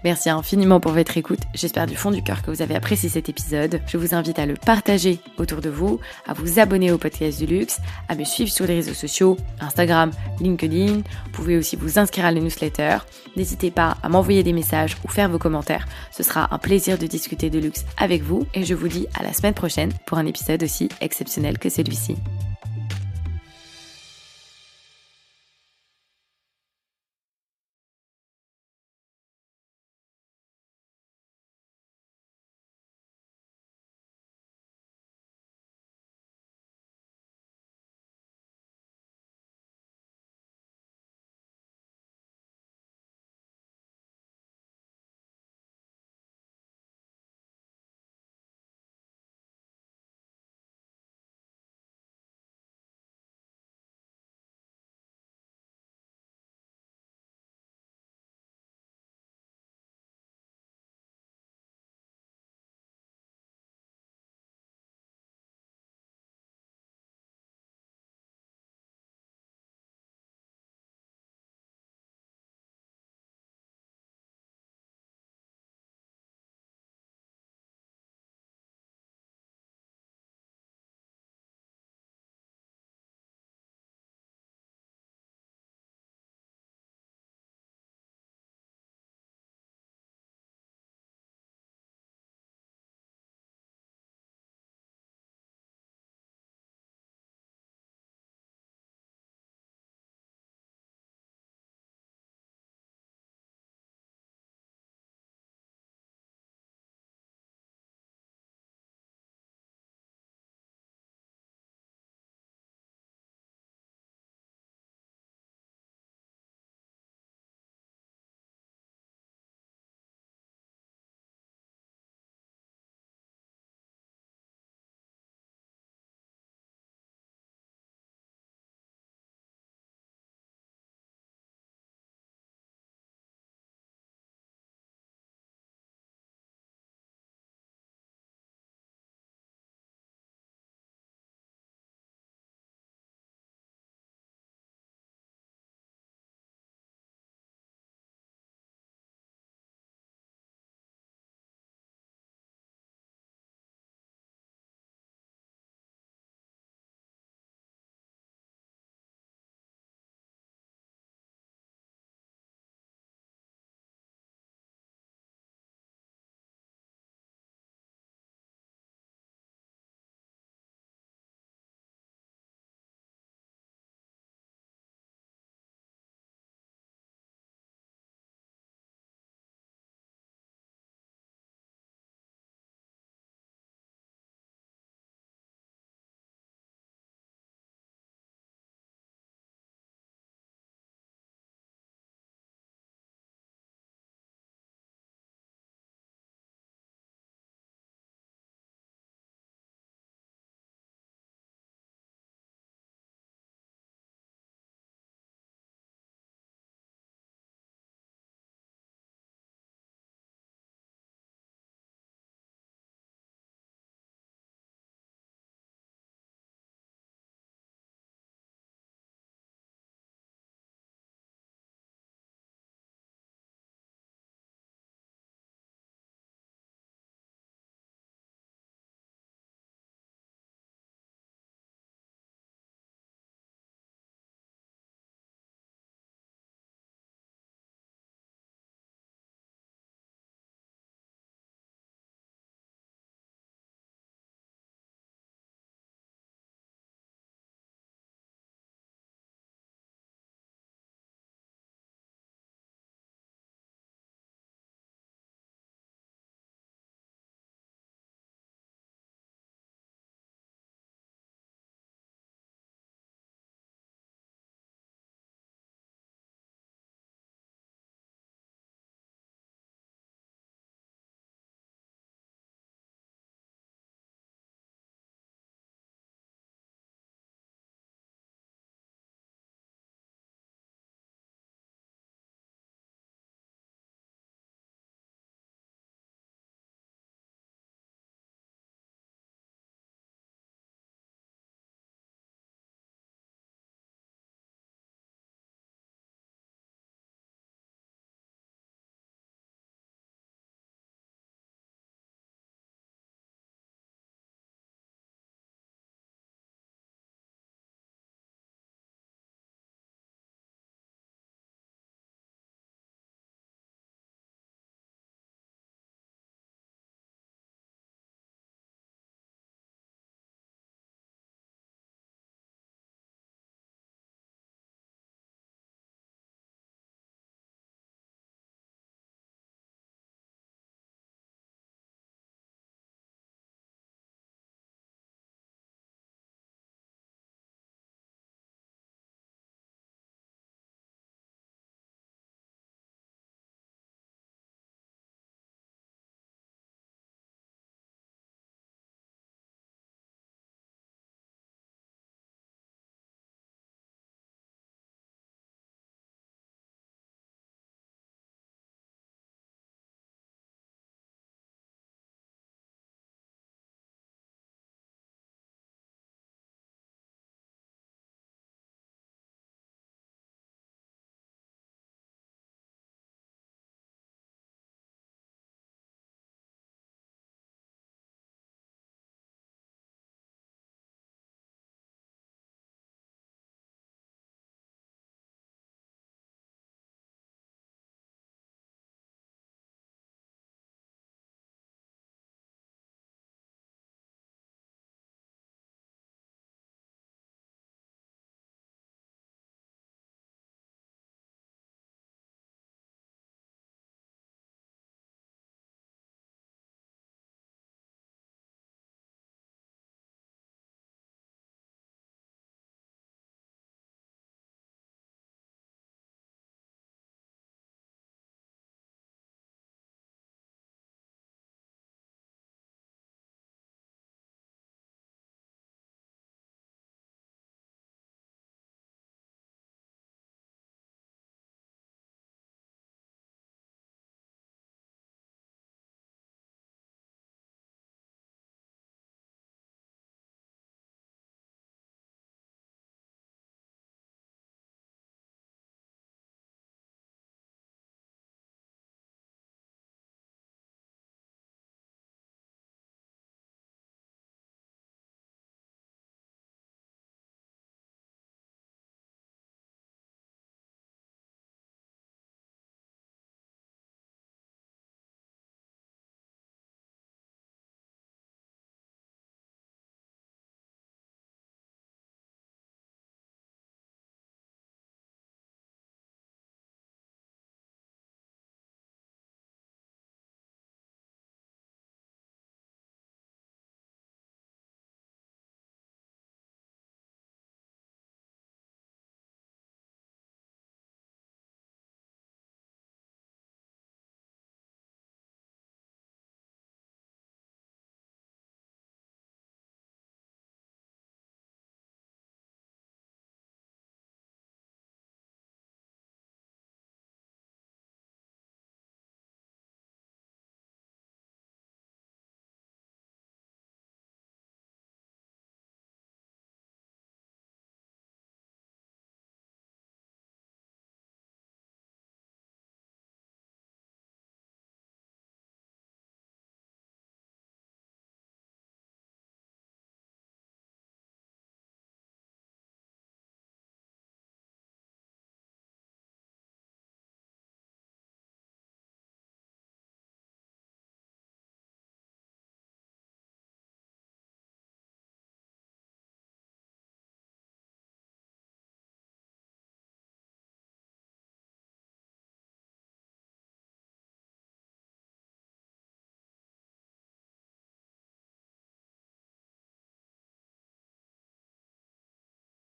Merci infiniment pour votre écoute. J'espère du fond du cœur que vous avez apprécié cet épisode. Je vous invite à le partager autour de vous, à vous abonner au podcast du luxe, à me suivre sur les réseaux sociaux, Instagram, LinkedIn. Vous pouvez aussi vous inscrire à la newsletter. N'hésitez pas à m'envoyer des messages ou faire vos commentaires. Ce sera un plaisir de discuter de luxe avec vous et je vous dis à la semaine prochaine pour un épisode aussi exceptionnel que celui-ci.